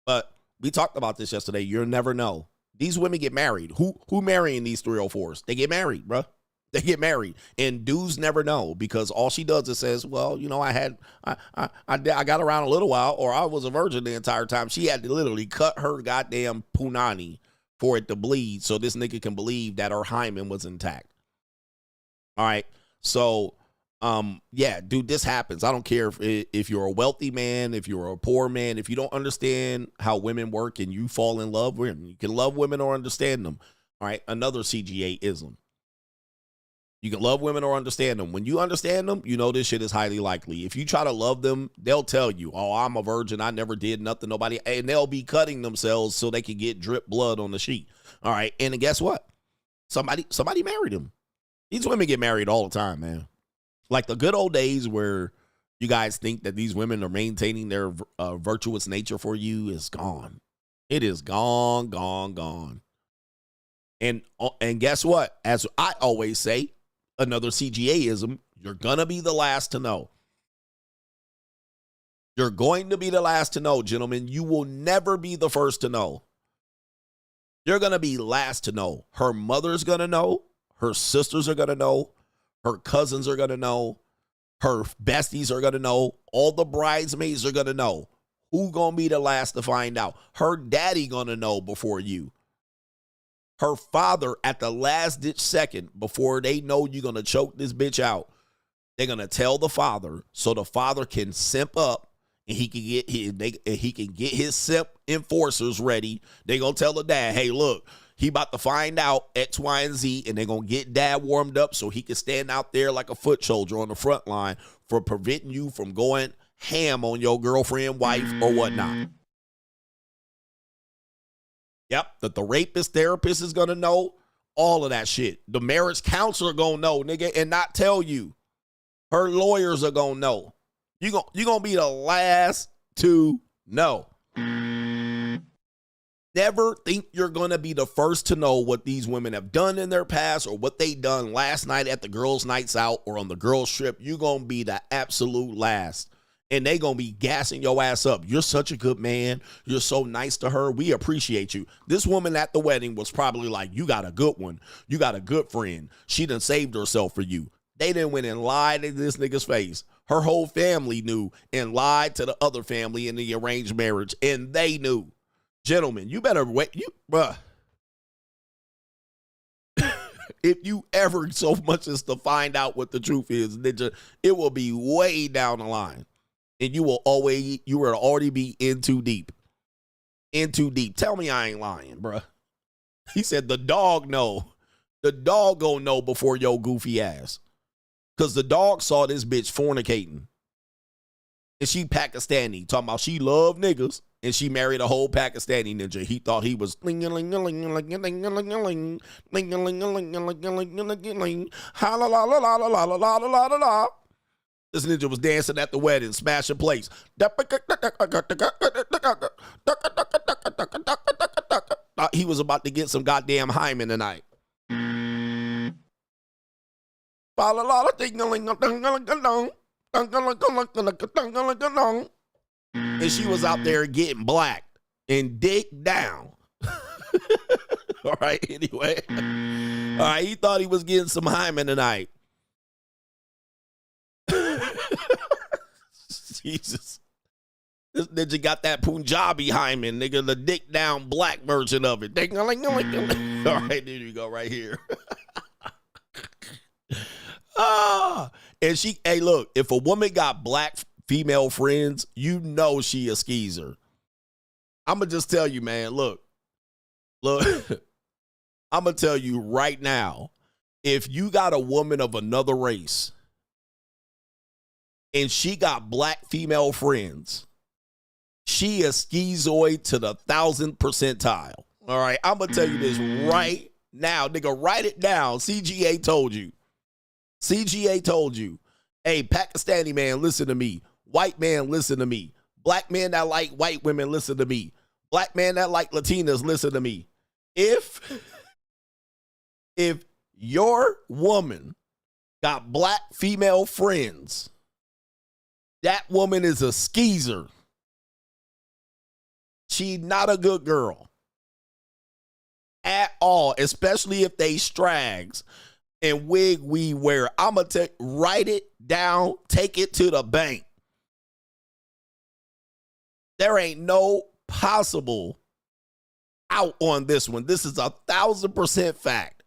But we talked about this yesterday. You'll never know. These women get married. Who marrying these 304s? They get married, bruh. They get married, and dudes never know because all she does is says, well, I got around a little while, or I was a virgin the entire time. She had to literally cut her goddamn punani for it to bleed so this nigga can believe that her hymen was intact. All right. So, yeah, dude, this happens. I don't care if you're a wealthy man, if you're a poor man, if you don't understand how women work and you fall in love with them, you can love women or understand them. All right. Another CGA-ism. You can love women or understand them. When you understand them, you know this shit is highly likely. If you try to love them, they'll tell you, oh, I'm a virgin. I never did nothing. Nobody. And they'll be cutting themselves so they can get drip blood on the sheet. All right. And guess what? Somebody married them. These women get married all the time, man. Like the good old days where you guys think that these women are maintaining their virtuous nature for you is gone. It is gone, gone, gone. And guess what? As I always say, another CGA-ism, you're going to be the last to know. You're going to be the last to know, gentlemen. You will never be the first to know. You're going to be last to know. Her mother's going to know. Her sisters are going to know. Her cousins are going to know. Her besties are going to know. All the bridesmaids are going to know. Who going to be the last to find out? Her daddy going to know before you. Her father at the last ditch second before they know you're going to choke this bitch out. They're going to tell the father so the father can simp up and he can get his simp enforcers ready. They're going to tell the dad, hey, look, he about to find out X, Y, and Z, and they're going to get dad warmed up so he can stand out there like a foot soldier on the front line for preventing you from going ham on your girlfriend, wife, or whatnot. Yep, that the rapist therapist is going to know all of that shit. The marriage counselor going to know, nigga, and not tell you. Her lawyers are going to know. You're going to be the last to know. Never think you're going to be the first to know what these women have done in their past or what they done last night at the girls' nights out or on the girls' trip. You're going to be the absolute last. And they going to be gassing your ass up. You're such a good man. You're so nice to her. We appreciate you. This woman at the wedding was probably like, you got a good one. You got a good friend. She done saved herself for you. They done went and lied in this nigga's face. Her whole family knew and lied to the other family in the arranged marriage. And they knew. Gentlemen, you better wait. Bruh. If you ever so much as to find out what the truth is, it will be way down the line. And you will already be in too deep. In too deep. Tell me I ain't lying, bruh. He said the dog know. The dog gonna know before your goofy ass. Because the dog saw this bitch fornicating. And she Pakistani. Talking about she loved niggas. And she married a whole Pakistani ninja. He thought he was this ninja was dancing at the wedding, smashing plates. He was about to get some goddamn hymen tonight. And she was out there getting blacked and dick down. All right, anyway. All right, he thought he was getting some hymen tonight. Jesus. This ninja got that Punjabi hymen, nigga, the dick down black version of it. All right, there you go, right here. And hey, look, if a woman got black female friends, you know she a skeezer. I'm going to just tell you, man, look, I'm going to tell you right now, if you got a woman of another race and she got black female friends, she a schizoid to the 1000th percentile. All right, I'm going to tell you this right now. Nigga, write it down. CGA told you. CGA told you. Hey, Pakistani man, listen to me. White man, listen to me. Black men that like white women, listen to me. Black men that like Latinas, listen to me. If your woman got black female friends, that woman is a skeezer. She not a good girl at all, especially if they strags and wig we wear. I'm going to write it down, take it to the bank. There ain't no possible out on this one. This is 1000% fact.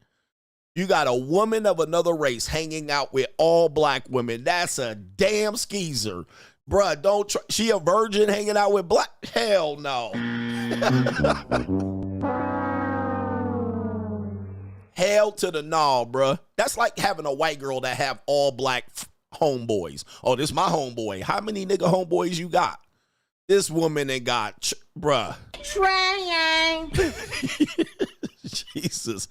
You got a woman of another race hanging out with all black women. That's a damn skeezer. Bruh, don't try. She a virgin hanging out with black? Hell no. Hell to the no, bruh. That's like having a white girl that have all black homeboys. Oh, this my homeboy. How many nigga homeboys you got? This woman ain't got, bruh. Trying. Jesus.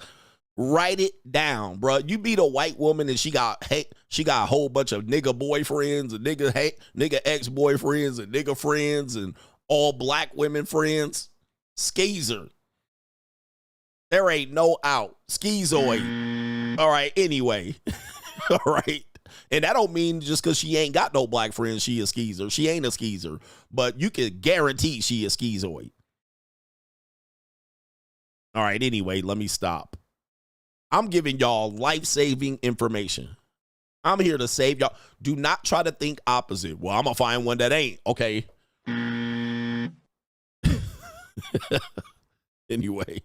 Write it down, bruh. You beat a white woman and she got a whole bunch of nigga boyfriends and nigga ex-boyfriends and nigga friends and all black women friends. Skeezer. There ain't no out. Skeezoid. All right, anyway. All right. And that don't mean just because she ain't got no black friends, she a skeezer. She ain't a skeezer. But you can guarantee she a skeezoid. All right, anyway, let me stop. I'm giving y'all life-saving information. I'm here to save y'all. Do not try to think opposite. Well, I'm going to find one that ain't. Okay. Anyway,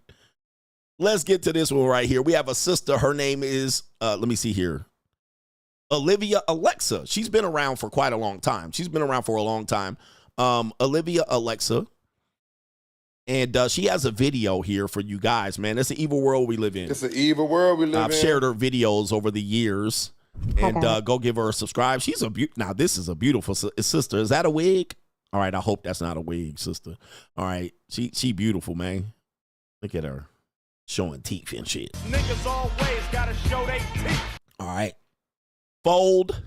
let's get to this one right here. We have a sister. Her name is, let me see here. Olivia Alexa. She's been around for quite a long time. She's been around for a long time. Olivia Alexa. And she has a video here for you guys, man. It's an evil world we live in. It's an evil world we live in. I've shared her videos over the years. And go give her a subscribe. She's now, this is a beautiful sister. Is that a wig? All right, I hope that's not a wig, sister. All right, she beautiful, man. Look at her showing teeth and shit. Niggas always gotta show they teeth. All right. Fold.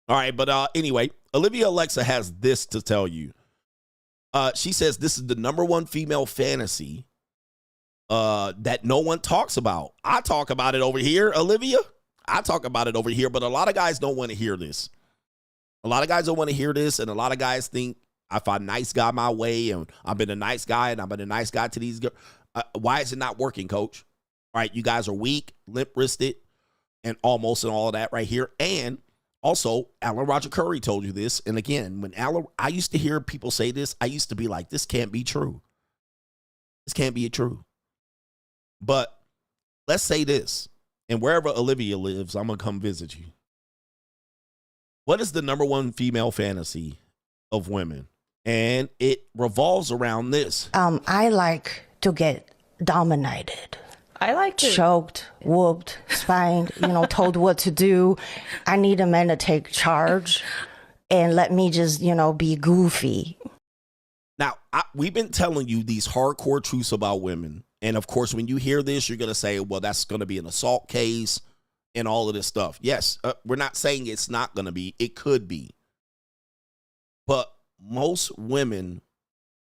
All right, but anyway, Olivia Alexa has this to tell you. She says this is the #1 female fantasy that no one talks about. I talk about it over here, Olivia. I talk about it over here, but a lot of guys don't want to hear this. A lot of guys don't want to hear this, and a lot of guys think if I nice guy my way, and I've been a nice guy, and I've been a nice guy to these girls. Why is it not working, coach? All right, you guys are weak, limp-wristed, and almost and all of that right here. And also, Alan Roger Curry told you this. And again, when I used to hear people say this, I used to be like, this can't be true. This can't be true. But let's say this, and wherever Olivia lives, I'm going to come visit you. What is the #1 female fantasy of women? And it revolves around this. I like to get dominated. I like to choked, whooped, spanked, told what to do. I need a man to take charge and let me just, be goofy. Now, we've been telling you these hardcore truths about women. And of course, when you hear this, you're going to say, well, that's going to be an assault case and all of this stuff. Yes, we're not saying it's not going to be. It could be. But most women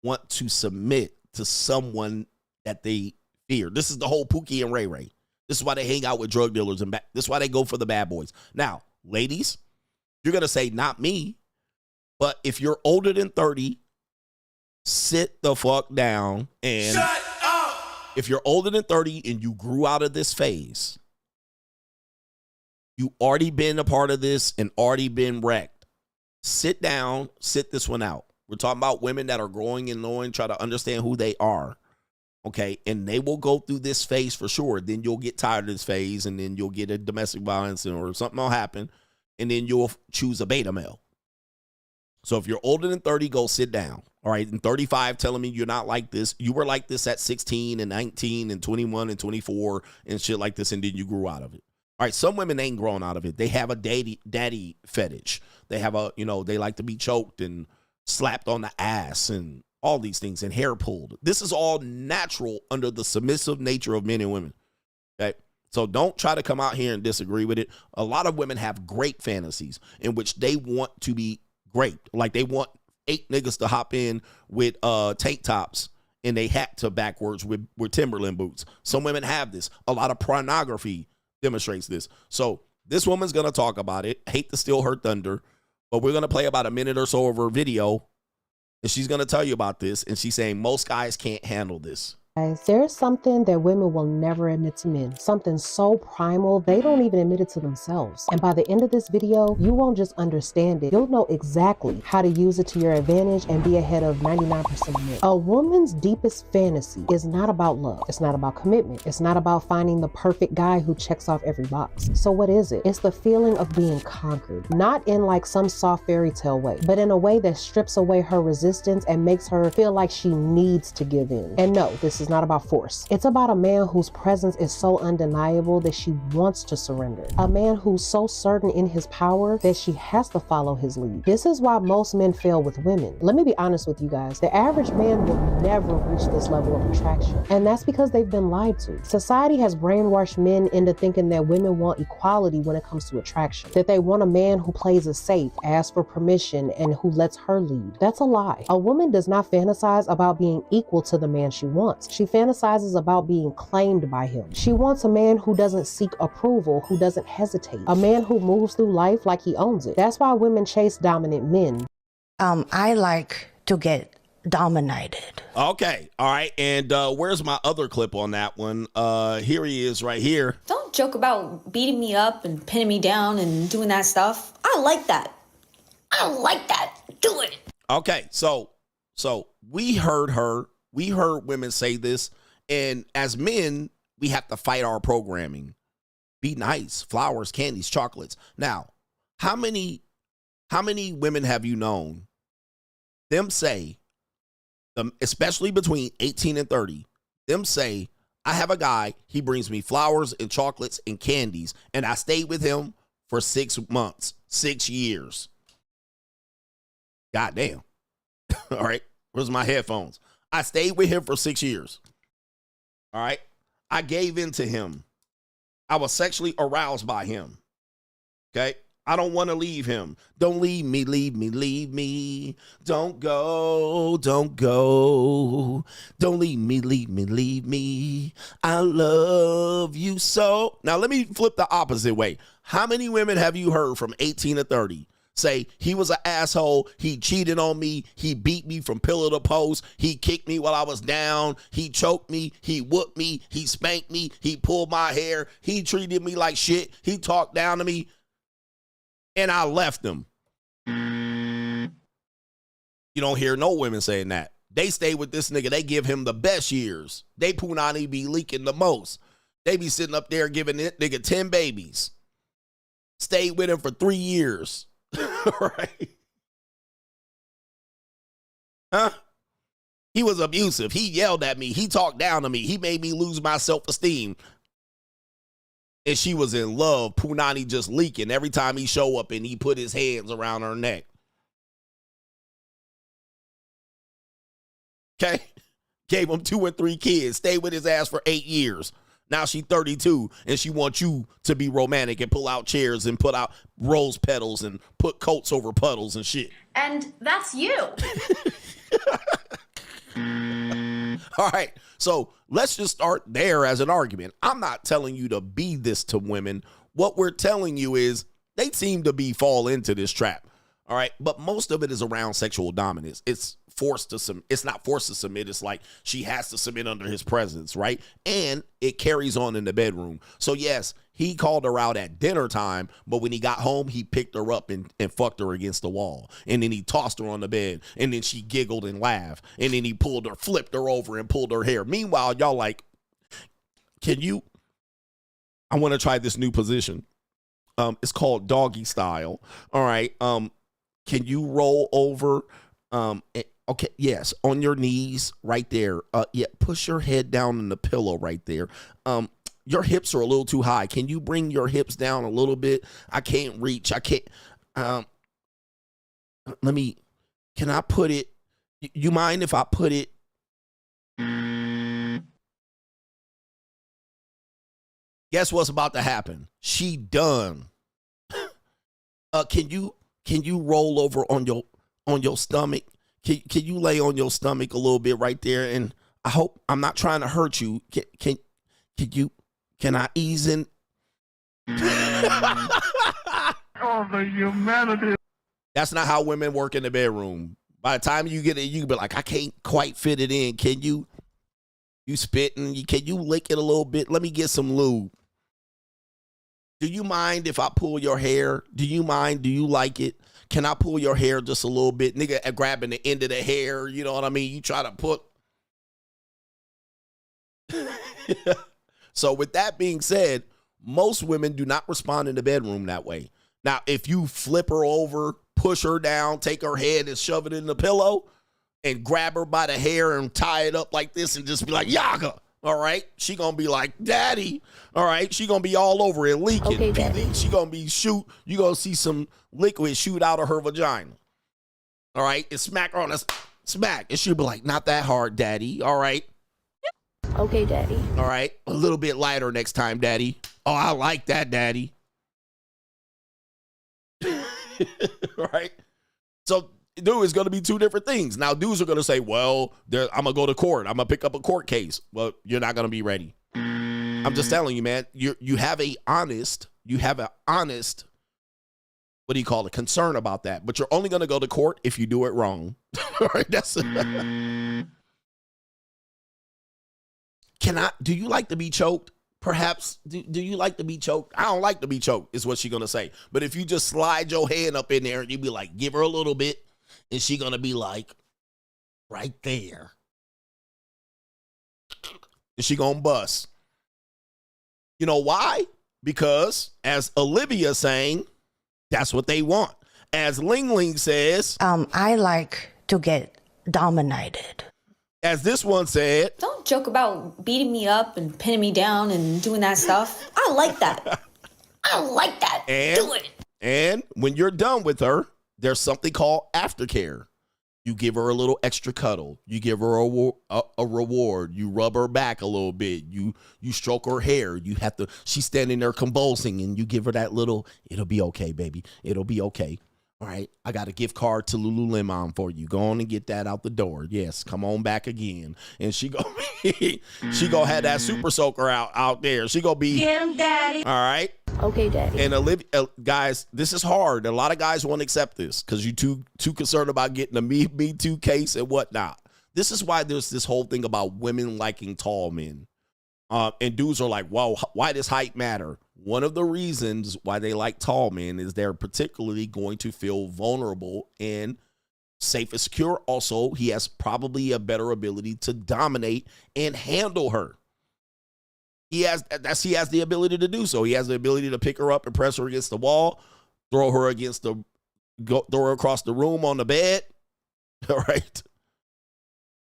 want to submit to someone that they fear. This is the whole Pookie and Ray Ray. This is why they hang out with drug dealers and this is why they go for the bad boys. Now, ladies, you're going to say, not me. But if you're older than 30, sit the fuck down. And shut up. If you're older than 30 and you grew out of this phase, you already been a part of this and already been wrecked. Sit down, sit this one out. We're talking about women that are growing and knowing, try to understand who they are. Okay, and they will go through this phase for sure. Then you'll get tired of this phase, and then you'll get a domestic violence or something will happen, and then you'll choose a beta male. So if you're older than 30, go sit down. All right, and 35 telling me you're not like this. You were like this at 16 and 19 and 21 and 24 and shit like this, and then you grew out of it. All right, some women ain't grown out of it. They have a daddy fetish. They have a, they like to be choked and slapped on the ass and all these things and hair pulled. This is all natural under the submissive nature of men and women. Okay. So don't try to come out here and disagree with it. A lot of women have great fantasies in which they want to be great. Like they want 8 niggas to hop in with tank tops and they hat to backwards with Timberland boots. Some women have this. A lot of pornography demonstrates this. So this woman's going to talk about it. Hate to steal her thunder, but we're going to play about a minute or so of her video. And she's going to tell you about this. And she's saying most guys can't handle this. Guys, there's something that women will never admit to men. Something so primal, they don't even admit it to themselves. And by the end of this video, you won't just understand it. You'll know exactly how to use it to your advantage and be ahead of 99% of men. A woman's deepest fantasy is not about love. It's not about commitment. It's not about finding the perfect guy who checks off every box. So what is it? It's the feeling of being conquered. Not in like some soft fairy tale way, but in a way that strips away her resistance and makes her feel like she needs to give in. And no, this is is not about force. It's about a man whose presence is so undeniable that she wants to surrender. A man who's so certain in his power that she has to follow his lead. This is why most men fail with women. Let me be honest with you guys. The average man will never reach this level of attraction. And that's because they've been lied to. Society has brainwashed men into thinking that women want equality when it comes to attraction. That they want a man who plays it safe, asks for permission, and who lets her lead. That's a lie. A woman does not fantasize about being equal to the man she wants. She fantasizes about being claimed by him. She wants a man who doesn't seek approval, who doesn't hesitate. A man who moves through life like he owns it. That's why women chase dominant men. I like to get dominated. Okay. All right. And where's my other clip on that one? Here he is right here. Don't joke about beating me up and pinning me down and doing that stuff. I like that. I like that. Do it. Okay. So we heard her. We heard women say this. And as men, we have to fight our programming. Be nice. Flowers, candies, chocolates. Now, how many women have you known them say, especially between 18 and 30, them say, I have a guy, he brings me flowers and chocolates and candies, and I stayed with him for 6 months, 6 years. Goddamn. All right. Where's my headphones? I stayed with him for 6 years. All right. I gave in to him. I was sexually aroused by him. Okay. I don't want to leave him. Don't leave me, leave me, leave me. Don't go, don't go. Don't leave me, leave me, leave me. I love you so. Now, let me flip the opposite way. How many women have you heard from 18 to 30 say, he was an asshole, he cheated on me, he beat me from pillar to post, he kicked me while I was down, he choked me, he whooped me, he spanked me, he pulled my hair, he treated me like shit, he talked down to me, and I left him. You don't hear no women saying that. They stay with this nigga. They give him the best years. They punani be leaking the most. They be sitting up there giving that nigga 10 babies. Stayed with him for 3 years. Right? Huh? He was abusive. He yelled at me. He talked down to me. He made me lose my self-esteem. And she was in love. Punani just leaking every time he show up and he put his hands around her neck. Okay? Gave him 2 and 3 kids. Stayed with his ass for 8 years. Now she 32 and she wants you to be romantic and pull out chairs and put out rose petals and put coats over puddles and shit. And that's you. All right. So let's just start there as an argument. I'm not telling you to be this to women. What we're telling you is they seem to fall into this trap. All right. But most of it is around sexual dominance. It's not forced to submit. It's like she has to submit under his presence. Right. And it carries on in the bedroom. So yes, he called her out at dinner time, but when he got home, he picked her up and fucked her against the wall. And then he tossed her on the bed and then she giggled and laughed. And then he flipped her over and pulled her hair. Meanwhile, y'all like, I want to try this new position. It's called doggy style. All right. Can you roll over? Okay, yes, on your knees right there. Yeah, push your head down in the pillow right there. Your hips are a little too high. Can you bring your hips down a little bit? I can't reach. I can't. Can I put it? You mind if I put it? Guess what's about to happen? She done. Can you roll over on your stomach? Can you lay on your stomach a little bit right there? And I hope I'm not trying to hurt you. Can I ease in? Oh, the humanity. That's not how women work in the bedroom. By the time you get it, you can be like, I can't quite fit it in. Can you? You spitting? Can you lick it a little bit? Let me get some lube. Do you mind if I pull your hair? Do you mind? Do you like it? Can I pull your hair just a little bit? Nigga grabbing the end of the hair, you know what I mean? You try to put. So with that being said, most women do not respond in the bedroom that way. Now, if you flip her over, push her down, take her head and shove it in the pillow, and grab her by the hair and tie it up like this and just be like, Yaga. All right. She going to be like, Daddy. All right. She going to be all over it leaking. Okay, Daddy. She going to be you going to see some liquid shoot out of her vagina. All right. And smack her on the smack. And she'll be like, not that hard, Daddy. All right. Okay, Daddy. All right. A little bit lighter next time, Daddy. Oh, I like that, Daddy. Right? So, dude, it's going to be two different things. Now, dudes are going to say, well, I'm going to go to court. I'm going to pick up a court case. Well, you're not going to be ready. I'm just telling you, man. You have an honest, what do you call it, concern about that. But you're only going to go to court if you do it wrong. All right? That's do you like to be choked? Perhaps, do you like to be choked? I don't like to be choked, is what she's going to say. But if you just slide your hand up in there and you be like, give her a little bit, and she going to be like, right there. And she going to bust. You know why? Because, as Olivia saying, that's what they want. As Ling Ling says, I like to get dominated. As this one said, don't joke about beating me up and pinning me down and doing that stuff. I like that. I like that. Do it. And when you're done with her, there's something called aftercare. You give her a little extra cuddle. You give her a reward. You rub her back a little bit. You stroke her hair. She's standing there convulsing, and you give her that little, it'll be okay, baby. It'll be okay. All right, I got a gift card to Lululemon for you. Go on and get that out the door. Yes, come on back again. And she gonna have that super soaker out there. She gonna be, Get him, Daddy. all right. Okay, Daddy. And Olivia, guys, this is hard. A lot of guys won't accept this because you too concerned about getting a Me Too case and whatnot. This is why there's this whole thing about women liking tall men. And dudes are like, well, why does height matter? One of the reasons why they like tall men is they're particularly going to feel vulnerable and safe and secure. Also, he has probably a better ability to dominate and handle her. He has the ability to do so. He has the ability to pick her up and press her against the wall, throw her across the room on the bed. All right.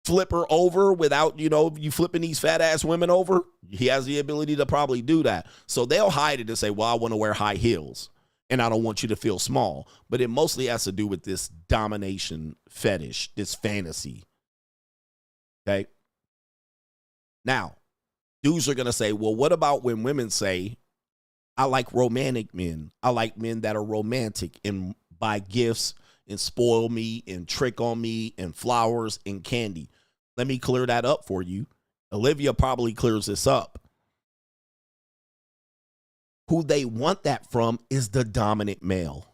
Flip her over without, you flipping these fat ass women over. He has the ability to probably do that. So they'll hide it and say, well, I want to wear high heels and I don't want you to feel small. But it mostly has to do with this domination fetish, this fantasy. Okay. Now, dudes are going to say, well, what about when women say, I like romantic men. I like men that are romantic and buy gifts and spoil me and trick on me and flowers and candy. Let me clear that up for you. Olivia probably clears this up. Who they want that from is the dominant male.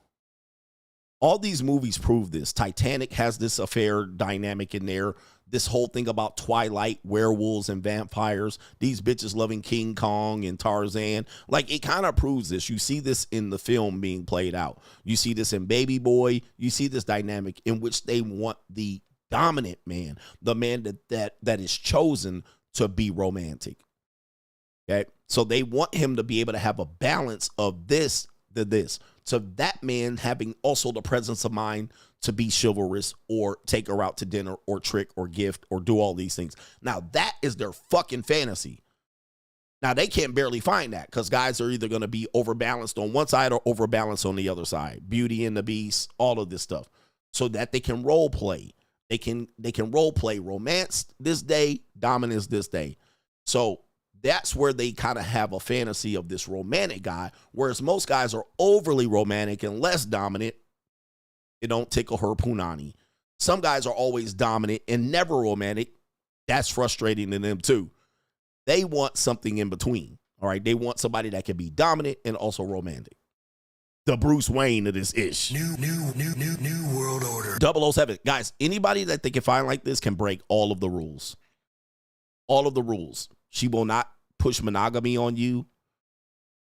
All these movies prove this. Titanic has this affair dynamic in there. This whole thing about Twilight, werewolves and vampires, these bitches loving King Kong and Tarzan. Like, it kind of proves this. You see this in the film being played out. You see this in Baby Boy. You see this dynamic in which they want the dominant man, the man that is chosen to be romantic. Okay? So they want him to be able to have a balance of this to this. So that man having also the presence of mind to be chivalrous or take her out to dinner or trick or gift or do all these things. Now, that is their fucking fantasy. Now, they can't barely find that because guys are either going to be overbalanced on one side or overbalanced on the other side. Beauty and the Beast, all of this stuff. So that they can role play. They can role play romance this day, dominance this day. So that's where they kind of have a fantasy of this romantic guy, whereas most guys are overly romantic and less dominant. It don't tickle her punani. Some guys are always dominant and never romantic. That's frustrating to them too. They want something in between. All right. They want somebody that can be dominant and also romantic. The Bruce Wayne of this ish. New world order. 007. Guys, anybody that they can find like this can break all of the rules. All of the rules. She will not push monogamy on you.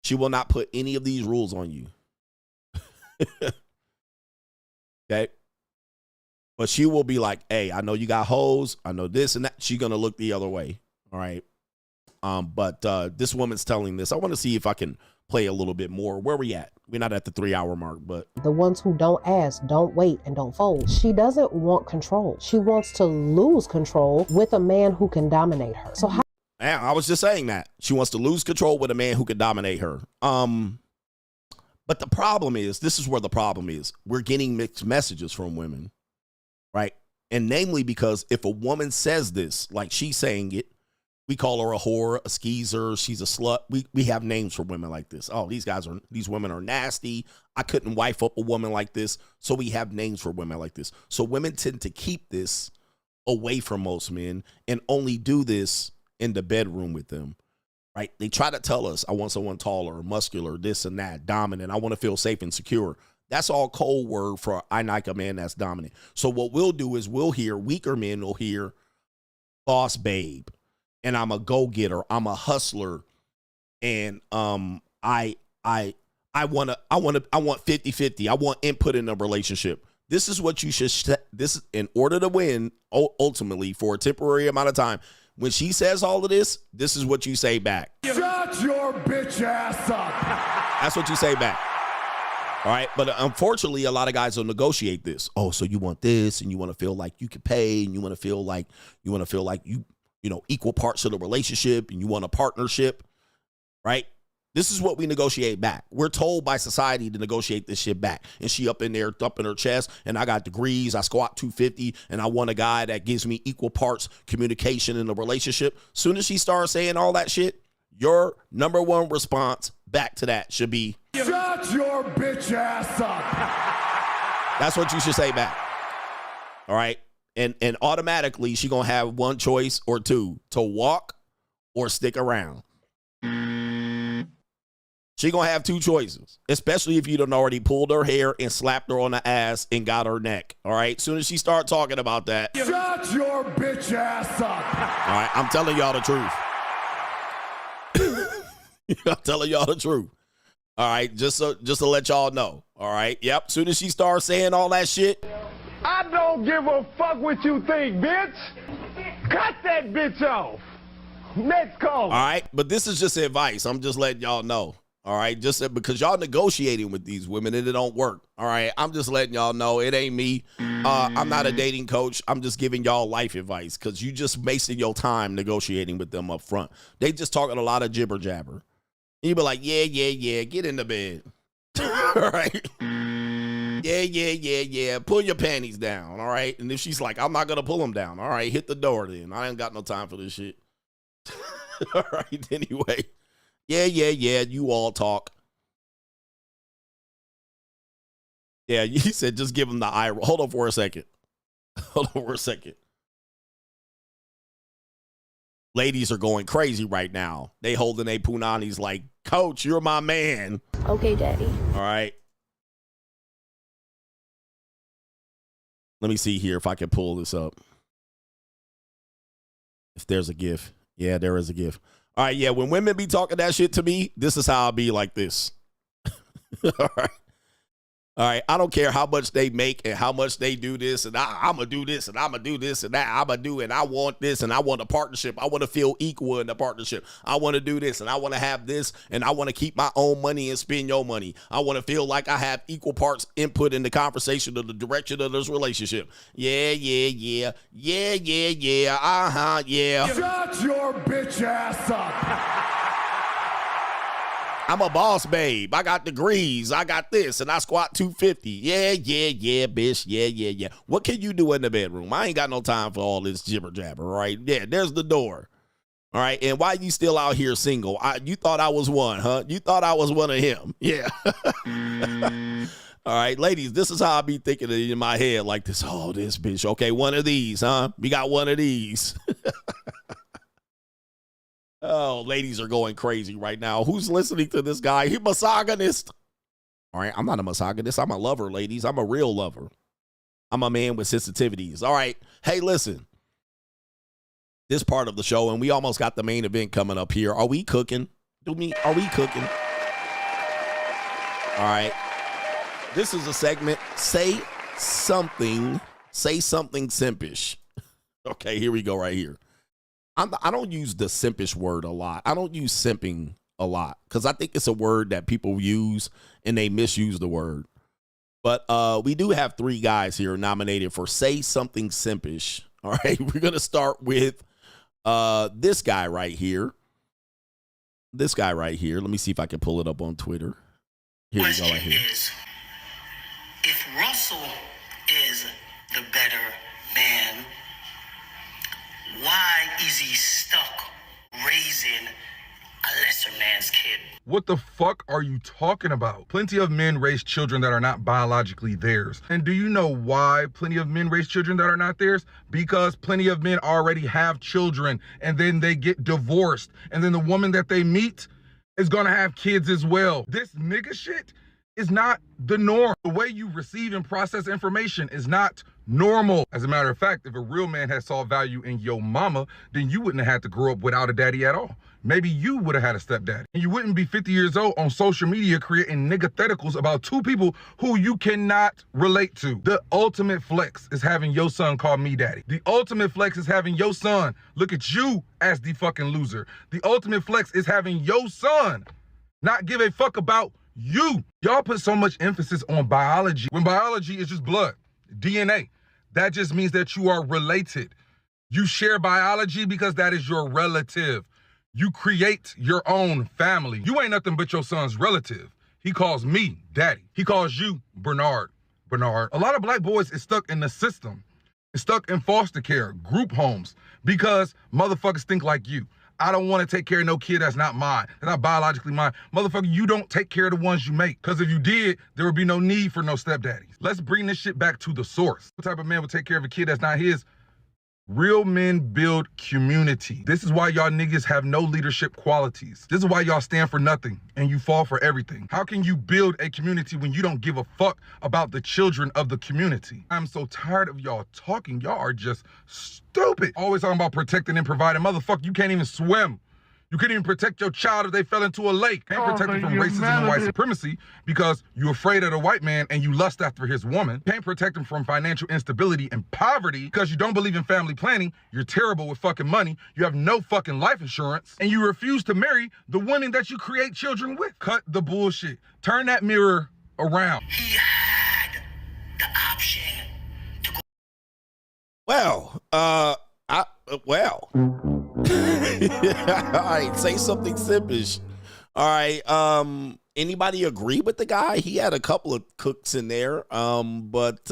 She will not put any of these rules on you. Okay. But she will be like, hey, I know you got hoes. I know this and that. She's going to look the other way. All right. But this woman's telling this. I want to see if I can play a little bit more. Where we at? We're not at the 3-hour mark, but The ones who don't ask, don't wait, and don't fold. She doesn't want control. She wants to lose control with a man who can dominate her. So how yeah, I was just saying that. She wants to lose control with a man who can dominate her. But the problem is, this is where the problem is. We're getting mixed messages from women, right? And namely because if a woman says this, like she's saying it, we call her a whore, a skeezer, she's a slut. We have names for women like this. Oh, these women are nasty. I couldn't wife up a woman like this. So we have names for women like this. So women tend to keep this away from most men and only do this in the bedroom with them. Right? They try to tell us, I want someone taller, muscular, this and that, dominant. I want to feel safe and secure. That's all code word for I like a man that's dominant. So what we'll do is we'll hear, weaker men will hear boss babe, and I'm a go-getter, I'm a hustler, and I want 50-50. I want input in a relationship. This is what you should, this in order to win ultimately for a temporary amount of time. When she says all of this, this is what you say back. Shut your bitch ass up. That's what you say back. All right. But unfortunately, a lot of guys will negotiate this. Oh, so you want this and you want to feel like you can pay and you want to feel like you equal parts of the relationship and you want a partnership. Right. This is what we negotiate back. We're told by society to negotiate this shit back. And she up in there thumping her chest, and I got degrees, I squat 250, and I want a guy that gives me equal parts communication in a relationship. Soon as she starts saying all that shit, your number one response back to that should be, shut your bitch ass up. That's what you should say back. All right? And automatically, she going to have one choice or two, to walk or stick around. She gonna have two choices, especially if you done already pulled her hair and slapped her on the ass and got her neck. All right. Soon as she start talking about that, shut your bitch ass up. All right. I'm telling y'all the truth. I'm telling y'all the truth. All right. Just to let y'all know. All right. Yep. Soon as she starts saying all that shit, I don't give a fuck what you think, bitch. Cut that bitch off. Next call. All right. But this is just advice. I'm just letting y'all know. All right, just because y'all negotiating with these women and it don't work. All right, I'm just letting y'all know it ain't me. I'm not a dating coach. I'm just giving y'all life advice because you just wasting your time negotiating with them up front. They just talking a lot of jibber jabber. And you be like, yeah, get in the bed. All right. Yeah. Pull your panties down. All right. And if she's like, I'm not gonna pull them down. All right, hit the door then. I ain't got no time for this shit. All right. Anyway. Yeah, you all talk. Yeah, you said just give him the eye roll. Hold on for a second. Ladies are going crazy right now. They holding a punanis like, Coach, you're my man. Okay, Daddy. All right. Let me see here if I can pull this up. If there's a GIF. Yeah, there is a GIF. All right, yeah, when women be talking that shit to me, this is how I'll be like this. All right, I don't care how much they make and how much they do this, and I'm going to do this, and I'm going to do this, and that I'm going to do, and I want this, and I want a partnership. I want to feel equal in the partnership. I want to do this, and I want to have this, and I want to keep my own money and spend your money. I want to feel like I have equal parts input in the conversation of the direction of this relationship. Yeah. Yeah. Shut your bitch ass up. I'm a boss, babe. I got degrees. I got this, and I squat 250. Yeah, bitch. Yeah. What can you do in the bedroom? I ain't got no time for all this jibber jabber, right? Yeah, there's the door. All right, and why you still out here single? You thought I was one, huh? You thought I was one of him. Yeah. All right, ladies, this is how I be thinking it in my head like this. Oh, this bitch. Okay, one of these, huh? We got one of these. Oh, ladies are going crazy right now. Who's listening to this guy? He misogynist. All right, I'm not a misogynist. I'm a lover, ladies. I'm a real lover. I'm a man with sensitivities. All right. Hey, listen. This part of the show, and we almost got the main event coming up here. Are we cooking? Are we cooking? All right. This is a segment. Say something simpish. Okay, here we go right here. I don't use the simpish word a lot. I don't use simping a lot because I think it's a word that people use and they misuse the word. But we do have 3 guys here nominated for Say Something Simpish. All right, we're going to start with this guy right here. This guy right here. Let me see if I can pull it up on Twitter. Here we go right here. If Russell is the better man, why is he stuck raising a lesser man's kid? What the fuck are you talking about? Plenty of men raise children that are not biologically theirs. And do you know why plenty of men raise children that are not theirs? Because plenty of men already have children and then they get divorced. And then the woman that they meet is gonna have kids as well. This nigga shit is not the norm. The way you receive and process information is not normal. As a matter of fact, if a real man had saw value in your mama, then you wouldn't have had to grow up without a daddy at all. Maybe you would have had a stepdaddy. And you wouldn't be 50 years old on social media creating niggatheticals about 2 people who you cannot relate to. The ultimate flex is having your son call me daddy. The ultimate flex is having your son look at you as the fucking loser. The ultimate flex is having your son not give a fuck about you. Y'all put so much emphasis on biology when biology is just blood, DNA. That just means that you are related. You share biology because that is your relative. You create your own family. You ain't nothing but your son's relative. He calls me daddy. He calls you Bernard. A lot of black boys is stuck in the system. It's stuck in foster care, group homes, because motherfuckers think like you. I don't want to take care of no kid that's not mine, that's not biologically mine. Motherfucker, you don't take care of the ones you make. Because if you did, there would be no need for no stepdaddies. Let's bring this shit back to the source. What type of man would take care of a kid that's not his? Real men build community. This is why y'all niggas have no leadership qualities. This is why y'all stand for nothing and you fall for everything. How can you build a community when you don't give a fuck about the children of the community? I'm so tired of y'all talking. Y'all are just stupid. Always talking about protecting and providing. Motherfucker, you can't even swim. You couldn't even protect your child if they fell into a lake. Can't protect them from racism and white supremacy because you're afraid of the white man and you lust after his woman. Can't protect them from financial instability and poverty because you don't believe in family planning. You're terrible with fucking money. You have no fucking life insurance. And you refuse to marry the woman that you create children with. Cut the bullshit. Turn that mirror around. He had the option to go. Well, all right, say something simpish. All right, anybody agree with the guy? He had a couple of cooks in there, but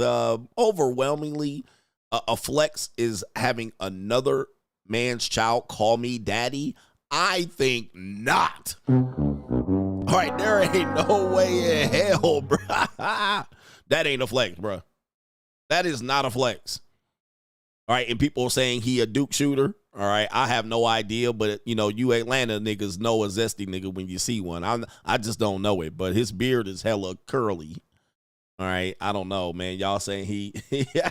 overwhelmingly, a flex is having another man's child call me daddy. I think not. All right, there ain't no way in hell, bro. That ain't a flex, bro. That is not a flex. All right, and people are saying he a Duke shooter. All right, I have no idea, but you know, you Atlanta niggas know a zesty nigga when you see one. I just don't know it, but his beard is hella curly. All right, I don't know, man. Y'all saying he,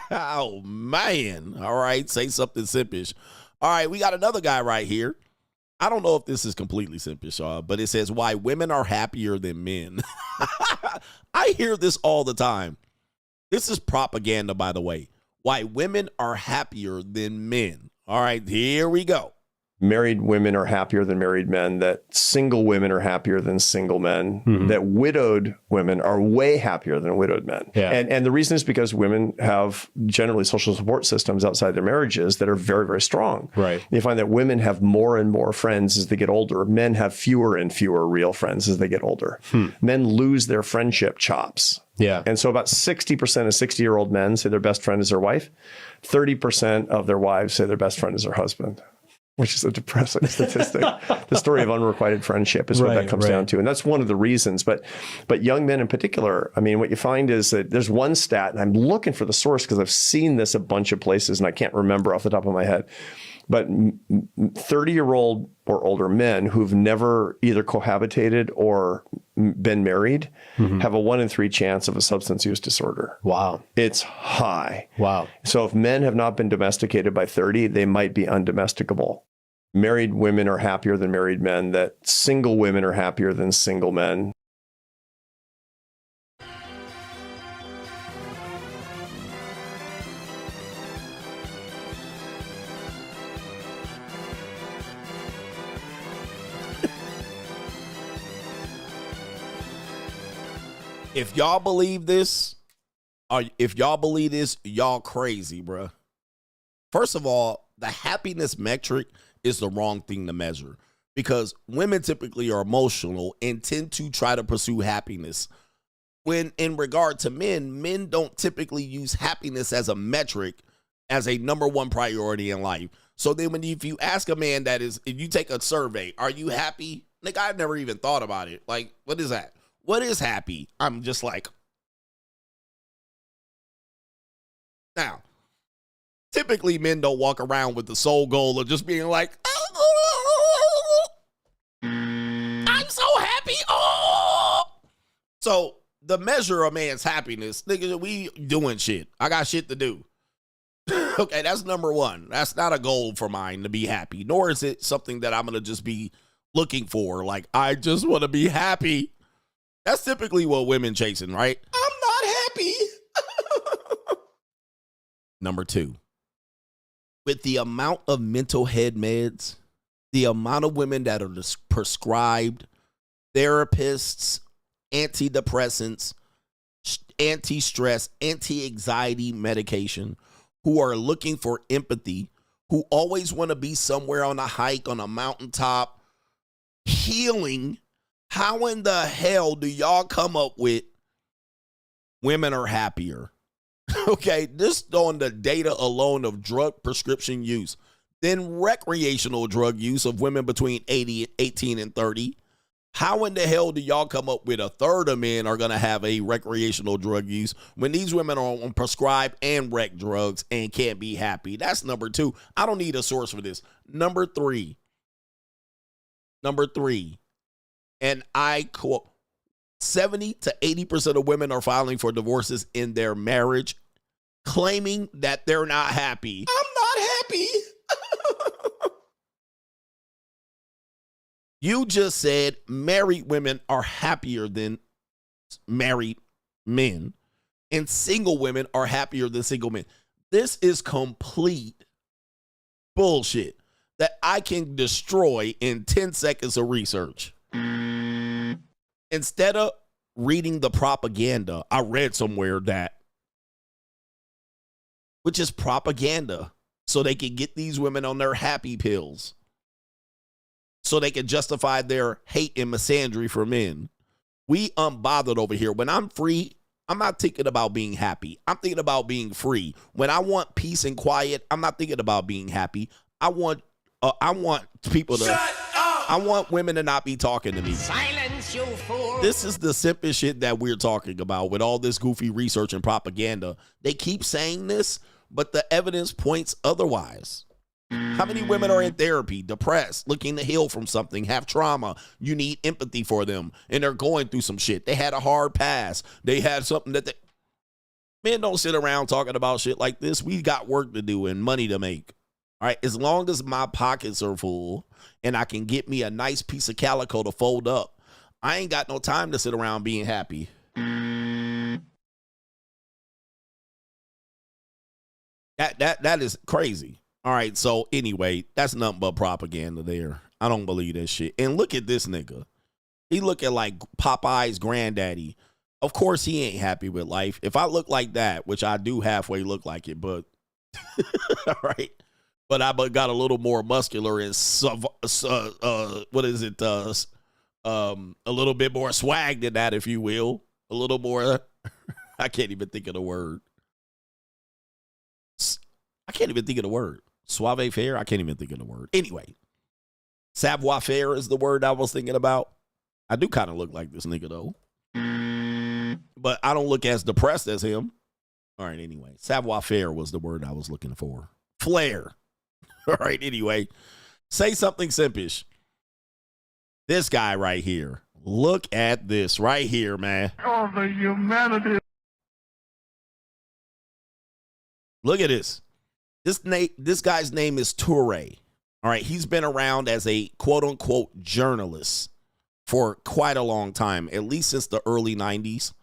oh man. All right, say something simpish. All right, we got another guy right here. I don't know if this is completely simpish, but it says why women are happier than men. I hear this all the time. This is propaganda, by the way. Why women are happier than men. All right, here we go. Married women are happier than married men, that single women are happier than single men, that widowed women are way happier than widowed men. Yeah. And the reason is because women have generally social support systems outside their marriages that are very, very strong. Right. You find that women have more and more friends as they get older. Men have fewer and fewer real friends as they get older. Men lose their friendship chops. Yeah. And so about 60% of 60-year-old men say their best friend is their wife. 30% of their wives say their best friend is their husband, which is a depressing statistic. The story of unrequited friendship is what that comes down to. And that's one of the reasons. But young men in particular, I mean, what you find is that there's one stat, and I'm looking for the source because I've seen this a bunch of places and I can't remember off the top of my head. But 30-year-old or older men who've never either cohabitated or been married have a 1 in 3 chance of a substance use disorder. Wow. It's high. Wow. So if men have not been domesticated by 30, they might be undomesticable. Married women are happier than married men, that single women are happier than single men. If y'all believe this, y'all crazy, bruh. First of all, the happiness metric is the wrong thing to measure because women typically are emotional and tend to try to pursue happiness. When in regard to men don't typically use happiness as a metric, as a number one priority in life. So then if you ask a man if you take a survey, are you happy? Nigga, I've never even thought about it. Like, what is that? What is happy? I'm just like, now, typically men don't walk around with the sole goal of just being like, I'm so happy. Oh. So the measure of man's happiness, nigga, we doing shit. I got shit to do. Okay, that's number one. That's not a goal for mine to be happy, nor is it something that I'm going to just be looking for. Like, I just want to be happy. That's typically what women chasing, right? I'm not happy. Number two, with the amount of mental head meds, the amount of women that are prescribed therapists, antidepressants, anti-stress, anti-anxiety medication, who are looking for empathy, who always want to be somewhere on a hike, on a mountaintop, healing. How in the hell do y'all come up with women are happier? Okay, just on the data alone of drug prescription use, then recreational drug use of women between 18 and 30. How in the hell do y'all come up with a third of men are going to have a recreational drug use when these women are on prescribed and rec drugs and can't be happy? That's number two. I don't need a source for this. Number three, and I quote, 70 to 80% of women are filing for divorces in their marriage, claiming that they're not happy. I'm not happy. You just said married women are happier than married men, and single women are happier than single men. This is complete bullshit that I can destroy in 10 seconds of research. Instead of reading the propaganda, I read somewhere that, which is propaganda, so they can get these women on their happy pills, so they can justify their hate and misandry for men. We unbothered over here. When I'm free, I'm not thinking about being happy. I'm thinking about being free. When I want peace and quiet, I'm not thinking about being happy. I want people to... Shut up! I want women to not be talking to me. Silence, you fool! This is the simplest shit that we're talking about with all this goofy research and propaganda. They keep saying this, but the evidence points otherwise. How many women are in therapy, depressed, looking to heal from something, have trauma? You need empathy for them, and they're going through some shit. They had a hard pass. They had something that men don't sit around talking about shit like this. We got work to do and money to make. All right, as long as my pockets are full and I can get me a nice piece of calico to fold up, I ain't got no time to sit around being happy. That is crazy. All right, so anyway, that's nothing but propaganda there. I don't believe that shit. And look at this nigga. He looking like Popeye's granddaddy. Of course he ain't happy with life. If I look like that, which I do halfway look like it, but all right. But I got a little more muscular and a little bit more swag than that, if you will. A little more. I can't even think of the word. Suave faire? I can't even think of the word. Anyway, savoir faire is the word I was thinking about. I do kind of look like this nigga, though. But I don't look as depressed as him. All right, anyway. Savoir faire was the word I was looking for. Flair. All right, anyway. Say something simpish. This guy right here. Look at this right here, man. Oh, the humanity. Look at this. This guy's name is Touré. All right, he's been around as a quote-unquote journalist for quite a long time, at least since the early 90s.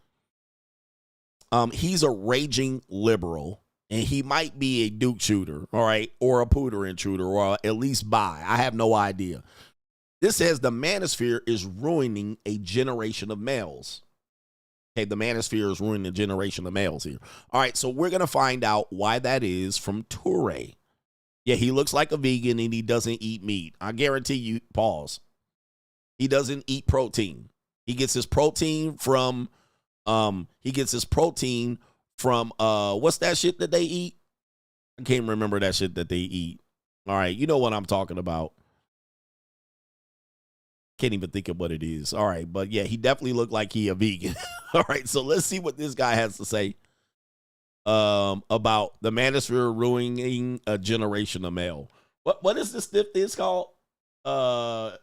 He's a raging liberal, and he might be a Duke shooter, all right, or a Pooter intruder, or at least bi. I have no idea. This says the Manosphere is ruining a generation of males. Okay, the manosphere is ruining the generation of males here. All right, so we're going to find out why that is from Touré. Yeah, he looks like a vegan and he doesn't eat meat. I guarantee you, pause. He doesn't eat protein. He gets his protein from, what's that shit that they eat? I can't remember that shit that they eat. All right, you know what I'm talking about. Can't even think of what it is. All right, but yeah, he definitely looked like he a vegan. All right, so let's see what this guy has to say about the manosphere ruining a generation of male. What is this stuff it's called? Not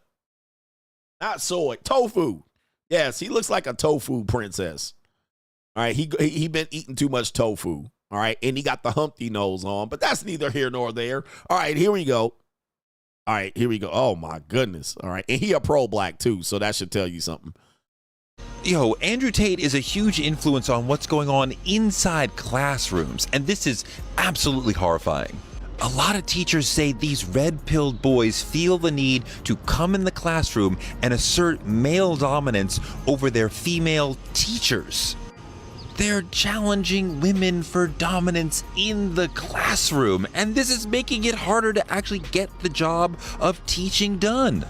soy, tofu. Yes, he looks like a tofu princess. All right, he been eating too much tofu. All right, and he got the Humpty nose on, but that's neither here nor there. All right, here we go. All right, here we go. Oh, my goodness. All right. And he a pro-black, too, so that should tell you something. Yo, Andrew Tate is a huge influence on what's going on inside classrooms, and this is absolutely horrifying. A lot of teachers say these red-pilled boys feel the need to come in the classroom and assert male dominance over their female teachers. They're challenging women for dominance in the classroom, and this is making it harder to actually get the job of teaching done.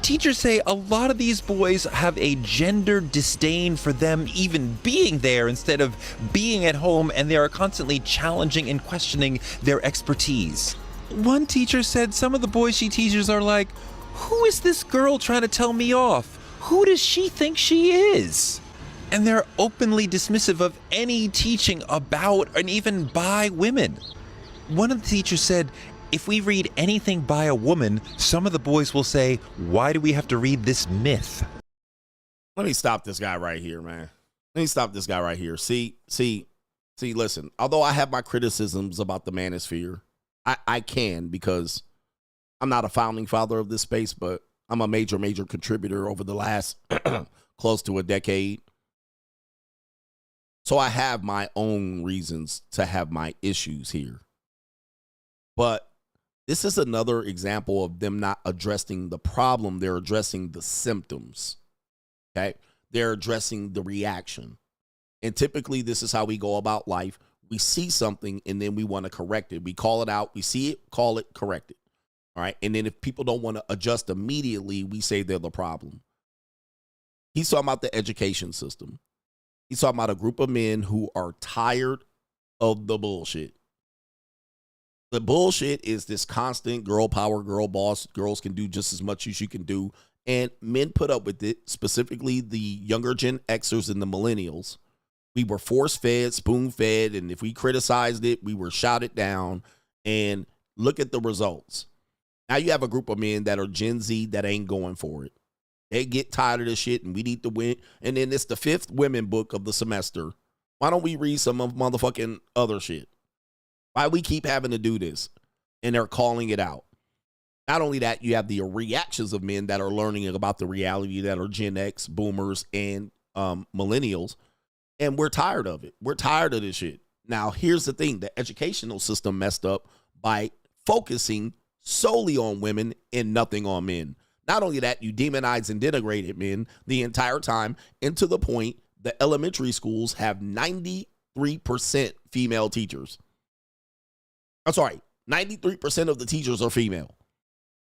Teachers say a lot of these boys have a gender disdain for them even being there instead of being at home, and they are constantly challenging and questioning their expertise. One teacher said some of the boys she teaches are like, "Who is this girl trying to tell me off? Who does she think she is?" And they're openly dismissive of any teaching about and even by women. One of the teachers said, if we read anything by a woman, some of the boys will say, why do we have to read this myth? Let me stop this guy right here, man. Let me stop this guy right here. See, listen, although I have my criticisms about the manosphere, I can because I'm not a founding father of this space, but I'm a major contributor over the last close to a decade. So I have my own reasons to have my issues here. But this is another example of them not addressing the problem. They're addressing the symptoms. Okay? They're addressing the reaction. And typically this is how we go about life. We see something and then we want to correct it. We call it out. We see it, call it, correct it. All right? And then if people don't want to adjust immediately, we say they're the problem. He's talking about the education system. He's talking about a group of men who are tired of the bullshit. The bullshit is this constant girl power, girl boss. Girls can do just as much as you can do. And men put up with it, specifically the younger Gen Xers and the millennials. We were force-fed, spoon-fed, and if we criticized it, we were shouted down. And look at the results. Now you have a group of men that are Gen Z that ain't going for it. They get tired of this shit and we need to win. And then it's the 5th women book of the semester. Why don't we read some of motherfucking other shit? Why we keep having to do this? And they're calling it out. Not only that, you have the reactions of men that are learning about the reality that are Gen X, boomers, and millennials. And we're tired of it. We're tired of this shit. Now, here's the thing. The educational system messed up by focusing solely on women and nothing on men. Not only that, you demonize and denigrated men the entire time, and to the point the elementary schools have 93% female teachers. I'm sorry, 93% of the teachers are female,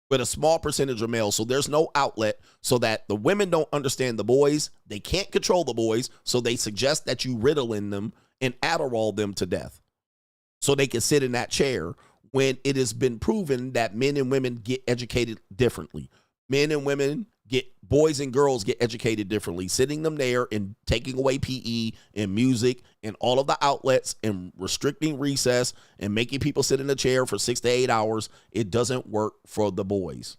but a small percentage are male. So there's no outlet so that the women don't understand the boys. They can't control the boys, so they suggest that you Ritalin them and Adderall them to death so they can sit in that chair when it has been proven that men and women get educated differently. Men and women boys and girls get educated differently. Sitting them there and taking away PE and music and all of the outlets and restricting recess and making people sit in a chair for 6 to 8 hours, it doesn't work for the boys.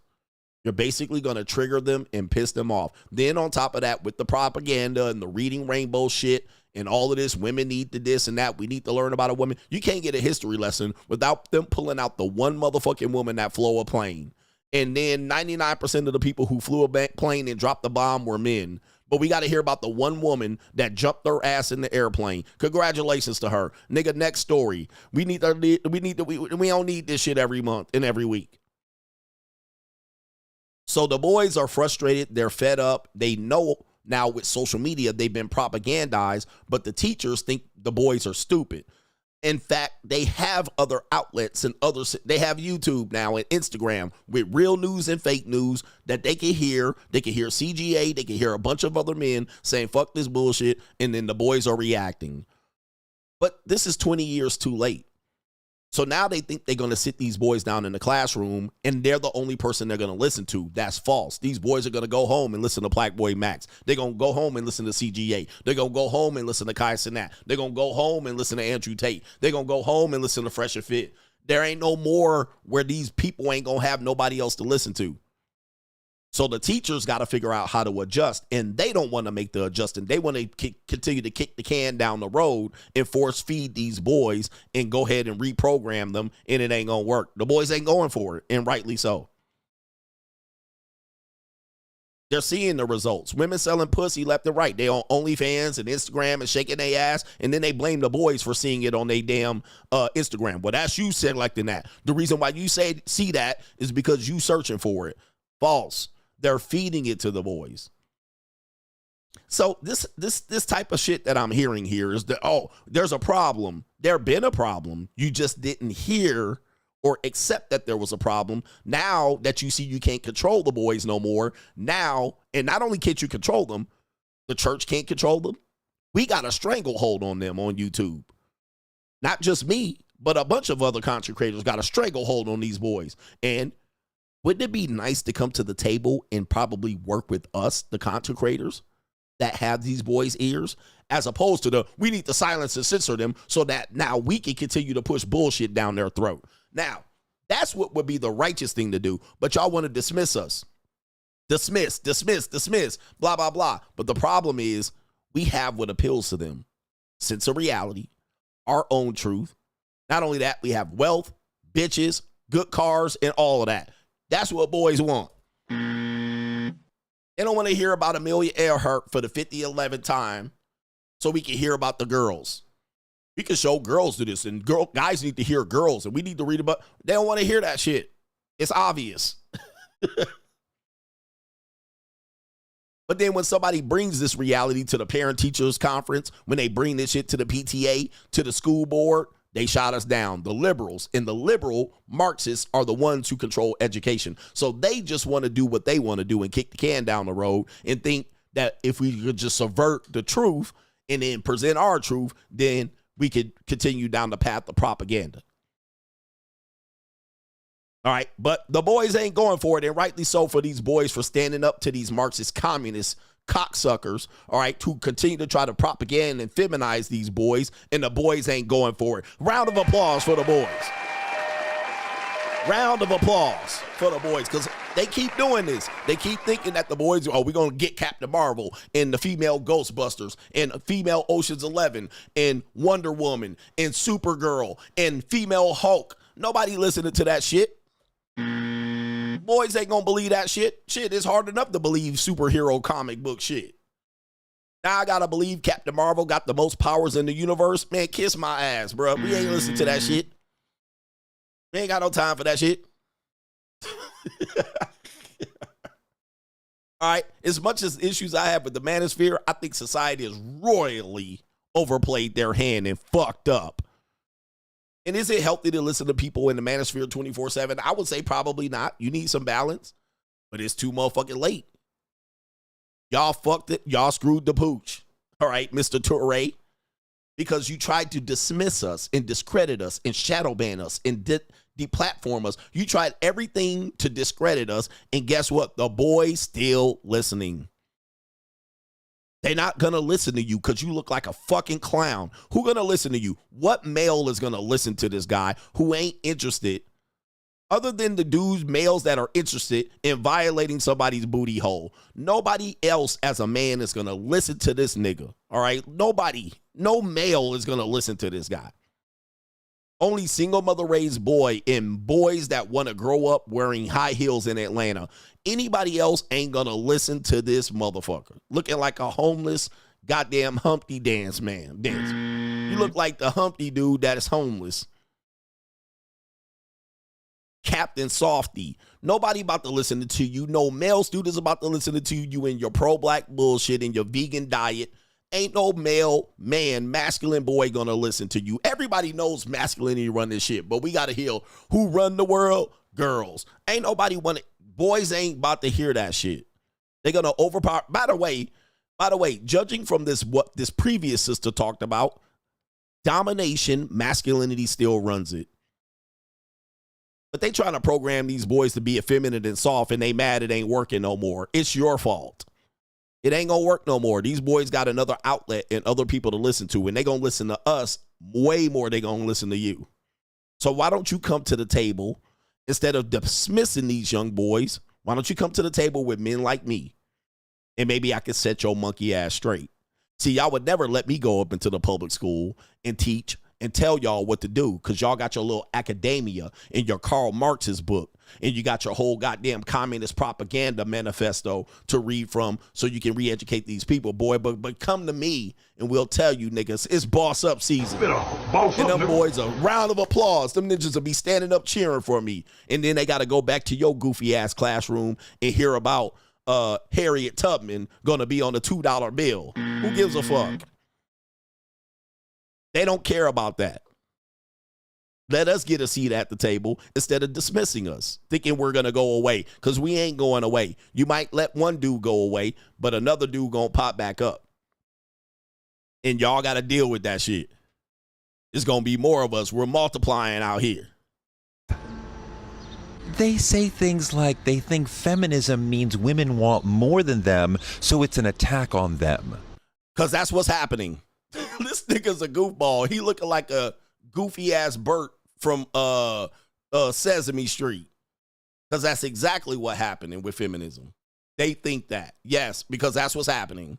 You're basically going to trigger them and piss them off. Then on top of that, with the propaganda and the reading rainbow shit and all of this, women need to this and that, we need to learn about a woman. You can't get a history lesson without them pulling out the one motherfucking woman that flew a plane. And then 99% of the people who flew a plane and dropped the bomb were men. But we got to hear about the one woman that jumped her ass in the airplane. Congratulations to her. Nigga, next story. We don't need this shit every month and every week. So the boys are frustrated. They're fed up. They know Now with social media, they've been propagandized, but the teachers think the boys are stupid. In fact, they have other outlets and they have YouTube now and Instagram with real news and fake news that they can hear. They can hear CGA. They can hear a bunch of other men saying, fuck this bullshit. And then the boys are reacting. But this is 20 years too late. So now they think they're going to sit these boys down in the classroom and they're the only person they're going to listen to. That's false. These boys are going to go home and listen to Black Boy Max. They're going to go home and listen to CGA. They're going to go home and listen to Kai Cenat. They're going to go home and listen to Andrew Tate. They're going to go home and listen to Fresh and Fit. There ain't no more where these people ain't going to have nobody else to listen to. So the teachers got to figure out how to adjust, and they don't want to make the adjustment. They want to continue to kick the can down the road and force feed these boys and go ahead and reprogram them, and it ain't going to work. The boys ain't going for it, and rightly so. They're seeing the results. Women selling pussy left and right. They on OnlyFans and Instagram and shaking their ass, and then they blame the boys for seeing it on their damn Instagram. Well, that's you selecting that. The reason why you see that is because you searching for it. False. They're feeding it to the boys. So this type of shit that I'm hearing here is that, oh, there's a problem. There been a problem. You just didn't hear or accept that there was a problem. Now that you see you can't control the boys no more, now, and not only can't you control them, the church can't control them. We got a stranglehold on them on YouTube. Not just me, but a bunch of other content creators got a stranglehold on these boys. And wouldn't it be nice to come to the table and probably work with us, the content creators that have these boys' ears, as opposed to we need to silence and censor them so that now we can continue to push bullshit down their throat. Now, that's what would be the righteous thing to do, but y'all want to dismiss us. Dismiss, blah, blah, blah. But the problem is we have what appeals to them. Sense of reality, our own truth. Not only that, we have wealth, bitches, good cars, and all of that. That's what boys want. They don't want to hear about Amelia Earhart for the 50-11th time so we can hear about the girls. We can show girls do this, and guys need to hear girls, and we need to read about. They don't want to hear that shit. It's obvious. But then when somebody brings this reality to the parent-teachers conference, when they bring this shit to the PTA, to the school board, they shot us down. The liberals and the liberal Marxists are the ones who control education. So they just want to do what they want to do and kick the can down the road and think that if we could just subvert the truth and then present our truth, then we could continue down the path of propaganda. All right, but the boys ain't going for it, and rightly so for these boys for standing up to these Marxist communist cocksuckers, all right, who continue to try to propaganda and feminize these boys, and the boys ain't going for it. Round of applause for the boys. Round of applause for the boys, because they keep doing this. They keep thinking that the boys, we're going to get Captain Marvel and the female Ghostbusters and female Ocean's 11 and Wonder Woman and Supergirl and female Hulk. Nobody listening to that shit. Boys ain't gonna believe that shit. Shit, it's hard enough to believe superhero comic book shit. Now I gotta believe Captain Marvel got the most powers in the universe. Man, kiss my ass, bro. We ain't listening to that shit. We ain't got no time for that shit. All right, as much as issues I have with the Manosphere, I think society has royally overplayed their hand and fucked up. And is it healthy to listen to people in the Manosphere 24/7? I would say probably not. You need some balance, but it's too motherfucking late. Y'all fucked it. Y'all screwed the pooch. All right, Mr. Touré, because you tried to dismiss us and discredit us and shadow ban us and deplatform us. You tried everything to discredit us, and guess what? The boys still listening. They're not going to listen to you because you look like a fucking clown. Who going to listen to you? What male is going to listen to this guy who ain't interested, other than the dudes, males that are interested in violating somebody's booty hole? Nobody else as a man is going to listen to this nigga, all right? Nobody, no male is going to listen to this guy. Only single mother raised boy and boys that want to grow up wearing high heels in Atlanta. Anybody else ain't going to listen to this motherfucker. Looking like a homeless goddamn Humpty dance man. You look like the Humpty dude that is homeless. Captain Softy. Nobody about to listen to you. No male students about to listen to you in your pro-black bullshit and your vegan diet. Ain't no male, man, masculine boy gonna listen to you. Everybody knows masculinity run this shit, but we gotta hear who run the world? Girls. Ain't nobody want it. Boys ain't about to hear that shit. They're gonna overpower. By the way, judging from this, what this previous sister talked about, domination, masculinity still runs it. But they trying to program these boys to be effeminate and soft, and they mad it ain't working no more. It's your fault. It ain't gonna work no more. These boys got another outlet and other people to listen to, and they gonna listen to us way more than they gonna listen to you. So why don't you come to the table instead of dismissing these young boys? Why don't you come to the table with men like me, and maybe I can set your monkey ass straight? See, y'all would never let me go up into the public school and teach and tell y'all what to do, because y'all got your little academia in your Karl Marx's book, and you got your whole goddamn communist propaganda manifesto to read from so you can re-educate these people, boy. But come to me and we'll tell you niggas, it's boss up season. And them boys, a round of applause. Them ninjas will be standing up cheering for me. And then they got to go back to your goofy ass classroom and hear about Harriet Tubman gonna be on a $2 bill. Who gives a fuck? They don't care about that. Let us get a seat at the table instead of dismissing us, thinking we're going to go away, because we ain't going away. You might let one dude go away, but another dude going to pop back up. And y'all got to deal with that shit. It's going to be more of us. We're multiplying out here. They say things like they think feminism means women want more than them, so it's an attack on them. Because that's what's happening. This nigga's a goofball. He looking like a goofy ass Bert from Sesame Street. Because that's exactly what happening with feminism. They think that. Yes, because that's what's happening.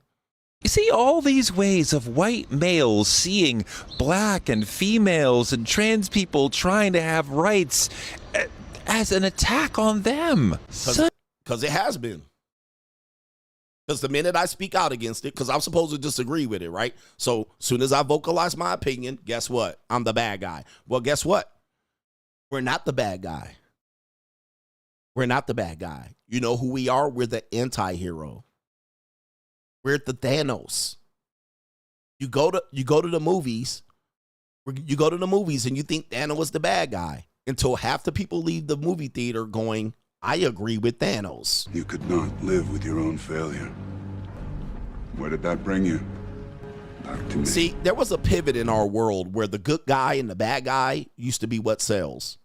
You see all these ways of white males seeing black and females and trans people trying to have rights as an attack on them. Because it has been. Because the minute I speak out against it, because I'm supposed to disagree with it, right? So as soon as I vocalize my opinion, guess what? I'm the bad guy. Well, guess what? We're not the bad guy. We're not the bad guy. You know who we are? We're the anti-hero. We're the Thanos. You go to the movies. You go to the movies and you think Thanos was the bad guy until half the people leave the movie theater going, I agree with Thanos. You could not live with your own failure. Where did that bring you? Back to me. See, there was a pivot in our world where the good guy and the bad guy used to be what sells.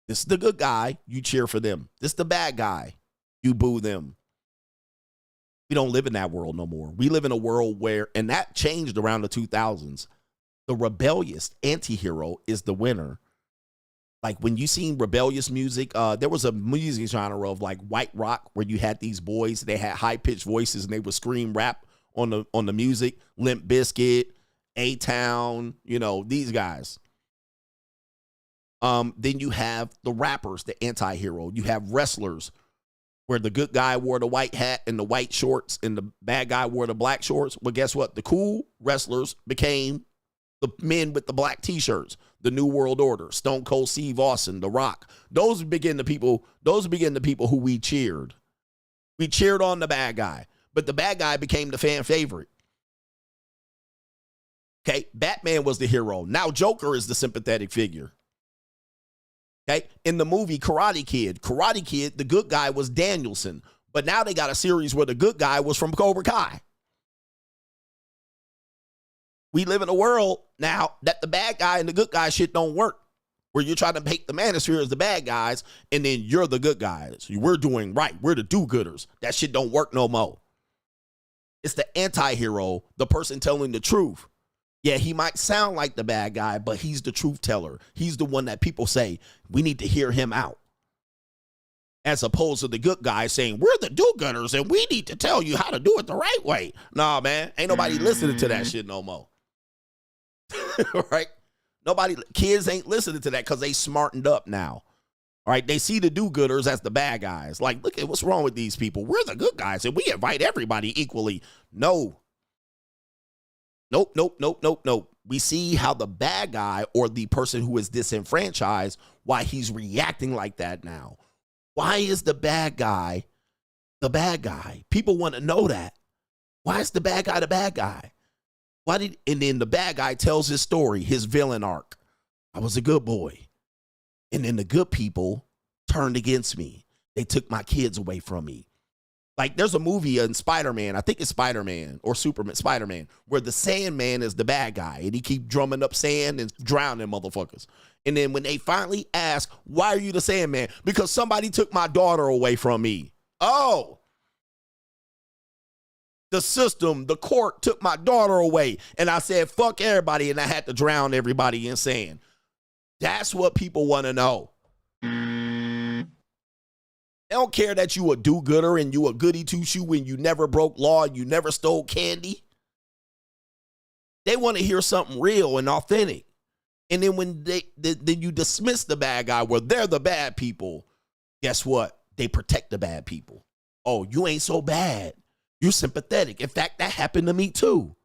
This is the good guy, you cheer for them. This is the bad guy, you boo them. We don't live in that world no more. We live in a world where, and that changed around the 2000s, the rebellious anti-hero is the winner. Like when you seen rebellious music, there was a music genre of like white rock where you had these boys, they had high pitched voices and they would scream rap on the music. Limp Bizkit, A-Town, you know, these guys. Then you have the rappers, the anti-hero. You have wrestlers where the good guy wore the white hat and the white shorts and the bad guy wore the black shorts. Well, guess what? The cool wrestlers became the men with the black t-shirts. The New World Order, Stone Cold Steve Austin, The Rock. Those begin the people who we cheered. We cheered on the bad guy, but the bad guy became the fan favorite. Okay, Batman was the hero. Now Joker is the sympathetic figure. Okay, in the movie Karate Kid, the good guy was Danielson, but now they got a series where the good guy was from Cobra Kai. We live in a world now that the bad guy and the good guy shit don't work, where you're trying to make the Manosphere as the bad guys, and then you're the good guys. We're doing right. We're the do-gooders. That shit don't work no more. It's the anti-hero, the person telling the truth. Yeah, he might sound like the bad guy, but he's the truth teller. He's the one that people say, we need to hear him out. As opposed to the good guy saying, we're the do-gooders, and we need to tell you how to do it the right way. Nah, man, ain't nobody listening to that shit no more. Right? Kids ain't listening to that because they smartened up now. All right, they see the do-gooders as the bad guys. Like, look at what's wrong with these people. We're the good guys, and we invite everybody equally. No. Nope. we see how the bad guy or the person who is disenfranchised, why he's reacting like that now. Why is the bad guy the bad guy? People want to know that. Why is the bad guy the bad guy? And then the bad guy tells his story, his villain arc. I was a good boy. And then the good people turned against me. They took my kids away from me. Like there's a movie in Spider-Man, I think it's Spider-Man or Superman, Spider-Man, where the Sandman is the bad guy and he keep drumming up sand and drowning motherfuckers. And then when they finally ask, why are you the Sandman? Because somebody took my daughter away from me. Oh, the system, the court took my daughter away. And I said, fuck everybody. And I had to drown everybody in sand. That's what people want to know. They don't care that you a do-gooder and you a goody two-shoe and you never broke law and you never stole candy. They want to hear something real and authentic. And then when then you dismiss the bad guy, well, they're the bad people. Guess what? They protect the bad people. Oh, you ain't so bad. You're sympathetic. In fact, that happened to me too.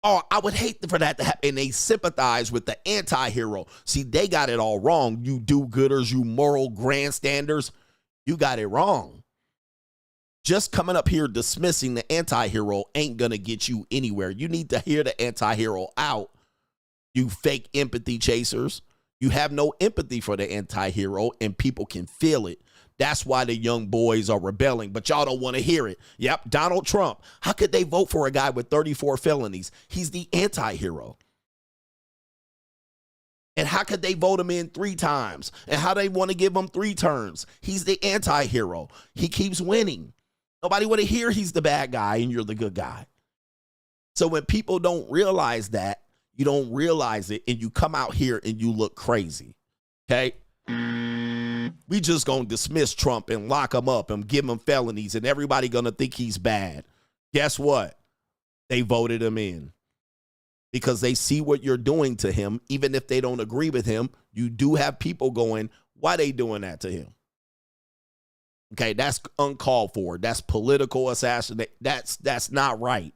Oh, I would hate for that to happen. And they sympathize with the anti-hero. See, they got it all wrong. You do-gooders, you moral grandstanders. You got it wrong. Just coming up here dismissing the anti-hero ain't going to get you anywhere. You need to hear the anti-hero out, you fake empathy chasers. You have no empathy for the anti-hero, and people can feel it. That's why the young boys are rebelling, but y'all don't want to hear it. Yep, Donald Trump. How could they vote for a guy with 34 felonies? He's the anti-hero. And how could they vote him in 3 times? And how they want to give him 3 terms? He's the anti-hero. He keeps winning. Nobody want to hear he's the bad guy and you're the good guy. So when people don't realize that, you don't realize it, and you come out here and you look crazy. Okay? We just going to dismiss Trump and lock him up and give him felonies, and everybody going to think he's bad. Guess what? They voted him in. Because they see what you're doing to him. Even if they don't agree with him, you do have people going, why they doing that to him? Okay, that's uncalled for. That's political assassination. That's not right.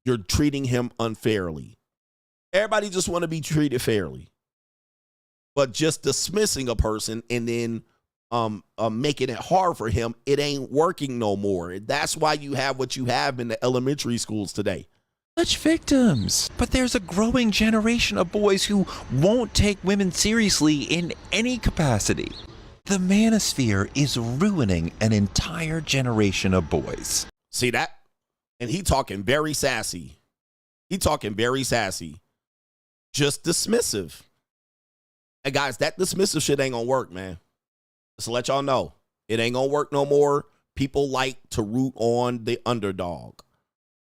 You're treating him unfairly. Everybody just want to be treated fairly. But just dismissing a person and then making it hard for him, it ain't working no more. That's why you have what you have in the elementary schools today. Such victims. But there's a growing generation of boys who won't take women seriously in any capacity. The Manosphere is ruining an entire generation of boys. See that? And he talking very sassy. Just dismissive. And guys, that dismissive shit ain't gonna work, man. Just to let y'all know, it ain't gonna work no more. People like to root on the underdog.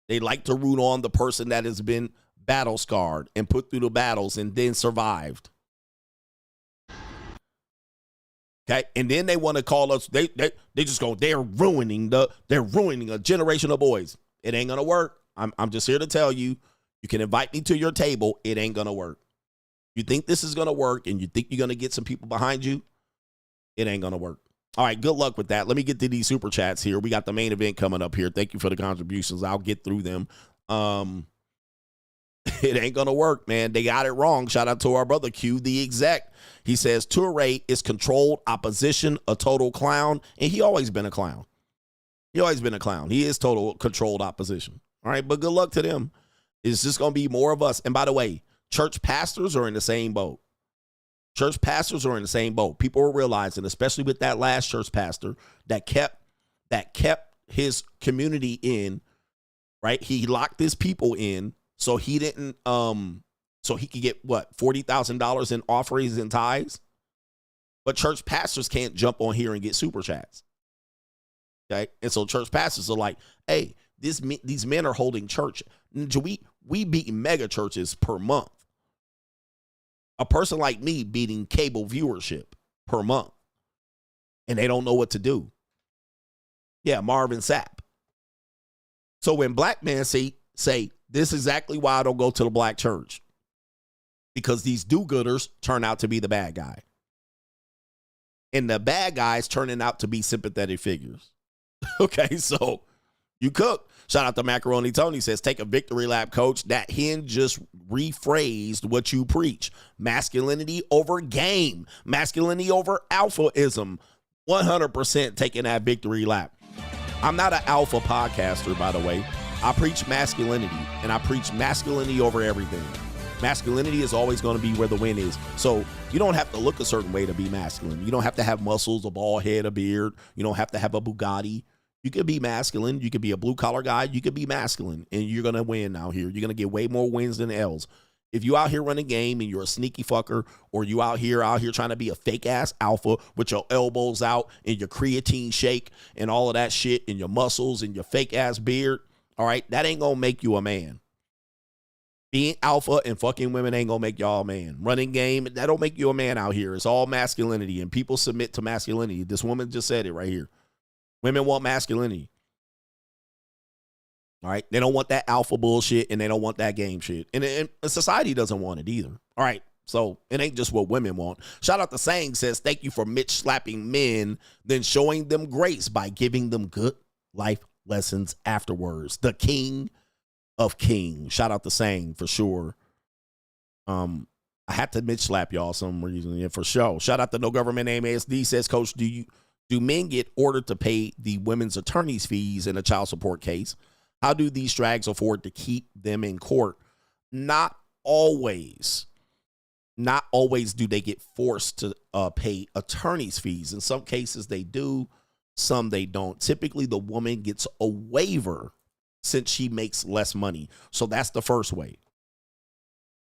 They like to root on the person that has been battle scarred and put through the battles and then survived. Okay, and then they want to call us. They just go. They're ruining a generation of boys. It ain't gonna work. I'm just here to tell you. You can invite me to your table. It ain't gonna work. You think this is gonna work, and you think you're gonna get some people behind you? It ain't gonna work. All right, good luck with that. Let me get to these super chats here. We got the main event coming up here. Thank you for the contributions. I'll get through them. It ain't going to work, man. They got it wrong. Shout out to our brother Q, the exec. He says Touré is controlled opposition, a total clown, and he always been a clown. He is total controlled opposition. All right, but good luck to them. It's just going to be more of us. And by the way, church pastors are in the same boat. People are realizing, especially with that last church pastor that kept his community in, right? He locked his people in so he didn't so he could get what, $40,000 in offerings and tithes. But church pastors can't jump on here and get super chats. Okay? And so church pastors are like, hey, these men are holding church. We beat mega churches per month. A person like me beating cable viewership per month. And they don't know what to do. Yeah, Marvin Sapp. So when black men say, this is exactly why I don't go to the black church. Because these do-gooders turn out to be the bad guy. And the bad guys turning out to be sympathetic figures. Okay, so you cook. Shout out to Macaroni Tony says, take a victory lap, coach. That hen just rephrased what you preach. Masculinity over game. Masculinity over alphaism. 100% taking that victory lap. I'm not an alpha podcaster, by the way. I preach masculinity, and I preach masculinity over everything. Masculinity is always going to be where the win is. So you don't have to look a certain way to be masculine. You don't have to have muscles, a bald head, a beard. You don't have to have a Bugatti. You could be masculine. You could be a blue-collar guy. You could be masculine, and you're going to win out here. You're going to get way more wins than L's. If you out here running game and you're a sneaky fucker, or you out here trying to be a fake-ass alpha with your elbows out and your creatine shake and all of that shit and your muscles and your fake-ass beard, all right, that ain't going to make you a man. Being alpha and fucking women ain't gonna make y'all a man. Running game, that don't make you a man out here. It's all masculinity, and people submit to masculinity. This woman just said it right here. Women want masculinity. All right? They don't want that alpha bullshit, and they don't want that game shit. And society doesn't want it either. All right? So it ain't just what women want. Shout out to Sang says, thank you for Mitch slapping men, then showing them grace by giving them good life lessons afterwards. The king of kings. Shout out to Sang for sure. I had to Mitch slap y'all some reason, yeah, for sure. Shout out to No Government Name ASD says, Coach, do men get ordered to pay the women's attorney's fees in a child support case? How do these strags afford to keep them in court? Not always. Not always do they get forced to pay attorney's fees. In some cases they do, some they don't. Typically the woman gets a waiver since she makes less money. So that's the first way.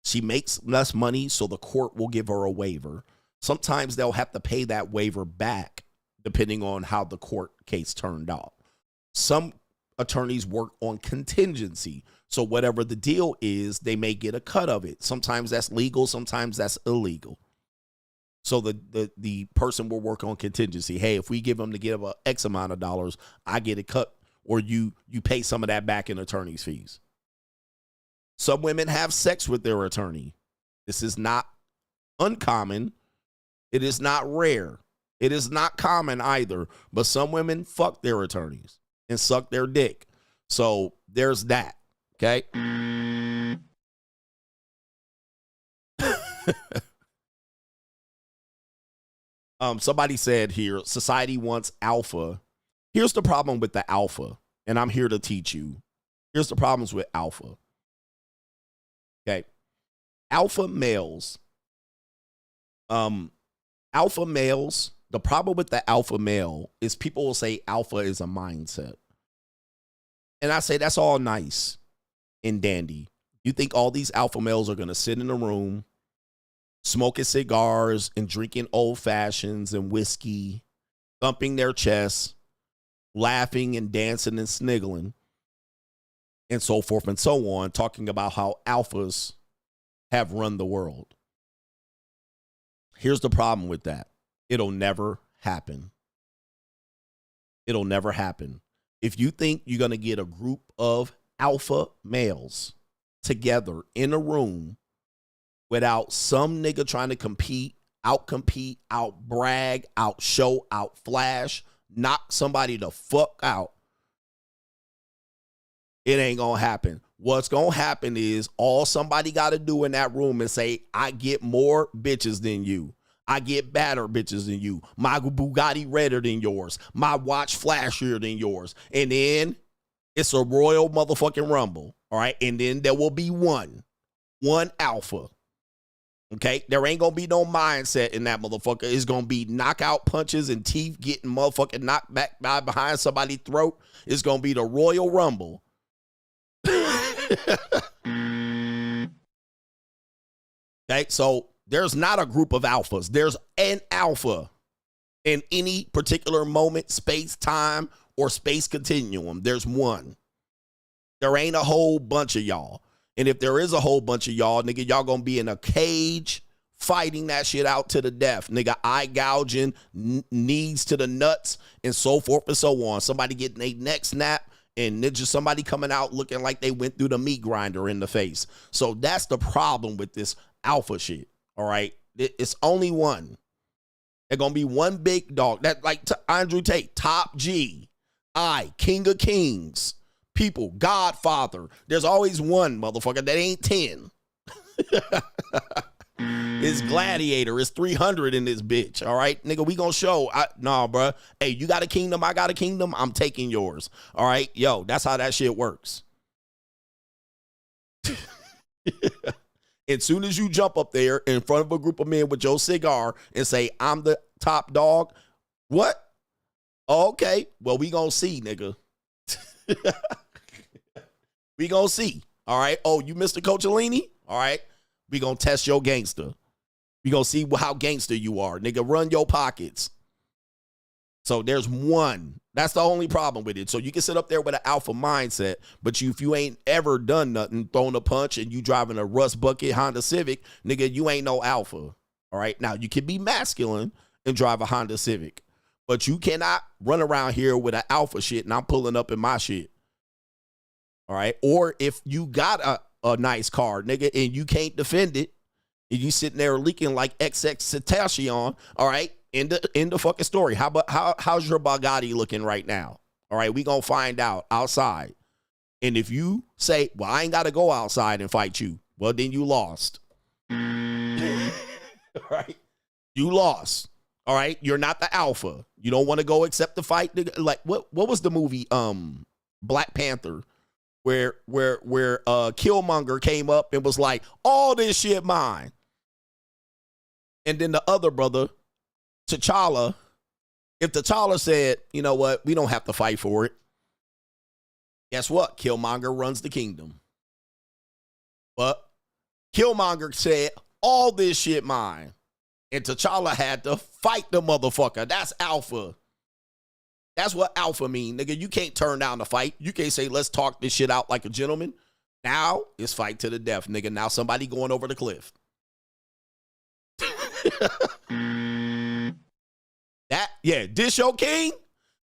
She makes less money, so the court will give her a waiver. Sometimes they'll have to pay that waiver back depending on how the court case turned out. Some attorneys work on contingency. So whatever the deal is, they may get a cut of it. Sometimes that's legal, sometimes that's illegal. So the person will work on contingency. Hey, if we give them to give a X amount of dollars, I get a cut, or you pay some of that back in attorney's fees. Some women have sex with their attorney. This is not uncommon. It is not rare. It is not common either. But some women fuck their attorneys and suck their dick. So there's that. Okay? Somebody said here, society wants alpha. Here's the problem with the alpha, and I'm here to teach you. Here's the problems with alpha. Okay. Alpha males. The problem with the alpha male is people will say alpha is a mindset. And I say that's all nice and dandy. You think all these alpha males are going to sit in a room smoking cigars and drinking old fashions and whiskey, thumping their chests, laughing and dancing and sniggling, and so forth and so on, talking about how alphas have run the world. Here's the problem with that. It'll never happen. It'll never happen. If you think you're going to get a group of alpha males together in a room without some nigga trying to compete, out brag, out show, out flash, knock somebody the fuck out, it ain't gonna happen. What's gonna happen is all somebody gotta do in that room is say, I get more bitches than you. I get badder bitches than you. My Bugatti redder than yours. My watch flashier than yours. And then it's a royal motherfucking rumble. All right. And then there will be one alpha. Okay. There ain't gonna be no mindset in that motherfucker. It's gonna be knockout punches and teeth getting motherfucking knocked back by behind somebody's throat. It's gonna be the royal rumble. Okay. So there's not a group of alphas. There's an alpha in any particular moment, space, time, or space continuum. There's one. There ain't a whole bunch of y'all. And if there is a whole bunch of y'all, nigga, y'all gonna be in a cage fighting that shit out to the death. Nigga, eye gouging, knees to the nuts, and so forth and so on. Somebody getting a neck snap, and just somebody coming out looking like they went through the meat grinder in the face. So that's the problem with this alpha shit. All right, it's only one. There's gonna be one big dog that, like Andrew Tate, top G, king of kings, people, Godfather. There's always one motherfucker that ain't 10. It's Gladiator. It's 300 in this bitch. All right, nigga, we gonna show. Nah, bro. Hey, you got a kingdom. I got a kingdom. I'm taking yours. All right, yo, that's how that shit works. As soon as you jump up there in front of a group of men with your cigar and say, I'm the top dog, what? Okay, well, we gonna see, nigga. We gonna see. All right. Oh, you Mr. Coachellini? All right. We gonna test your gangster. We gonna see how gangster you are. Nigga, run your pockets. So there's one. That's the only problem with it. So you can sit up there with an alpha mindset, but if you ain't ever done nothing, thrown a punch, and you driving a rust bucket Honda Civic, nigga, you ain't no alpha. All right. Now, you can be masculine and drive a Honda Civic, but you cannot run around here with an alpha shit and I'm pulling up in my shit. All right. Or if you got a nice car, nigga, and you can't defend it, and you sitting there leaking like XXXTentacion, all right, in the fucking story. How's your Bugatti looking right now? All right, we gonna find out outside. And if you say, well, I ain't gotta go outside and fight you, well, then you lost. All right, you lost. All right, you're not the alpha. You don't want to go accept the fight. Like what was the movie Black Panther, where Killmonger came up and was like, all this shit mine. And then the other brother, T'Challa, if T'Challa said, you know what, we don't have to fight for it, guess what? Killmonger runs the kingdom. But Killmonger said, all this shit mine. And T'Challa had to fight the motherfucker. That's alpha. That's what alpha mean, nigga. You can't turn down the fight. You can't say, let's talk this shit out like a gentleman. Now it's fight to the death, nigga. Now somebody going over the cliff. This your king?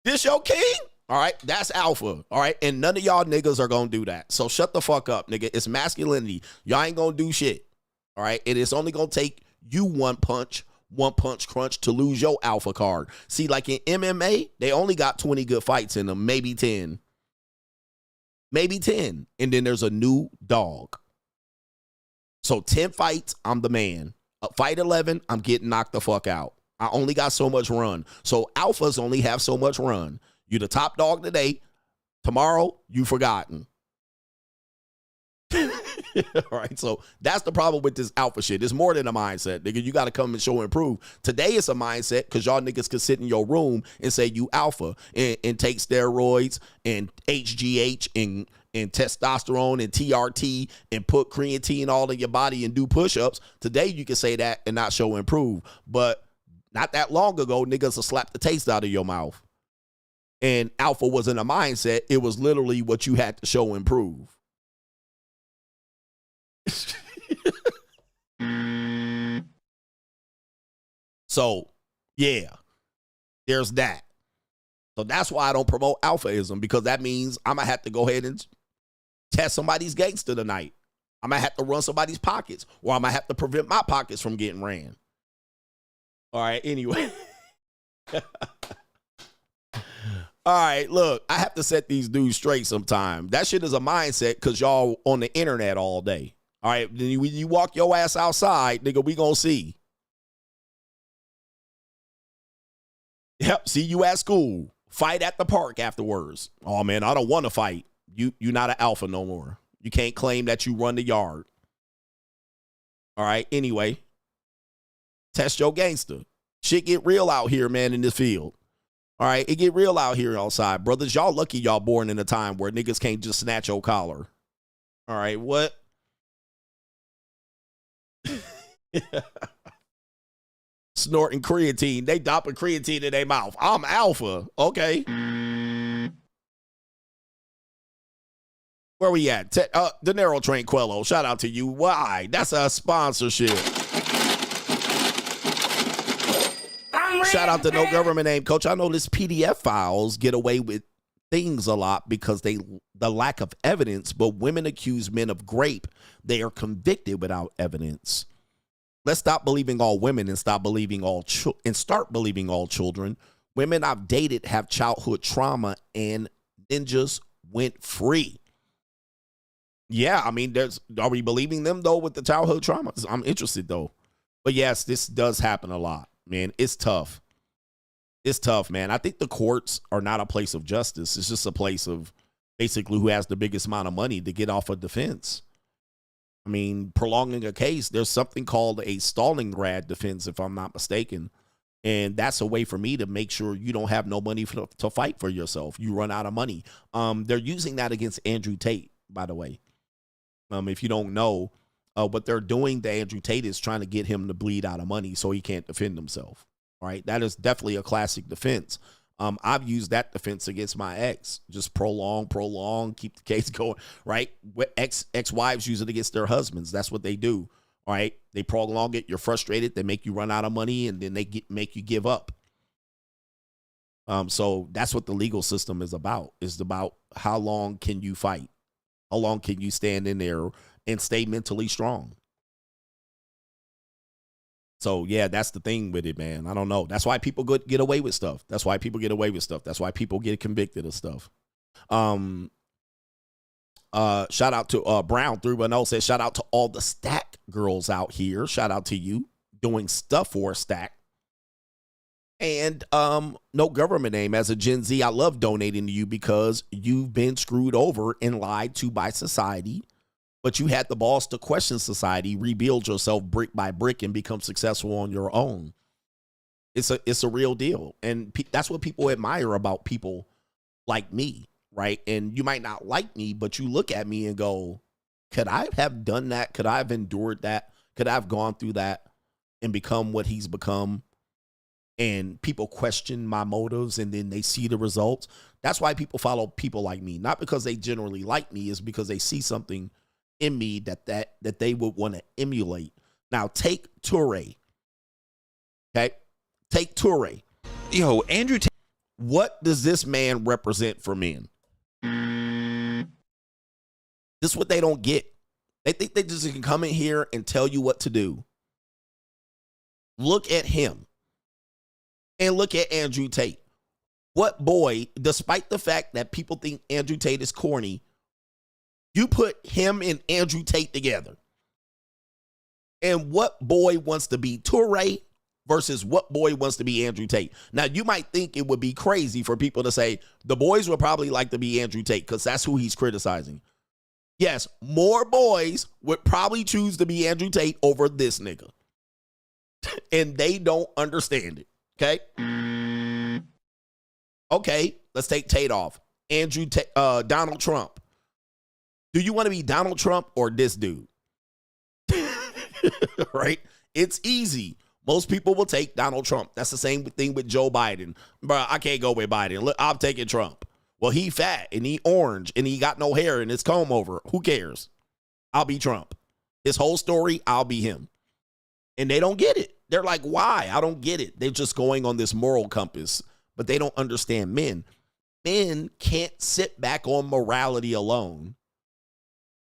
This your king? All right, that's alpha. All right, and none of y'all niggas are gonna do that. So shut the fuck up, nigga. It's masculinity. Y'all ain't gonna do shit. All right, and it's only gonna take you one punch crunch to lose your alpha card. See, like in MMA, they only got 20 good fights in them, maybe 10. Maybe 10. And then there's a new dog. So 10 fights, I'm the man. Fight 11, I'm getting knocked the fuck out. I only got so much run. So alphas only have so much run. You the top dog today. Tomorrow, you forgotten. All right, so that's the problem with this alpha shit. It's more than a mindset, nigga. You got to come and show and prove. Today it's a mindset because y'all niggas can sit in your room and say you alpha and take steroids and HGH and testosterone and TRT and put creatine all in your body and do push-ups. Today you can say that and not show and prove. But not that long ago, niggas will slap the taste out of your mouth. And alpha wasn't a mindset. It was literally what you had to show and prove. So, yeah, there's that. So that's why I don't promote alphaism, because that means I'm going to have to go ahead and test somebody's gangster tonight. I'm going to have to run somebody's pockets, or I'm going to have to prevent my pockets from getting ran. All right, anyway. All right, look, I have to set these dudes straight sometime. That shit is a mindset because y'all on the internet all day. All right, when you walk your ass outside, nigga, we gonna see. Yep, see you at school. Fight at the park afterwards. Oh, man, I don't want to fight. You're not an alpha no more. You can't claim that you run the yard. All right, anyway. Test your gangster. Shit get real out here, man, in this field. All right, it get real out here outside. Brothers, y'all lucky y'all born in a time where niggas can't just snatch your collar. All right, what? Snorting creatine. They dopping creatine in their mouth. I'm alpha. Okay. Where we at? De Niro Tranquillo. Shout out to you. Why? That's a sponsorship. Shout out to No Government Name Coach. I know this PDF files get away with things a lot because the lack of evidence, but women accuse men of rape. They are convicted without evidence. Let's stop believing all women and stop believing all start believing all children. Women I've dated have childhood trauma and ninjas went free. Yeah, I mean, are we believing them, though, with the childhood traumas? I'm interested, though. But yes, this does happen a lot, man. It's tough. It's tough, man. I think the courts are not a place of justice. It's just a place of basically who has the biggest amount of money to get off a defense. I mean, prolonging a case, there's something called a Stalingrad defense, if I'm not mistaken. And that's a way for me to make sure you don't have no money to fight for yourself. You run out of money. They're using that against Andrew Tate, by the way. If you don't know, what they're doing to Andrew Tate is trying to get him to bleed out of money so he can't defend himself. All right, that is definitely a classic defense. I've used that defense against my ex. Just prolong, keep the case going, right? Ex-wives use it against their husbands. That's what they do, all right? They prolong it. You're frustrated. They make you run out of money, and then they make you give up. So that's what the legal system is about. It's about how long can you fight? How long can you stand in there and stay mentally strong? So, yeah, that's the thing with it, man. I don't know. That's why people get away with stuff. That's why people get away with stuff. That's why people get convicted of stuff. Shout out to Brown 310 says, shout out to all the stack girls out here. Shout out to you doing stuff for a stack. And no government name. As a Gen Z, I love donating to you because you've been screwed over and lied to by society. But you had the balls to question society, rebuild yourself brick by brick, and become successful on your own. It's a real deal. And that's what people admire about people like me, right? And you might not like me, but you look at me and go, could I have done that? Could I have endured that? Could I have gone through that and become what he's become? And people question my motives, and then they see the results. That's why people follow people like me. Not because they generally like me, it's because they see something in me that they would want to emulate. Now, take Touré. Okay? Take Touré. Yo, Andrew Tate. What does this man represent for men? This is what they don't get. They think they just can come in here and tell you what to do. Look at him. And look at Andrew Tate. What boy, despite the fact that people think Andrew Tate is corny, you put him and Andrew Tate together. And what boy wants to be Touré versus what boy wants to be Andrew Tate? Now, you might think it would be crazy for people to say the boys would probably like to be Andrew Tate because that's who he's criticizing. Yes, more boys would probably choose to be Andrew Tate over this nigga. And they don't understand it. Okay? Okay, let's take Tate off. Donald Trump. Do you want to be Donald Trump or this dude? Right? It's easy. Most people will take Donald Trump. That's the same thing with Joe Biden. Bro, I can't go with Biden. Look, I'm taking Trump. Well, he fat and he orange and he got no hair and it's comb over. Who cares? I'll be Trump. His whole story, I'll be him. And they don't get it. They're like, why? I don't get it. They're just going on this moral compass, but they don't understand men. Men can't sit back on morality alone.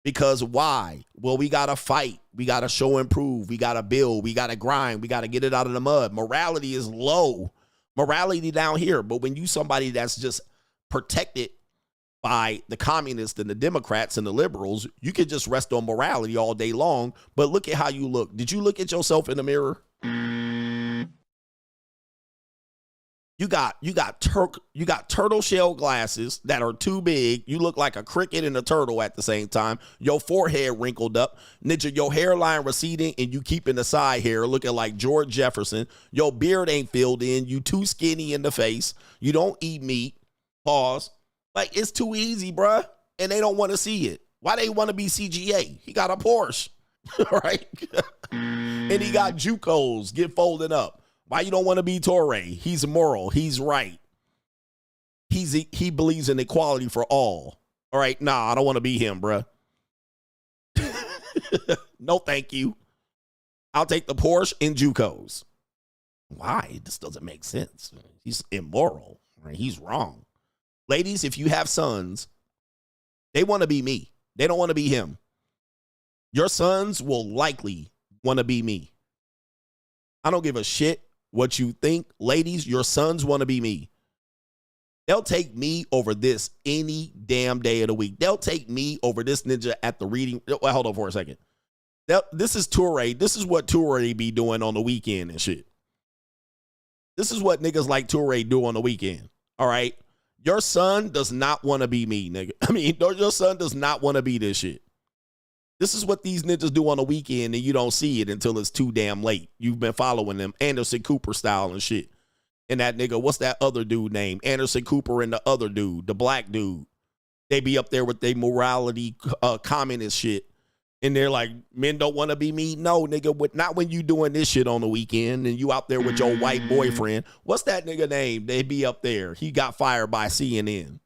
Because why? Well, we got to fight. We got to show and prove. We got to build. We got to grind. We got to get it out of the mud. Morality is low. Morality down here. But when you somebody that's just protected by the communists and the Democrats and the liberals, you can just rest on morality all day long. But look at how you look. Did you look at yourself in the mirror? You got turtle shell glasses that are too big. You look like a cricket and a turtle at the same time. Your forehead wrinkled up. Ninja, your hairline receding and you keeping the side hair looking like George Jefferson. Your beard ain't filled in. You too skinny in the face. You don't eat meat. Pause. Like, it's too easy, bruh. And they don't want to see it. Why they want to be CGA? He got a Porsche, right? And he got JUCOs get folded up. Why you don't want to be Touré? He's moral. He's right. He believes in equality for all. All right, nah, I don't want to be him, bruh. No, thank you. I'll take the Porsche and JUCOs. Why? This doesn't make sense. He's immoral. Right? He's wrong. Ladies, if you have sons, they want to be me. They don't want to be him. Your sons will likely want to be me. I don't give a shit what you think. Ladies, your sons want to be me. They'll take me over this any damn day of the week. They'll take me over this ninja at the reading. Well, hold on for a second. This is Touré. This is what Touré be doing on the weekend and shit. This is what niggas like Touré do on the weekend. All right? Your son does not want to be me, nigga. I mean, your son does not want to be this shit. This is what these ninjas do on the weekend, and you don't see it until it's too damn late. You've been following them, Anderson Cooper style and shit. And that nigga, what's that other dude name? Anderson Cooper and the other dude, the black dude. They be up there with their morality communist shit. And they're like, men don't want to be me. No, nigga, not when you doing this shit on the weekend and you out there with your white boyfriend. What's that nigga name? They be up there. He got fired by CNN.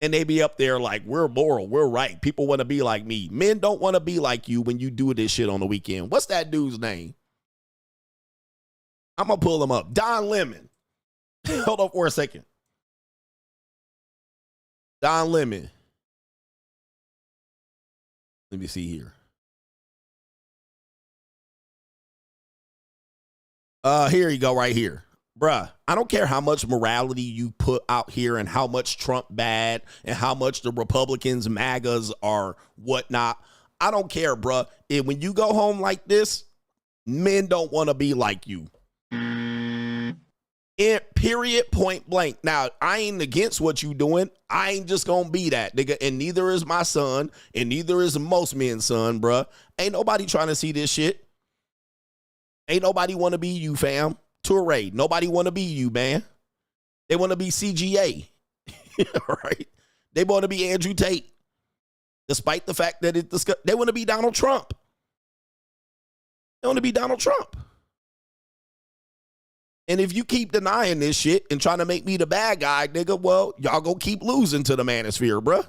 And they be up there like, we're moral, we're right. People want to be like me. Men don't want to be like you when you do this shit on the weekend. What's that dude's name? I'm going to pull him up. Don Lemon. Hold on for a second. Don Lemon. Let me see here. Here you go right here. Bruh, I don't care how much morality you put out here and how much Trump bad and how much the Republicans, MAGAs are whatnot. I don't care, bruh. And when you go home like this, men don't want to be like you. Period, point blank. Now, I ain't against what you doing. I ain't just gonna be that, nigga. And neither is my son, and neither is most men's son, bruh. Ain't nobody trying to see this shit. Ain't nobody want to be you, fam. Touré, nobody want to be you, man. They want to be CGA. Right? They want to be Andrew Tate. Despite the fact that they want to be Donald Trump. They want to be Donald Trump. And if you keep denying this shit and trying to make me the bad guy, nigga, well, y'all gonna keep losing to the Manosphere, bruh.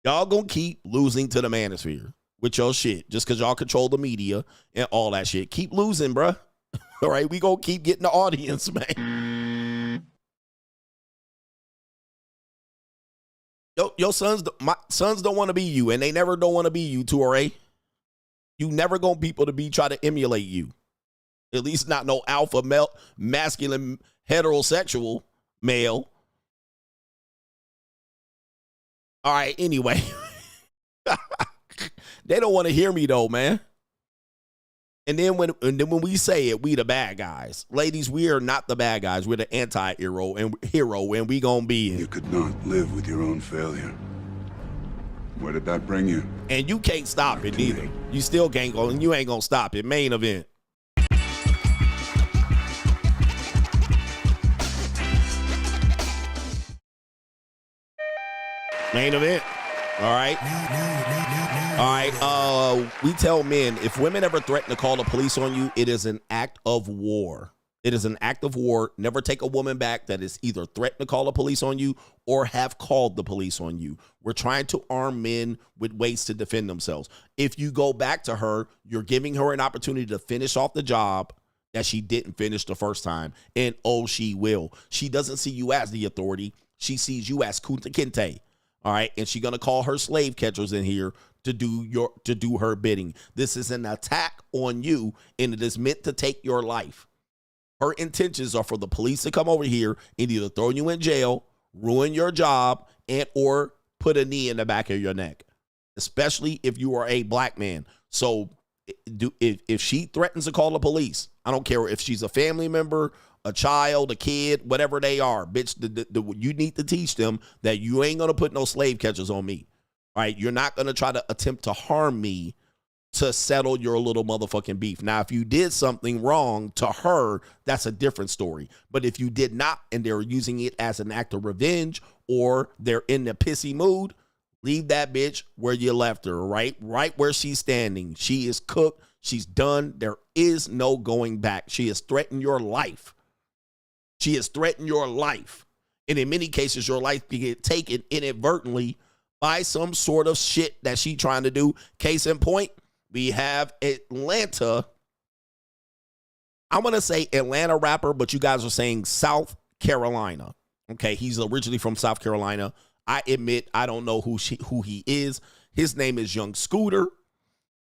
Y'all gonna keep losing to the Manosphere with your shit just because y'all control the media and all that shit. Keep losing, bruh. All right, we gonna keep getting the audience, man. Your sons, my sons don't want to be you, and they never don't want to be you, Touré. You never gonna people to be try to emulate you. At least not no alpha male, masculine, heterosexual male. All right, anyway. They don't want to hear me though, man. And then when we say it, we the bad guys. Ladies, we are not the bad guys. We're the anti-hero and we gonna be it. You could not live with your own failure. Where did that bring you? And you can't stop it either. You still can't go, and you ain't gonna stop it. Main event. Main event. All right. All right. We tell men, if women ever threaten to call the police on you, it is an act of war. It is an act of war. Never take a woman back that is either threatened to call the police on you or have called the police on you. We're trying to arm men with ways to defend themselves. If you go back to her, you're giving her an opportunity to finish off the job that she didn't finish the first time. And oh, she will. She doesn't see you as the authority. She sees you as Kunta Kinte. All right. And she's going to call her slave catchers in here to do her bidding. This is an attack on you, and it is meant to take your life. Her intentions are for the police to come over here and either throw you in jail, ruin your job, and or put a knee in the back of your neck, especially if you are a black man. So if she threatens to call the police, I don't care if she's a family member, a child, a kid, whatever they are, bitch, you need to teach them that you ain't going to put no slave catchers on me. All right. You're not going to try to attempt to harm me to settle your little motherfucking beef. Now, if you did something wrong to her, that's a different story. But if you did not, and they're using it as an act of revenge, or they're in the pissy mood, leave that bitch where you left her, right where she's standing. She is cooked. She's done. There is no going back. She has threatened your life. She has threatened your life. And in many cases, your life can get taken inadvertently by some sort of shit that she trying to do. Case in point, we have Atlanta. I want to say Atlanta rapper, but you guys are saying South Carolina. Okay, he's originally from South Carolina. I admit I don't know who he is. His name is Young Scooter.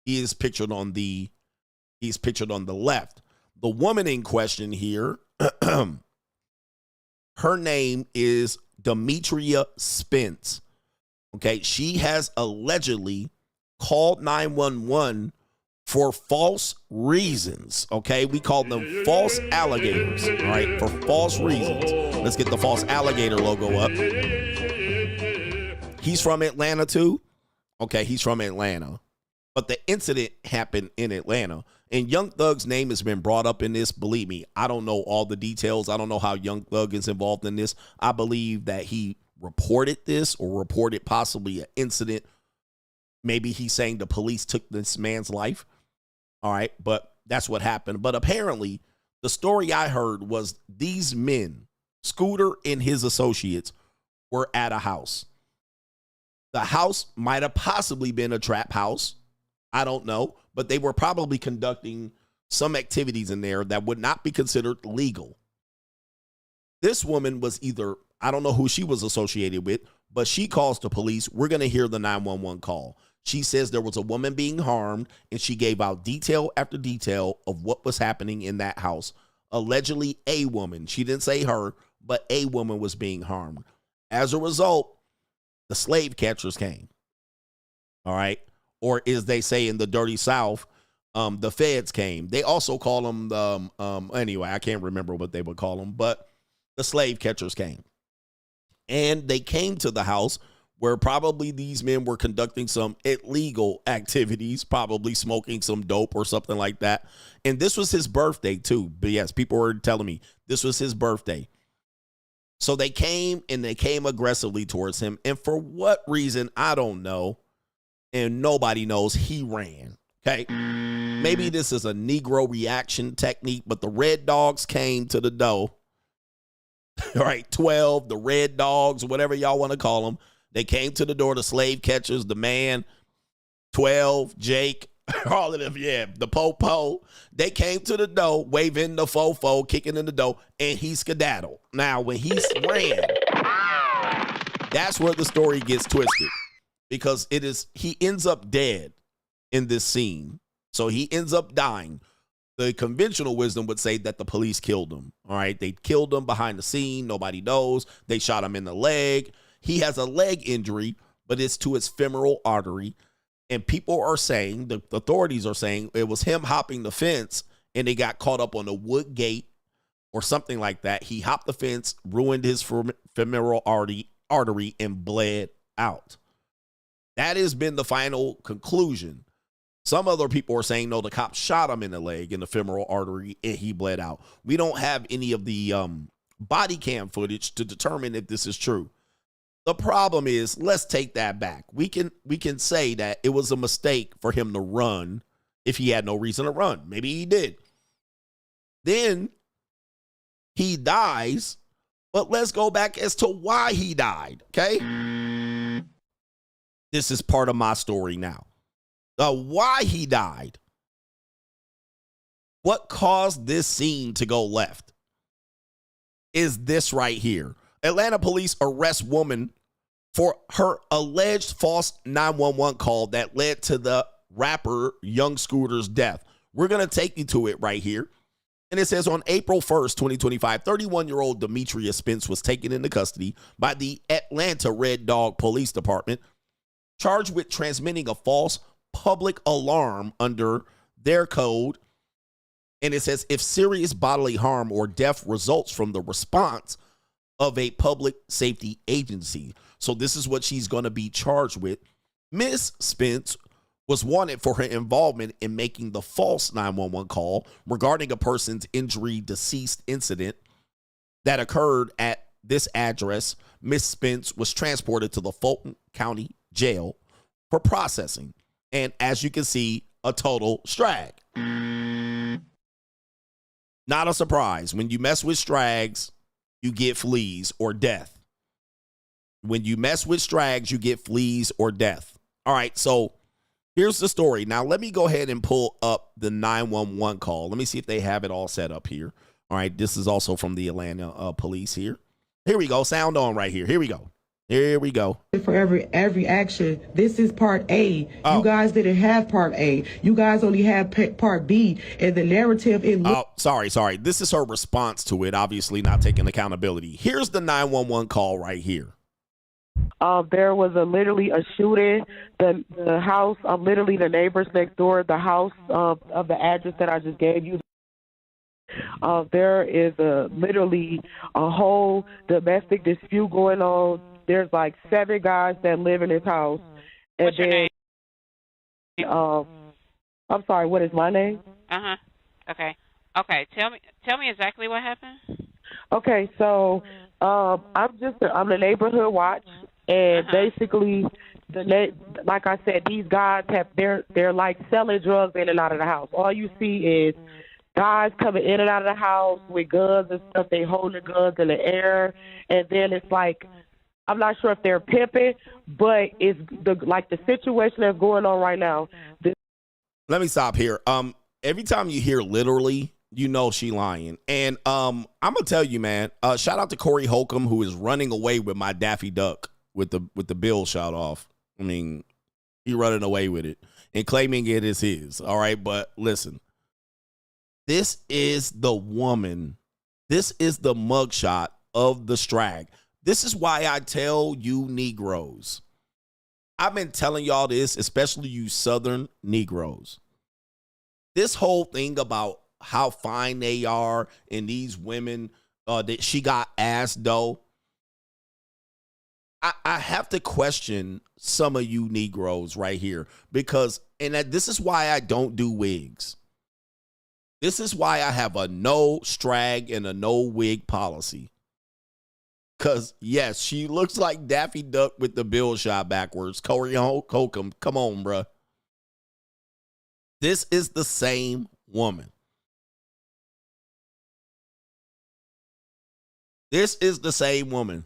He is pictured on the left. The woman in question here Her name is Demetria Spence. Okay, she has allegedly called 911 for false reasons. Okay, we call them false alligators. All right, for false reasons. Let's get the false alligator logo up. He's from Atlanta too. Okay, he's from Atlanta. But the incident happened in Atlanta. And Young Thug's name has been brought up in this. Believe me, I don't know all the details. I don't know how Young Thug is involved in this. I believe that he reported this or reported possibly an incident. Maybe he's saying the police took this man's life. All right, but that's what happened. But apparently, the story I heard was these men, Scooter and his associates, were at a house. The house might have possibly been a trap house. I don't know, but they were probably conducting some activities in there that would not be considered legal. This woman was either, I don't know who she was associated with, but she calls the police. We're going to hear the 911 call. She says there was a woman being harmed, and she gave out detail after detail of what was happening in that house. Allegedly, a woman, she didn't say her, but a woman was being harmed. As a result, the slave catchers came. All right. Or as they say in the dirty South, the feds came. They also call them, anyway, I can't remember what they would call them, but the slave catchers came. And they came to the house where probably these men were conducting some illegal activities, probably smoking some dope or something like that. And this was his birthday too. But yes, people were telling me this was his birthday. So they came, and they came aggressively towards him. And for what reason, I don't know. And nobody knows, he ran. Okay. Maybe this is a Negro reaction technique, but the Red Dogs came to the door. All right. 12, the Red Dogs, whatever y'all want to call them. They came to the door, the slave catchers, the man, 12, Jake, all of them. Yeah. The po-po. They came to the door, waving the fofo, kicking in the door, and he skedaddled. Now, when he ran, that's where the story gets twisted. Because he ends up dead in this scene. So he ends up dying. The conventional wisdom would say that the police killed him. All right. They killed him behind the scene. Nobody knows. They shot him in the leg. He has a leg injury, but it's to his femoral artery. And people are saying, the authorities are saying, it was him hopping the fence and they got caught up on the wood gate or something like that. He hopped the fence, ruined his femoral artery, and bled out. That has been the final conclusion. Some other people are saying, no, the cop shot him in the leg, in the femoral artery, and he bled out. We don't have any of the body cam footage to determine if this is true. The problem is, let's take that back. We can say that it was a mistake for him to run if he had no reason to run. Maybe he did. Then he dies, but let's go back as to why he died, okay? This is part of my story now. Why he died. What caused this scene to go left is this right here. Atlanta police arrest woman for her alleged false 911 call that led to the rapper Young Scooter's death. We're going to take you to it right here. And it says on April 1st, 2025, 31-year-old Demetria Spence was taken into custody by the Atlanta Red Dog Police Department, charged with transmitting a false public alarm under their code. And it says if serious bodily harm or death results from the response of a public safety agency. So this is what she's going to be charged with. Miss Spence was wanted for her involvement in making the false 911 call regarding a person's injury deceased incident that occurred at this address. Miss Spence was transported to the Fulton County Jail for processing. And as you can see, a total strag. Not a surprise. When you mess with strags, you get fleas or death. When you mess with strags, you get fleas or death. All right, so here's the story. Now, let me go ahead and pull up the 911 call. Let me see if they have it all set up here. All right, this is also from the Atlanta police here. Here we go. Sound on right here. Here we go. Here we go. For every action, this is part A. You guys didn't have part A. You guys only have part B. And the narrative Sorry. This is her response to it, obviously not taking accountability. Here's the 911 call right here. There was literally a shooting. The house, literally the neighbors next door, the house of the address that I just gave you. There is literally a whole domestic dispute going on. There's like 7 guys that live in this house. And What's your name? I'm sorry, what is my name? Okay. Tell me exactly what happened. Okay, so I'm the neighborhood watch, and basically like I said, these guys they're like selling drugs in and out of the house. All you see is guys coming in and out of the house with guns and stuff. They hold the guns in the air, and then it's like, I'm not sure if they're pimping, but it's the situation that's going on right now. Let me stop here. Every time you hear literally, you know she lying. And I'm gonna tell you, man. Shout out to Corey Holcomb, who is running away with my Daffy Duck with the bill shot off. I mean, he running away with it and claiming it is his. All right, but listen, this is the woman. This is the mugshot of the Strag. This is why I tell you Negroes. I've been telling y'all this, especially you Southern Negroes. This whole thing about how fine they are and these women, that she got ass though. I have to question some of you Negroes right here because, this is why I don't do wigs. This is why I have a no strag and a no wig policy. Because, yes, she looks like Daffy Duck with the bill shot backwards. Corey Holcomb, come on, bruh. This is the same woman. This is the same woman.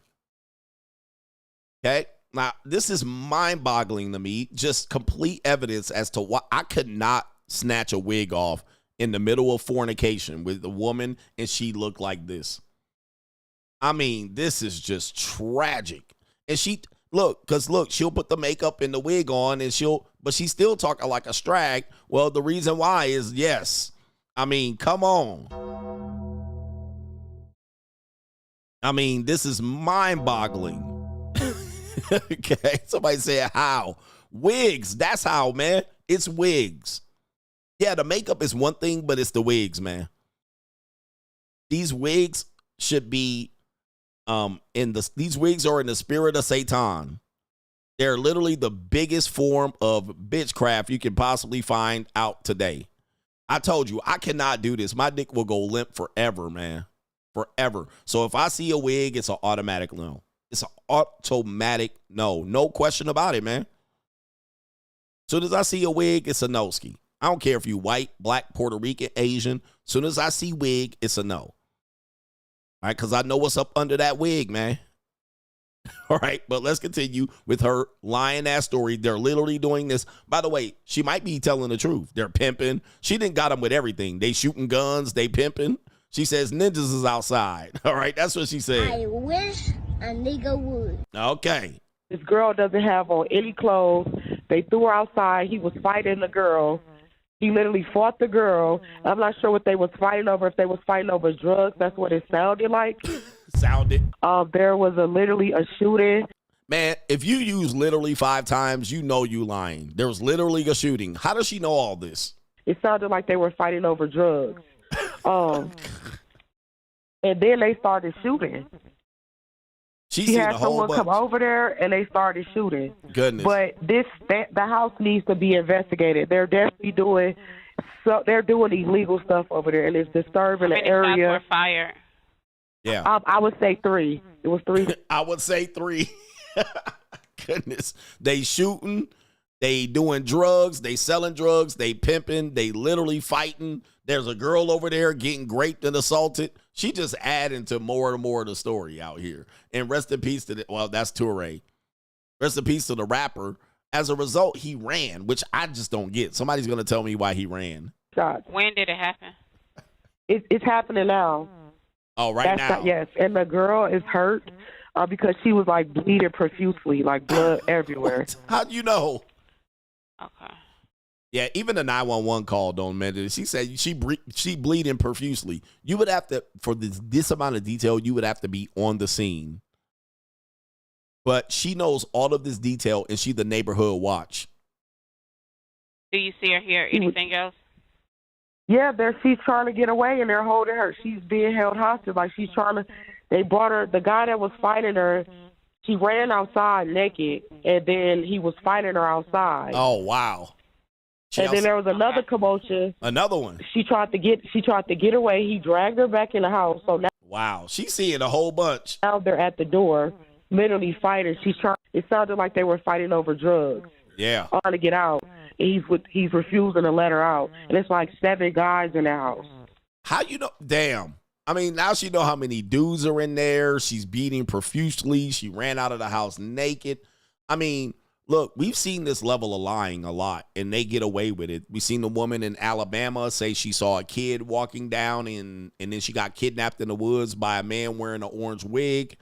Okay? Now, this is mind-boggling to me. Just complete evidence as to why I could not snatch a wig off in the middle of fornication with a woman and she looked like this. I mean, this is just tragic. And she'll put the makeup and the wig on but she's still talking like a strag. Well, the reason why is yes. I mean, come on. I mean, this is mind-boggling. Okay, somebody said how? Wigs, that's how, man. It's wigs. Yeah, the makeup is one thing, but it's the wigs, man. These wigs should be these wigs are in the spirit of Satan. They're literally the biggest form of bitchcraft you can possibly find out today. I told you, I cannot do this. My dick will go limp forever, man. Forever. So if I see a wig, it's an automatic no. It's an automatic no. No question about it, man. Soon as I see a wig, it's a no-ski. I don't care if you white, black, Puerto Rican, Asian. Soon as I see wig, it's a no. All right, because I know what's up under that wig, man. All right, but let's continue with her lying-ass story. They're literally doing this. By the way, she might be telling the truth. They're pimping. She didn't got them with everything. They shooting guns. They pimping. She says ninjas is outside. All right, that's what she said. I wish a nigga would. Okay. This girl doesn't have on any clothes. They threw her outside. He was fighting the girl. He literally fought the girl. I'm not sure what they was fighting over. If they was fighting over drugs, that's what it sounded like. There was literally a shooting. Man, if you use literally 5 times, you know you lying. There was literally a shooting. How does she know all this? It sounded like they were fighting over drugs. And then they started shooting. She had someone come over there and they started shooting. Goodness. But the house needs to be investigated. They're definitely doing illegal stuff over there, and it's disturbing the area. How many shots were fired? Yeah. I would say 3. It was 3. I would say 3. Goodness. They shooting, they doing drugs, they selling drugs, they pimping, they literally fighting. There's a girl over there getting raped and assaulted. She just adding to more and more of the story out here. And rest in peace to that's Touré. Rest in peace to the rapper. As a result, he ran, which I just don't get. Somebody's going to tell me why he ran. When did it happen? It's happening now. Oh, right now. Yes, and the girl is hurt. because she was like bleeding profusely, like blood everywhere. How'd you know? Okay. Yeah, even the 911 call don't mention it. She said she bleeding profusely. You would have to, for this amount of detail, you would have to be on the scene. But she knows all of this detail, and she the neighborhood watch. Do you see or hear anything else? Yeah, she's trying to get away, and they're holding her. She's being held hostage. Like, she's trying to, they brought her, the guy that was fighting her, she ran outside naked, and then he was fighting her outside. Oh, wow. Then there was another commotion. Another one. She tried to get away. He dragged her back in the house. So now, wow, she's seeing a whole bunch. Now they're at the door, literally fighting. It sounded like they were fighting over drugs. Yeah. Trying to get out. He's refusing to let her out. And it's like 7 guys in the house. How you know? Damn. I mean, now she know how many dudes are in there. She's beating profusely. She ran out of the house naked. I mean, look, we've seen this level of lying a lot, and they get away with it. We've seen the woman in Alabama say she saw a kid walking down, and then she got kidnapped in the woods by a man wearing an orange wig.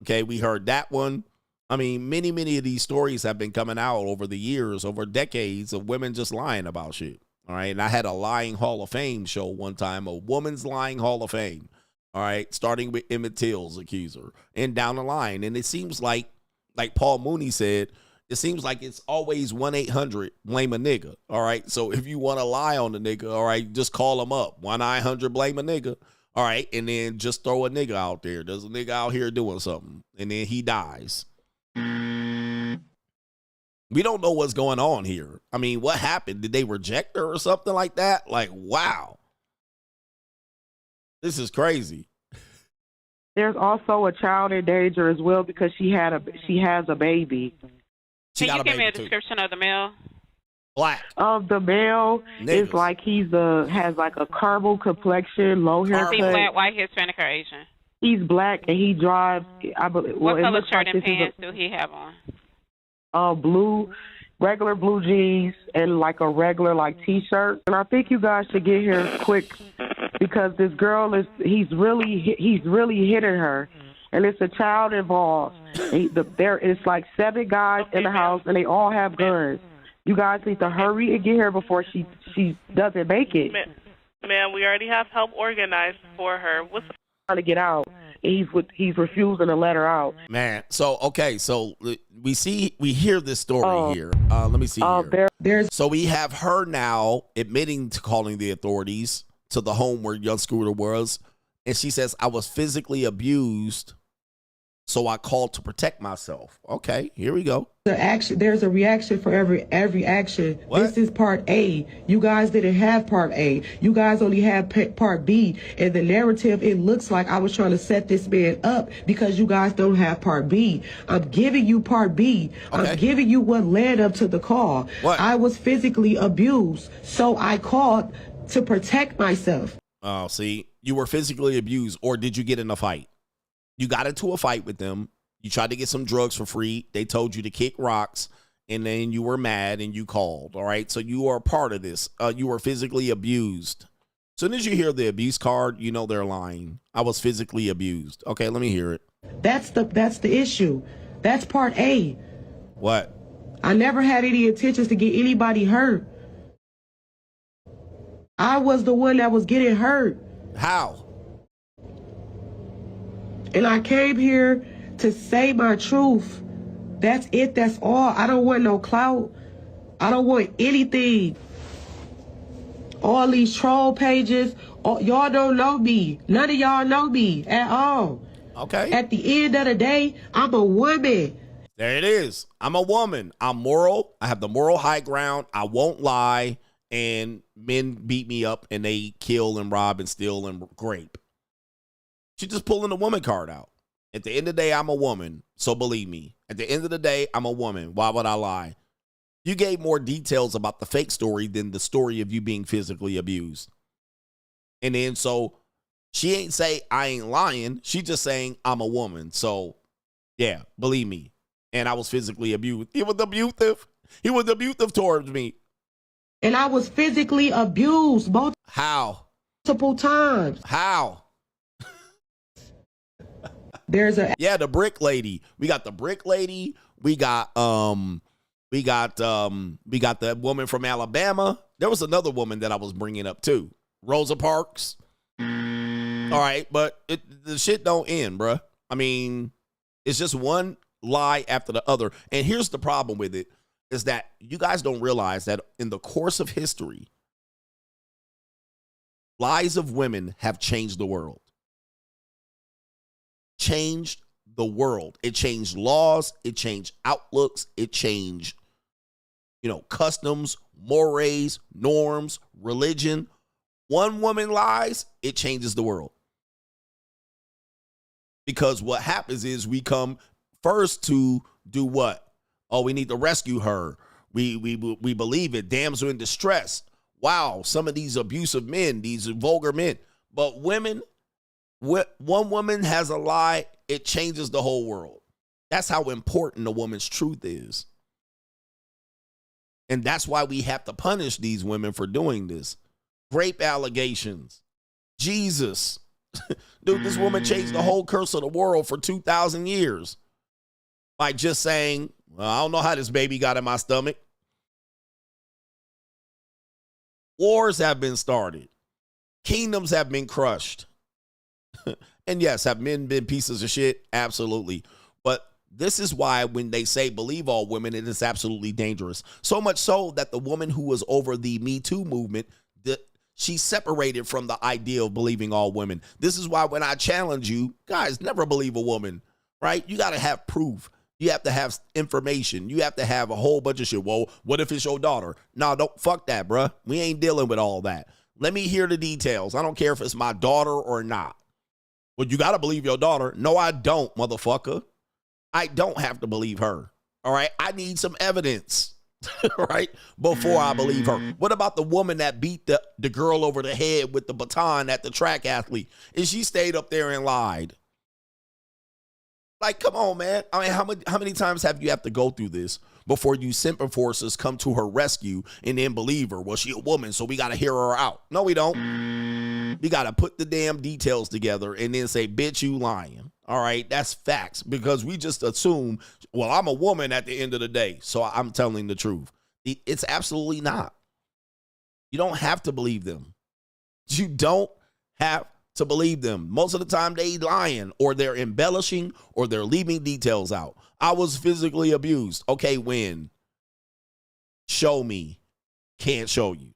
Okay, we heard that one. I mean, many of these stories have been coming out over the years, over decades, of women just lying about shit. All right, and I had a lying Hall of Fame show one time, a woman's lying Hall of Fame. All right, starting with Emmett Till's accuser and down the line. And it seems like Paul Mooney said, it seems like it's always 1-800 blame a nigga. All right, so if you want to lie on the nigga, all right, just call him up. 1-900 blame a nigga. All right, and then just throw a nigga out there. There's a nigga out here doing something, and then he dies. We don't know what's going on here. I mean, what happened? Did they reject her or something like that? Like, wow. This is crazy. There's also a child in danger as well because she has a baby. Can you give me a description of the male? Black. The male is like has like a caramel complexion, low haircut. Is he black, white, Hispanic, or Asian? He's black and he drives. What color shirt and pants do he have on? Blue, regular blue jeans and like a regular like t-shirt. And I think you guys should get here quick because this girl he's really hitting her, and it's a child involved. There is like 7 guys in the house and they all have guns. You guys need to hurry and get here before she doesn't make it. Ma'am, we already have help organized for her. What's trying to get out? He's refusing to let her out. Man, so we hear this story here. Let me see here. So we have her now admitting to calling the authorities to the home where young Scooter was, and she says, I was physically abused, so I called to protect myself. Okay, here we go. There's a reaction for every action. What? This is part A. You guys didn't have part A. You guys only had part B. And the narrative, it looks like I was trying to set this man up because you guys don't have part B. I'm giving you part B. Okay. I'm giving you what led up to the call. What? I was physically abused, so I called to protect myself. Oh, see, you were physically abused, or did you get in a fight? You got into a fight with them. You tried to get some drugs for free. They told you to kick rocks, and then you were mad and you called. All right, so you are a part of this. You were physically abused. As soon as you hear the abuse card, you know they're lying. I was physically abused. Okay, let me hear it. That's the issue. That's part A. What? I never had any intentions to get anybody hurt. I was the one that was getting hurt. How? And I came here to say my truth. That's it. That's all. I don't want no clout. I don't want anything. All these troll pages, y'all don't know me. None of y'all know me at all. Okay. At the end of the day, I'm a woman. There it is. I'm a woman. I'm moral. I have the moral high ground. I won't lie. And men beat me up and they kill and rob and steal and grape. She's just pulling the woman card out. At the end of the day, I'm a woman. So believe me. At the end of the day, I'm a woman. Why would I lie? You gave more details about the fake story than the story of you being physically abused. And then so she ain't say I ain't lying. She just saying I'm a woman. So yeah, believe me. And I was physically abused. He was abusive. He was abusive towards me. And I was physically abused How? multiple times. How? the brick lady. We got the brick lady. We got the woman from Alabama. There was another woman that I was bringing up too, Rosa Parks. All right, but the shit don't end, bruh. I mean, it's just one lie after the other. And here's the problem with it, is that you guys don't realize that in the course of history, lies of women have changed the world. Changed the world. It changed laws. It changed outlooks. It changed, customs, mores, norms, religion. One woman lies, it changes the world. Because what happens is we come first to do what? Oh, we need to rescue her. We believe it. Damsel in distress. Wow, some of these abusive men, these vulgar men. But women, one woman has a lie, it changes the whole world. That's how important a woman's truth is. And that's why we have to punish these women for doing this. Rape allegations. Jesus. Dude, this woman changed the whole curse of the world for 2,000 years. By just saying, well, I don't know how this baby got in my stomach. Wars have been started. Kingdoms have been crushed. And yes, have men been pieces of shit? Absolutely. But this is why when they say believe all women, it is absolutely dangerous. So much so that the woman who was over the Me Too movement, she separated from the idea of believing all women. This is why when I challenge you, guys, never believe a woman, right? You got to have proof. You have to have information. You have to have a whole bunch of shit. Well, what if it's your daughter? No, don't fuck that, bruh. We ain't dealing with all that. Let me hear the details. I don't care if it's my daughter or not. Well, you got to believe your daughter. No, I don't, motherfucker. I don't have to believe her. All right. I need some evidence, right? Before I believe her. What about the woman that beat the girl over the head with the baton at the track athlete? And she stayed up there and lied. Like, come on, man. I mean, how many times have you have to go through this before you simp forces come to her rescue and then believe her? Well, she a woman, so we got to hear her out. No, we don't. We got to put the damn details together and then say, bitch, you lying. All right, that's facts, because we just assume, well, I'm a woman at the end of the day, so I'm telling the truth. It's absolutely not. You don't have to believe them. You don't have to believe them. Most of the time they lying, or they're embellishing, or they're leaving details out. I was physically abused. Okay, when? Show me. Can't show you.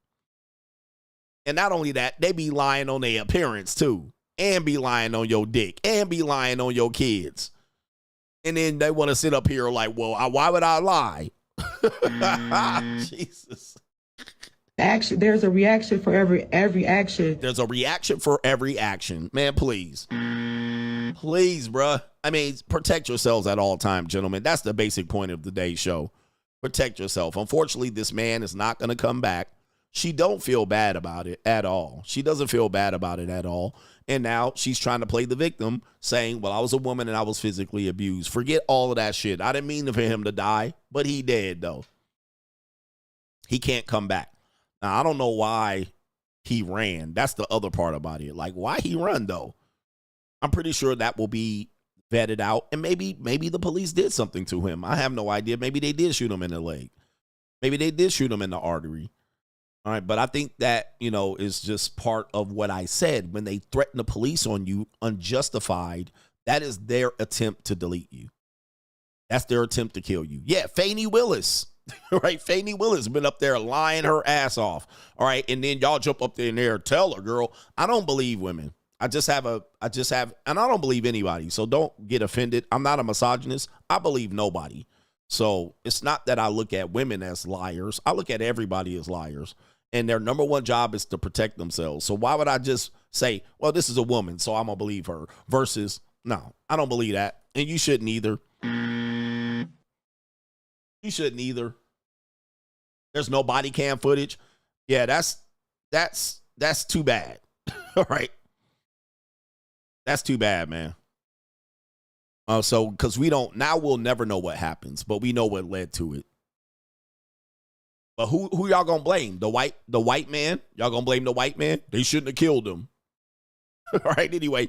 And not only that, they be lying on their appearance too, and be lying on your dick, and be lying on your kids. And then they want to sit up here like, well, why would I lie? Jesus. Action. There's a reaction for every action. There's a reaction for every action. Man, please. Please, bruh. I mean, protect yourselves at all times, gentlemen. That's the basic point of today's show. Protect yourself. Unfortunately, this man is not going to come back. She don't feel bad about it at all. She doesn't feel bad about it at all. And now she's trying to play the victim, saying, well, I was a woman and I was physically abused. Forget all of that shit. I didn't mean for him to die, but he did, though. He can't come back. Now, I don't know why he ran. That's the other part about it. Like, why he run, though? I'm pretty sure that will be vetted out. And maybe the police did something to him. I have no idea. Maybe they did shoot him in the leg. Maybe they did shoot him in the artery. All right, but I think that, is just part of what I said. When they threaten the police on you unjustified, that is their attempt to delete you. That's their attempt to kill you. Yeah, Fannie Willis. Right, Fannie Willis been up there lying her ass off. All right, and then y'all jump up there and there, tell her, girl, I don't believe women. I just have, and I don't believe anybody. So don't get offended. I'm not a misogynist. I believe nobody. So it's not that I look at women as liars. I look at everybody as liars. And their number one job is to protect themselves. So why would I just say, well, this is a woman, so I'm going to believe her, versus, no, I don't believe that. And you shouldn't either. You shouldn't either. There's no body cam footage. Yeah, that's too bad. All right. That's too bad, man. So, because we'll never know what happens, but we know what led to it. But who y'all gonna blame? The white man? Y'all gonna blame the white man? They shouldn't have killed him. All right, anyway.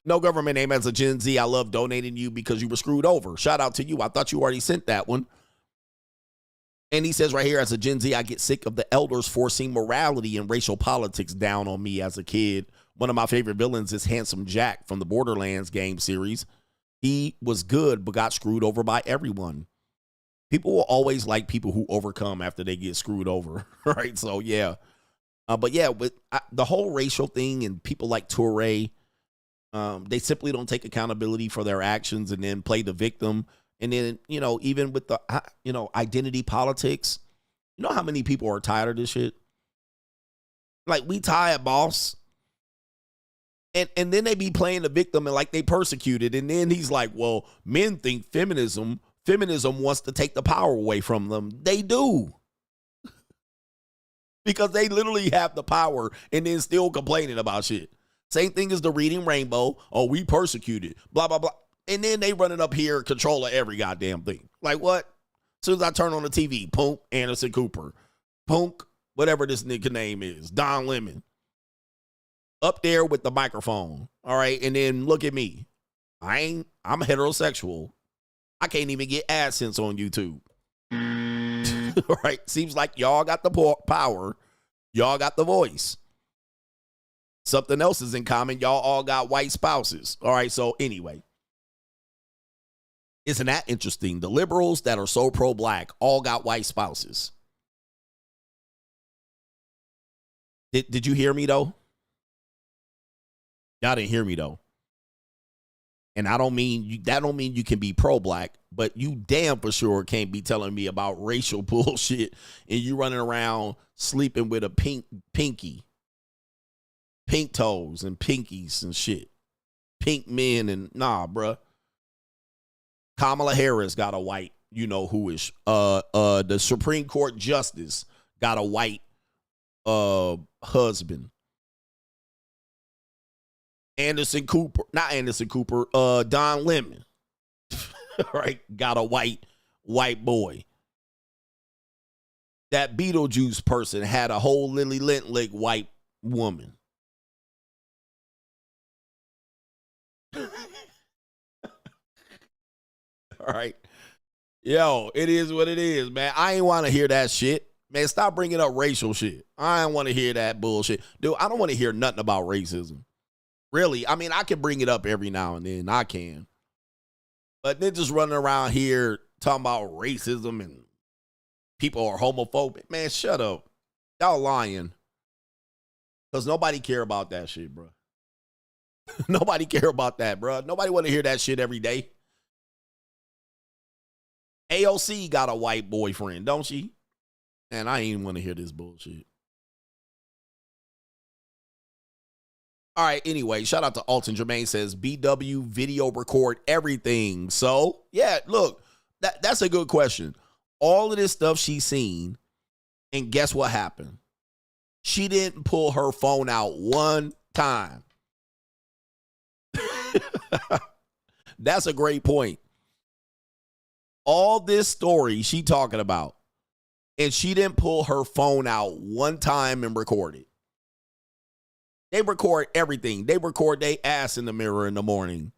No government name as a Gen Z. I love donating you because you were screwed over. Shout out to you. I thought you already sent that one. And he says right here, as a Gen Z, I get sick of the elders forcing morality and racial politics down on me as a kid. One of my favorite villains is Handsome Jack from the Borderlands game series. He was good, but got screwed over by everyone. People will always like people who overcome after they get screwed over, right? So, yeah. But, yeah, with the whole racial thing and people like Touré, they simply don't take accountability for their actions and then play the victim. And then, even with the, identity politics, you know how many people are tired of this shit? Like, we tired, boss. And then they be playing the victim and like they persecuted. And then he's like, well, men think feminism wants to take the power away from them. They do. Because they literally have the power and then still complaining about shit. Same thing as the Reading Rainbow. Oh, we persecuted, blah, blah, blah. And then they running up here, control of every goddamn thing. Like what? As soon as I turn on the TV, Punk, Anderson Cooper, Punk, whatever this nigga name is, Don Lemon. Up there with the microphone. All right. And then look at me. I'm heterosexual. I can't even get AdSense on YouTube. All right. Seems like y'all got the power. Y'all got the voice. Something else is in common. Y'all all got white spouses. All right. So anyway. Isn't that interesting? The liberals that are so pro-black all got white spouses. Did you hear me though? Y'all didn't hear me though. And that don't mean you can be pro-black, but you damn for sure can't be telling me about racial bullshit and you running around sleeping with a pinky. Pink toes and pinkies and shit. Pink men and nah, bruh. Kamala Harris got a white, who-ish. The Supreme Court Justice got a white husband. Don Lemon, right, got a white boy. That Beetlejuice person had a whole Lily Lintlick white woman. All right. Yo, it is what it is, man. I ain't want to hear that shit. Man, stop bringing up racial shit. I ain't want to hear that bullshit. Dude, I don't want to hear nothing about racism. Really, I mean, I can bring it up every now and then. I can. But they're just running around here talking about racism and people are homophobic. Man, shut up. Y'all lying. Because nobody care about that shit, bro. Nobody care about that, bro. Nobody want to hear that shit every day. AOC got a white boyfriend, don't she? Man, I ain't want to hear this bullshit. All right, anyway, shout out to Alton Jermaine says, BW video record everything. So, yeah, look, that's a good question. All of this stuff she's seen, and guess what happened? She didn't pull her phone out one time. That's a great point. All this story she talking about, and she didn't pull her phone out one time and record it. They record everything. They record their ass in the mirror in the morning.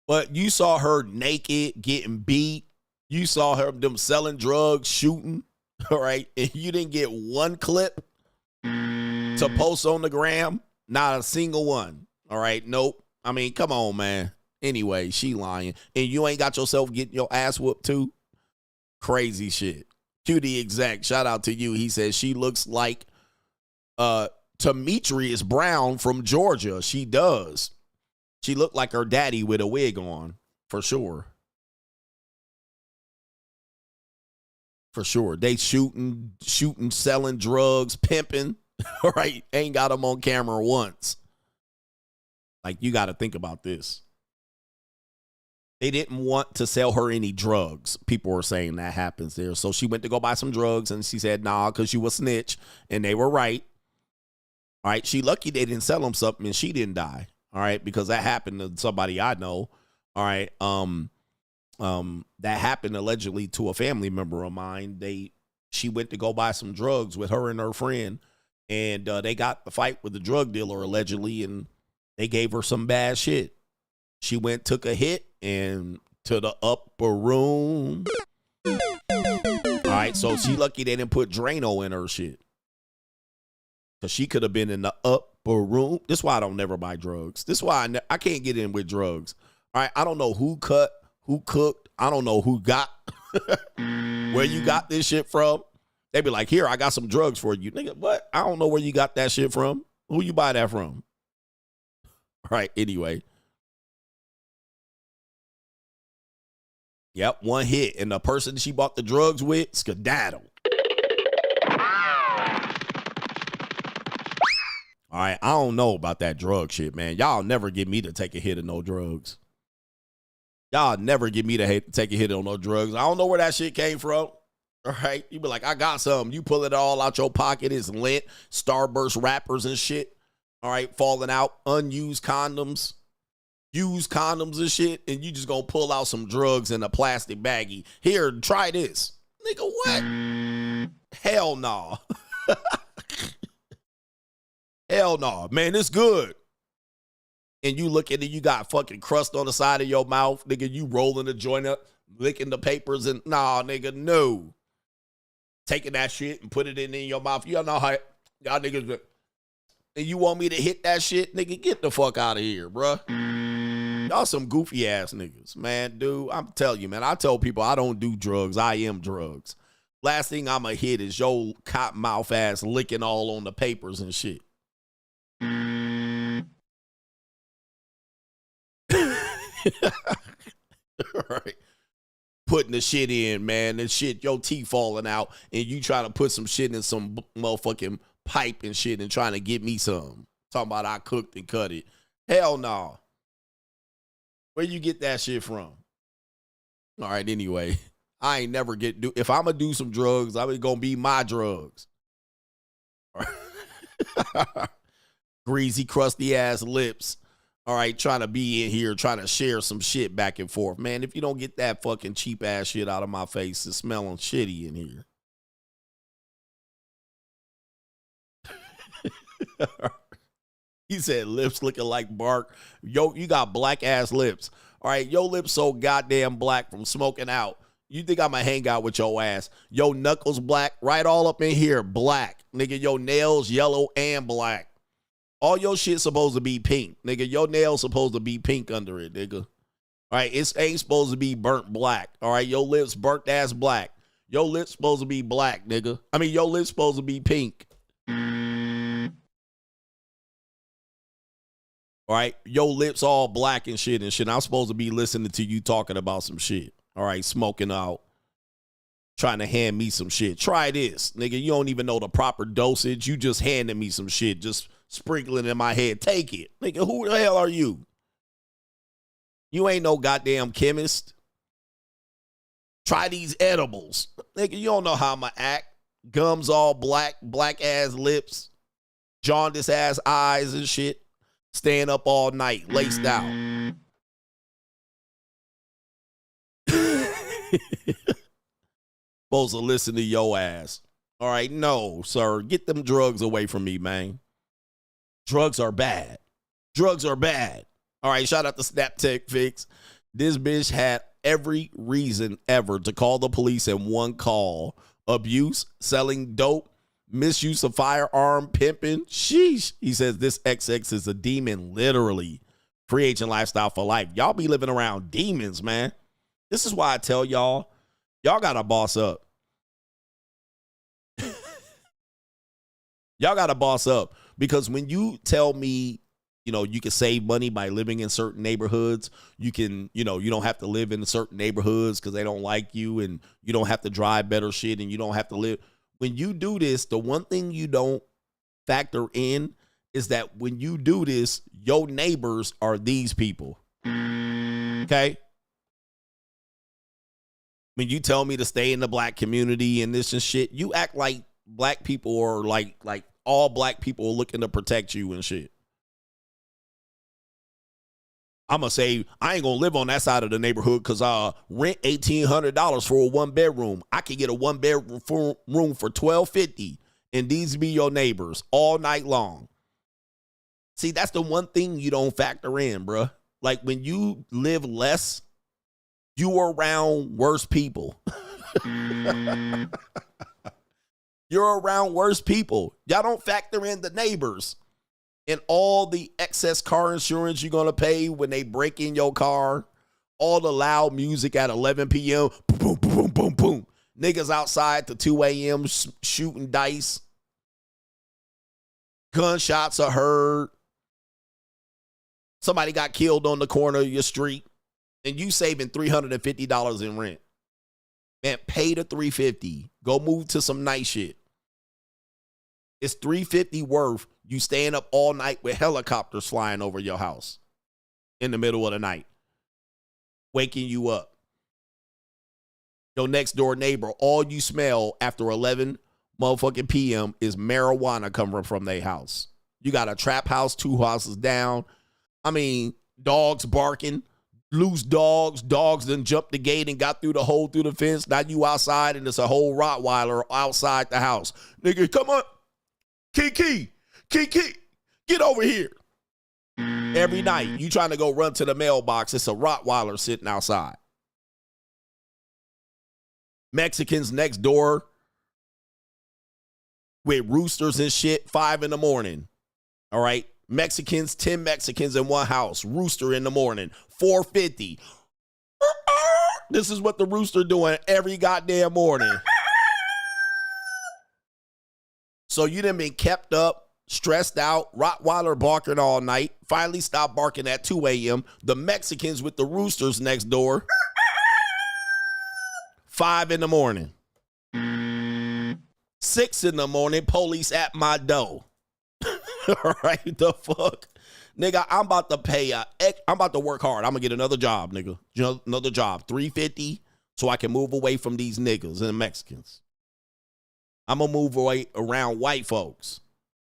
But you saw her naked, getting beat. You saw them selling drugs, shooting. All right. And you didn't get one clip to post on the gram. Not a single one. All right. Nope. I mean, come on, man. Anyway, she lying. And you ain't got yourself getting your ass whooped too? Crazy shit. QD exec, shout out to you. He says she looks like Demetrius Brown from Georgia. She does. She looked like her daddy with a wig on, for sure. For sure. They shooting, selling drugs, pimping. All right. Ain't got them on camera once. Like, you got to think about this. They didn't want to sell her any drugs. People were saying that happens there. So she went to go buy some drugs and she said, nah, because you a snitch. And they were right. All right. She lucky they didn't sell them something and she didn't die. All right. Because that happened to somebody I know. All right. That happened allegedly to a family member of mine. She went to go buy some drugs with her and her friend. And they got the fight with the drug dealer, allegedly, and they gave her some bad shit. She went, took a hit, and to the upper room. All right, so she lucky they didn't put Drano in her shit. Because she could have been in the upper room. This is why I don't never buy drugs. This is why I can't get in with drugs. All right, I don't know who cut, who cooked. I don't know who got, where you got this shit from. They be like, here, I got some drugs for you. Nigga, what? I don't know where you got that shit from. Who you buy that from? All right, anyway. Yep, one hit. And the person she bought the drugs with, skedaddle. All right, I don't know about that drug shit, man. Y'all never get me to take a hit of no drugs. Y'all never get me to take a hit on no drugs. I don't know where that shit came from. All right, you be like, I got some. You pull it all out your pocket. It's lint, Starburst wrappers and shit. All right, falling out, unused condoms, used condoms and shit, and you just gonna pull out some drugs in a plastic baggie. Here, try this. Nigga, what? Hell no. Hell no, man, it's good. And you look at it, you got fucking crust on the side of your mouth. Nigga, you rolling the joint up, licking the papers, and nah, nigga, no. Taking that shit and put it in your mouth. You don't know how y'all niggas, and you want me to hit that shit? Nigga, get the fuck out of here, bruh. Y'all some goofy ass niggas, man, dude. I'm telling you, man, I tell people I don't do drugs. I am drugs. Last thing I'ma hit is your cotton mouth ass licking all on the papers and shit. Right. Putting the shit in, man, and shit, your teeth falling out, and you trying to put some shit in some motherfucking pipe and shit and trying to get me some. Talking about I cooked and cut it. Hell no. Where you get that shit from? All right, anyway, I ain't never if I'm gonna do some drugs, I'm gonna be my drugs. Greasy, crusty ass lips. All right, trying to be in here, trying to share some shit back and forth. Man, if you don't get that fucking cheap ass shit out of my face, it's smelling shitty in here. He said lips looking like bark. Yo, you got black ass lips. All right, your lips so goddamn black from smoking out. You think I'ma hang out with your ass? Your knuckles black, right all up in here, black. Nigga, your nails yellow and black. All your shit supposed to be pink. Nigga, your nails supposed to be pink under it, nigga. All right, it ain't supposed to be burnt black. All right, your lips burnt ass black. Your lips supposed to be black, nigga. I mean, your lips supposed to be pink. All right, your lips all black and shit. I'm supposed to be listening to you talking about some shit. All right, smoking out. Trying to hand me some shit. Try this. Nigga, you don't even know the proper dosage. You just handed me some shit. Just sprinkling in my head. Take it. Nigga, who the hell are you? You ain't no goddamn chemist. Try these edibles. Nigga, you don't know how I'ma act. Gums all black, black ass lips, jaundice ass eyes and shit. Staying up all night, laced out. Supposed to listen to your ass. All right, no, sir. Get them drugs away from me, man. Drugs are bad. Drugs are bad. All right, shout out to Snap Tech Fix. This bitch had every reason ever to call the police in one call. Abuse, selling dope, misuse of firearm, pimping. Sheesh. He says this XX is a demon, literally. Free agent lifestyle for life. Y'all be living around demons, man. This is why I tell y'all gotta boss up. Y'all gotta boss up. Because when you tell me, you know, you can save money by living in certain neighborhoods, you can, you know, you don't have to live in certain neighborhoods because they don't like you, and you don't have to drive better shit, and you don't have to live. When you do this, the one thing you don't factor in is that when you do this, your neighbors are these people. Okay? When you tell me to stay in the black community and this and shit, you act like black people are like all black people are looking to protect you and shit. I'm going to say, I ain't going to live on that side of the neighborhood because rent $1,800 for a one bedroom. I can get a one bedroom for $1,250 and these be your neighbors all night long. See, that's the one thing you don't factor in, bruh. Like, when you live less, you are around worse people. You're around worse people. Y'all don't factor in the neighbors and all the excess car insurance you're going to pay when they break in your car, all the loud music at 11 p.m., boom, boom, boom, boom, boom. Niggas outside to 2 a.m. shooting dice. Gunshots are heard. Somebody got killed on the corner of your street, and you saving $350 in rent. Man, pay the $350. Go move to some nice shit. It's $350 worth you staying up all night with helicopters flying over your house in the middle of the night, waking you up. Your next door neighbor, all you smell after 11 motherfucking p.m. is marijuana coming from their house. You got a trap house 2 houses down. I mean, dogs barking, loose dogs done jumped the gate and got through the hole through the fence. Now you outside and it's a whole Rottweiler outside the house. Nigga, come on. Kiki, get over here. Every night, you trying to go run to the mailbox, it's a Rottweiler sitting outside. Mexicans next door with roosters and shit, 5 in the morning. All right. Mexicans, 10 Mexicans in one house. Rooster in the morning, 4:50. This is what the rooster doing every goddamn morning. So you done been kept up, stressed out, Rottweiler barking all night, finally stopped barking at 2 a.m. The Mexicans with the roosters next door, 5 in the morning. 6 in the morning, police at my door. All right, the fuck? Nigga, I'm about to pay, I'm about to work hard. I'm gonna get another job, nigga. Another job, $350, so I can move away from these niggas and Mexicans. I'm gonna move away around white folks,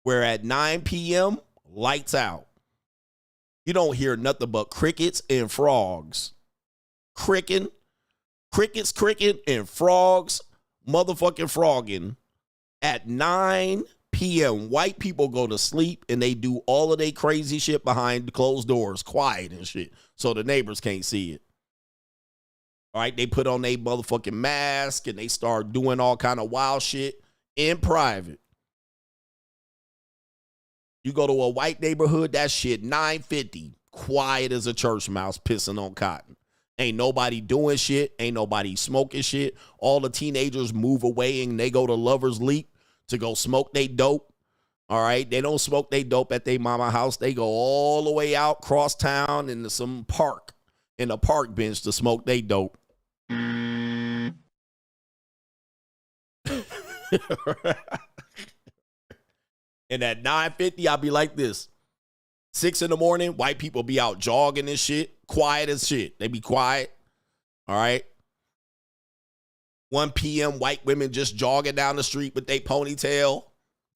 where at 9 p.m., lights out. You don't hear nothing but crickets and frogs. Crickets, and frogs, motherfucking frogging. At 9 p.m., white people go to sleep and they do all of their crazy shit behind closed doors, quiet and shit, so the neighbors can't see it. All right, they put on their motherfucking mask and they start doing all kind of wild shit in private. You go to a white neighborhood, that shit 9:50, quiet as a church mouse pissing on cotton. Ain't nobody doing shit. Ain't nobody smoking shit. All the teenagers move away and they go to Lover's Leap to go smoke they dope. All right. They don't smoke they dope at their mama house. They go all the way out cross town into some park, in a park bench to smoke they dope. And at 9:50, I'll be like this. 6 in the morning, white people be out jogging and shit. Quiet as shit. They be quiet. All right. 1 p.m., white women just jogging down the street with their ponytail.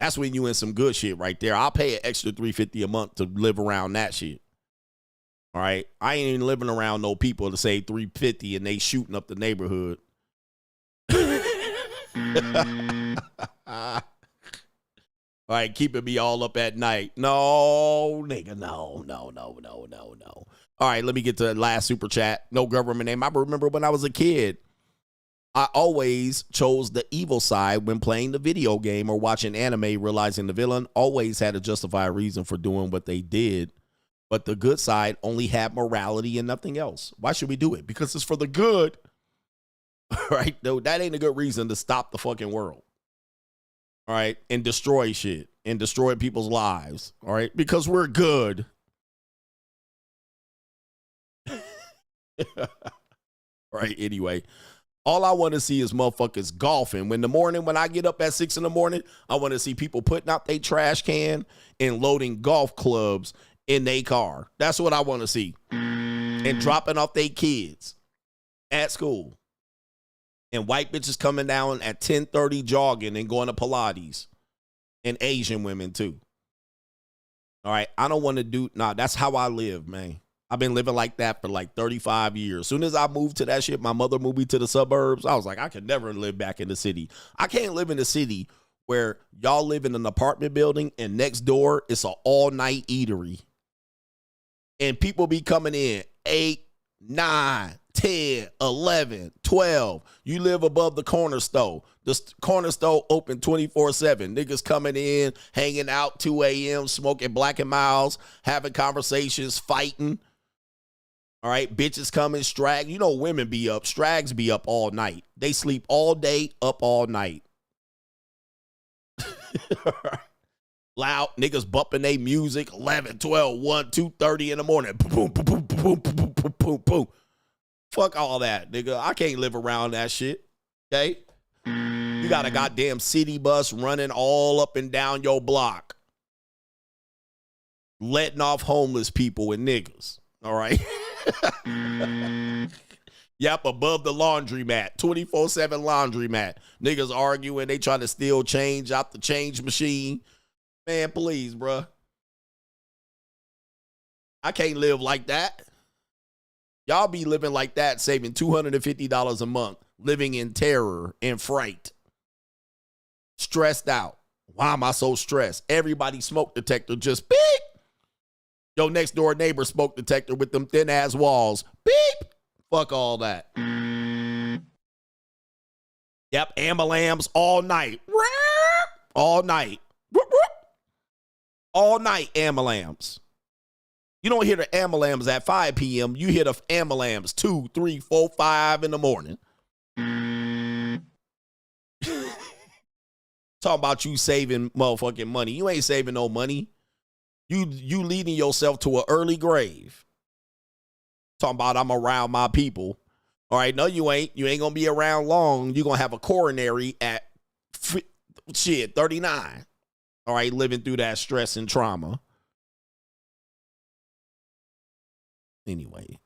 That's when you in some good shit right there. I'll pay an extra $350 a month to live around that shit. All right. I ain't even living around no people to say $350 and they shooting up the neighborhood. All right, keeping me all up at night. No, nigga, no. All right, let me get to the last super chat. No government name. I remember when I was a kid, I always chose the evil side when playing the video game or watching anime, realizing the villain always had a justified reason for doing what they did, but the good side only had morality and nothing else. Why should we do it? Because it's for the good. All right, no, that ain't a good reason to stop the fucking world. All right, and destroy shit and destroy people's lives. All right, because we're good. All right, anyway, all I want to see is motherfuckers golfing. When I get up at 6 in the morning, I want to see people putting out their trash can and loading golf clubs in their car. That's what I want to see. And dropping off their kids at school. And white bitches coming down at 10:30 jogging and going to Pilates. And Asian women too. All right. I don't want to do, that's how I live, man. I've been living like that for like 35 years. As soon as I moved to that shit, my mother moved me to the suburbs. I was like, I could never live back in the city. I can't live in the city where y'all live in an apartment building and next door it's an all-night eatery. And people be coming in 8, 9, 10, 11, 12. You live above the corner store. The corner store open 24/7. Niggas coming in, hanging out 2 a.m., smoking Black and Miles, having conversations, fighting. All right, bitches coming, strag. You know women be up. Strags be up all night. They sleep all day, up all night. Loud niggas bumping their music 11, 12, 1, 2:30 in the morning. Boom, boom, boom, boom, boom, boom, boom, boom. Fuck all that, nigga. I can't live around that shit. Okay? You got a goddamn city bus running all up and down your block, letting off homeless people and niggas. All right? Yep, above the laundromat, 24/7 laundromat. Niggas arguing, they trying to steal change out the change machine. Man, please, bruh. I can't live like that. Y'all be living like that, saving $250 a month, living in terror and fright. Stressed out. Why am I so stressed? Everybody's smoke detector just beep. Your next door neighbor smoke detector with them thin ass walls. Beep. Fuck all that. Yep, ambulams all night. All night. All night ambulams. You don't hear the ambulams at 5 p.m. You hear the ambulams 2, 3, 4, 5 in the morning. Talking about you saving motherfucking money. You ain't saving no money. You leading yourself to an early grave. Talking about I'm around my people. All right, no, you ain't. You ain't going to be around long. You're going to have a coronary at 39. All right, living through that stress and trauma. Anyway.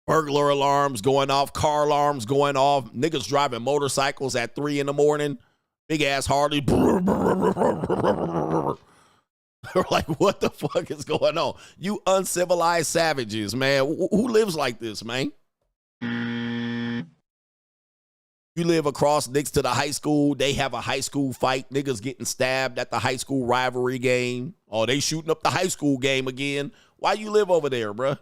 Burglar alarms going off, car alarms going off, niggas driving motorcycles at 3 in the morning, big ass Harley. They're like, what the fuck is going on? You uncivilized savages, man. Who lives like this, man? You live across next to the high school. They have a high school fight. Niggas getting stabbed at the high school rivalry game. Oh, they shooting up the high school game again. Why you live over there, bruh?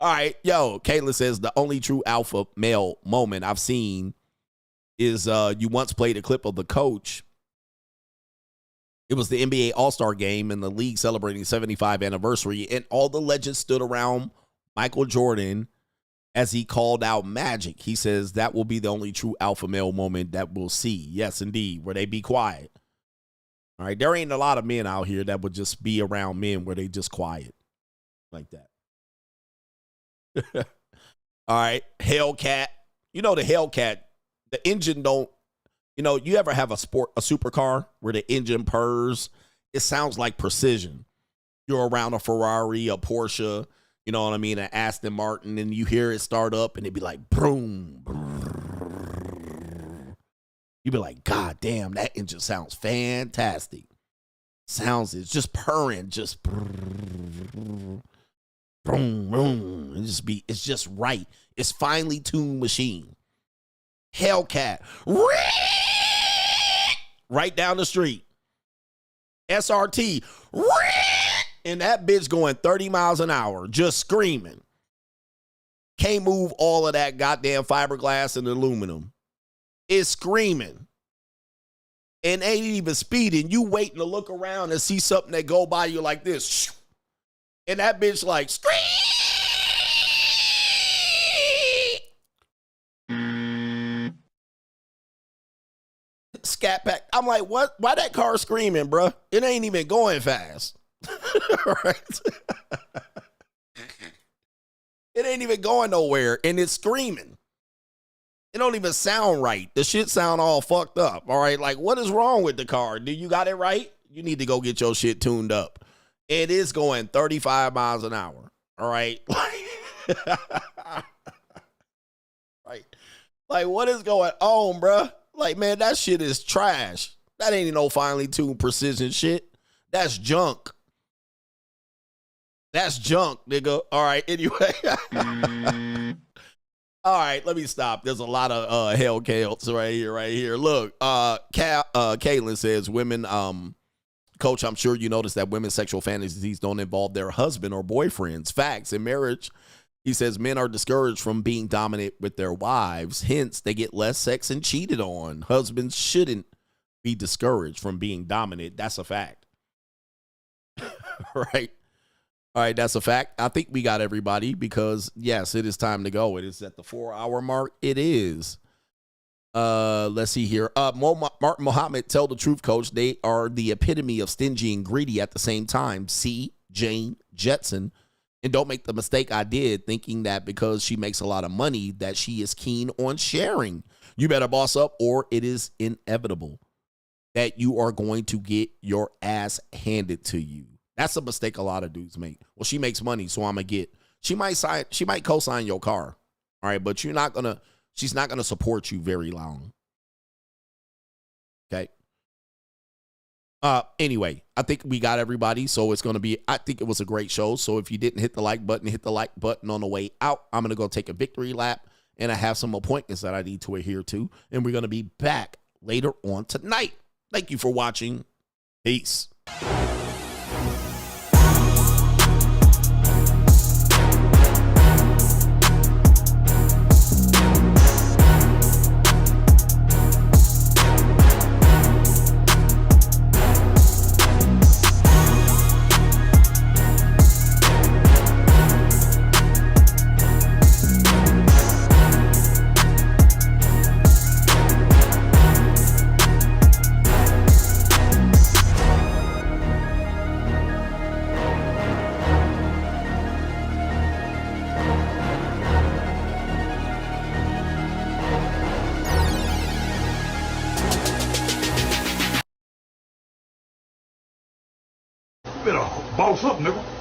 All right, yo, Caitlin says the only true alpha male moment I've seen is you once played a clip of the coach. It was the NBA All-Star game and the league celebrating 75th anniversary, and all the legends stood around Michael Jordan as he called out Magic. He says that will be the only true alpha male moment that we'll see. Yes, indeed, where they be quiet. All right, there ain't a lot of men out here that would just be around men where they just quiet like that. All right, Hellcat. You know the Hellcat, the engine don't, you know, you ever have a supercar where the engine purrs? It sounds like precision. You're around a Ferrari, a Porsche, you know what I mean, an Aston Martin, and you hear it start up and it'd be like, boom. You'd be like, God damn, that engine sounds fantastic. Sounds, it's just purring, just boom, boom. It's just right. It's finely tuned machine. Hellcat. Right down the street. SRT. And that bitch going 30 miles an hour, just screaming. Can't move all of that goddamn fiberglass and aluminum. It's screaming. And ain't even speeding. You waiting to look around and see something that go by you like this. And that bitch like, scream. Scat pack. I'm like, what? Why that car screaming, bruh? It ain't even going fast. Right? It ain't even going nowhere, and it's screaming. It don't even sound right. The shit sound all fucked up. All right, like what is wrong with the car? Do you got it right? You need to go get your shit tuned up. It is going 35 miles an hour. All right. Right. Like, what is going on, bruh? Like, man, that shit is trash. That ain't no finely tuned precision shit. That's junk. That's junk, nigga. All right, anyway. All right, let me stop. There's a lot of hellcats right here. Look, Caitlin says, women, Coach, I'm sure you noticed that women's sexual fantasies don't involve their husband or boyfriends. Facts. In marriage, he says, men are discouraged from being dominant with their wives. Hence, they get less sex and cheated on. Husbands shouldn't be discouraged from being dominant. That's a fact. Right? All right, that's a fact. I think we got everybody because, yes, it is time to go. It is at the 4-hour mark. It is. Let's see here. Martin Muhammad, tell the truth, Coach. They are the epitome of stingy and greedy at the same time. See Jane Jetson. And don't make the mistake I did thinking that because she makes a lot of money that she is keen on sharing. You better boss up or it is inevitable that you are going to get your ass handed to you. That's a mistake a lot of dudes make. Well, she makes money, so I'm gonna get. She might co-sign your car. All right, but she's not gonna support you very long. Okay. Anyway, I think we got everybody, so it's gonna be. I think it was a great show. So if you didn't hit the like button, hit the like button on the way out. I'm gonna go take a victory lap, and I have some appointments that I need to adhere to, and we're gonna be back later on tonight. Thank you for watching. Peace. Better boss up, nigga.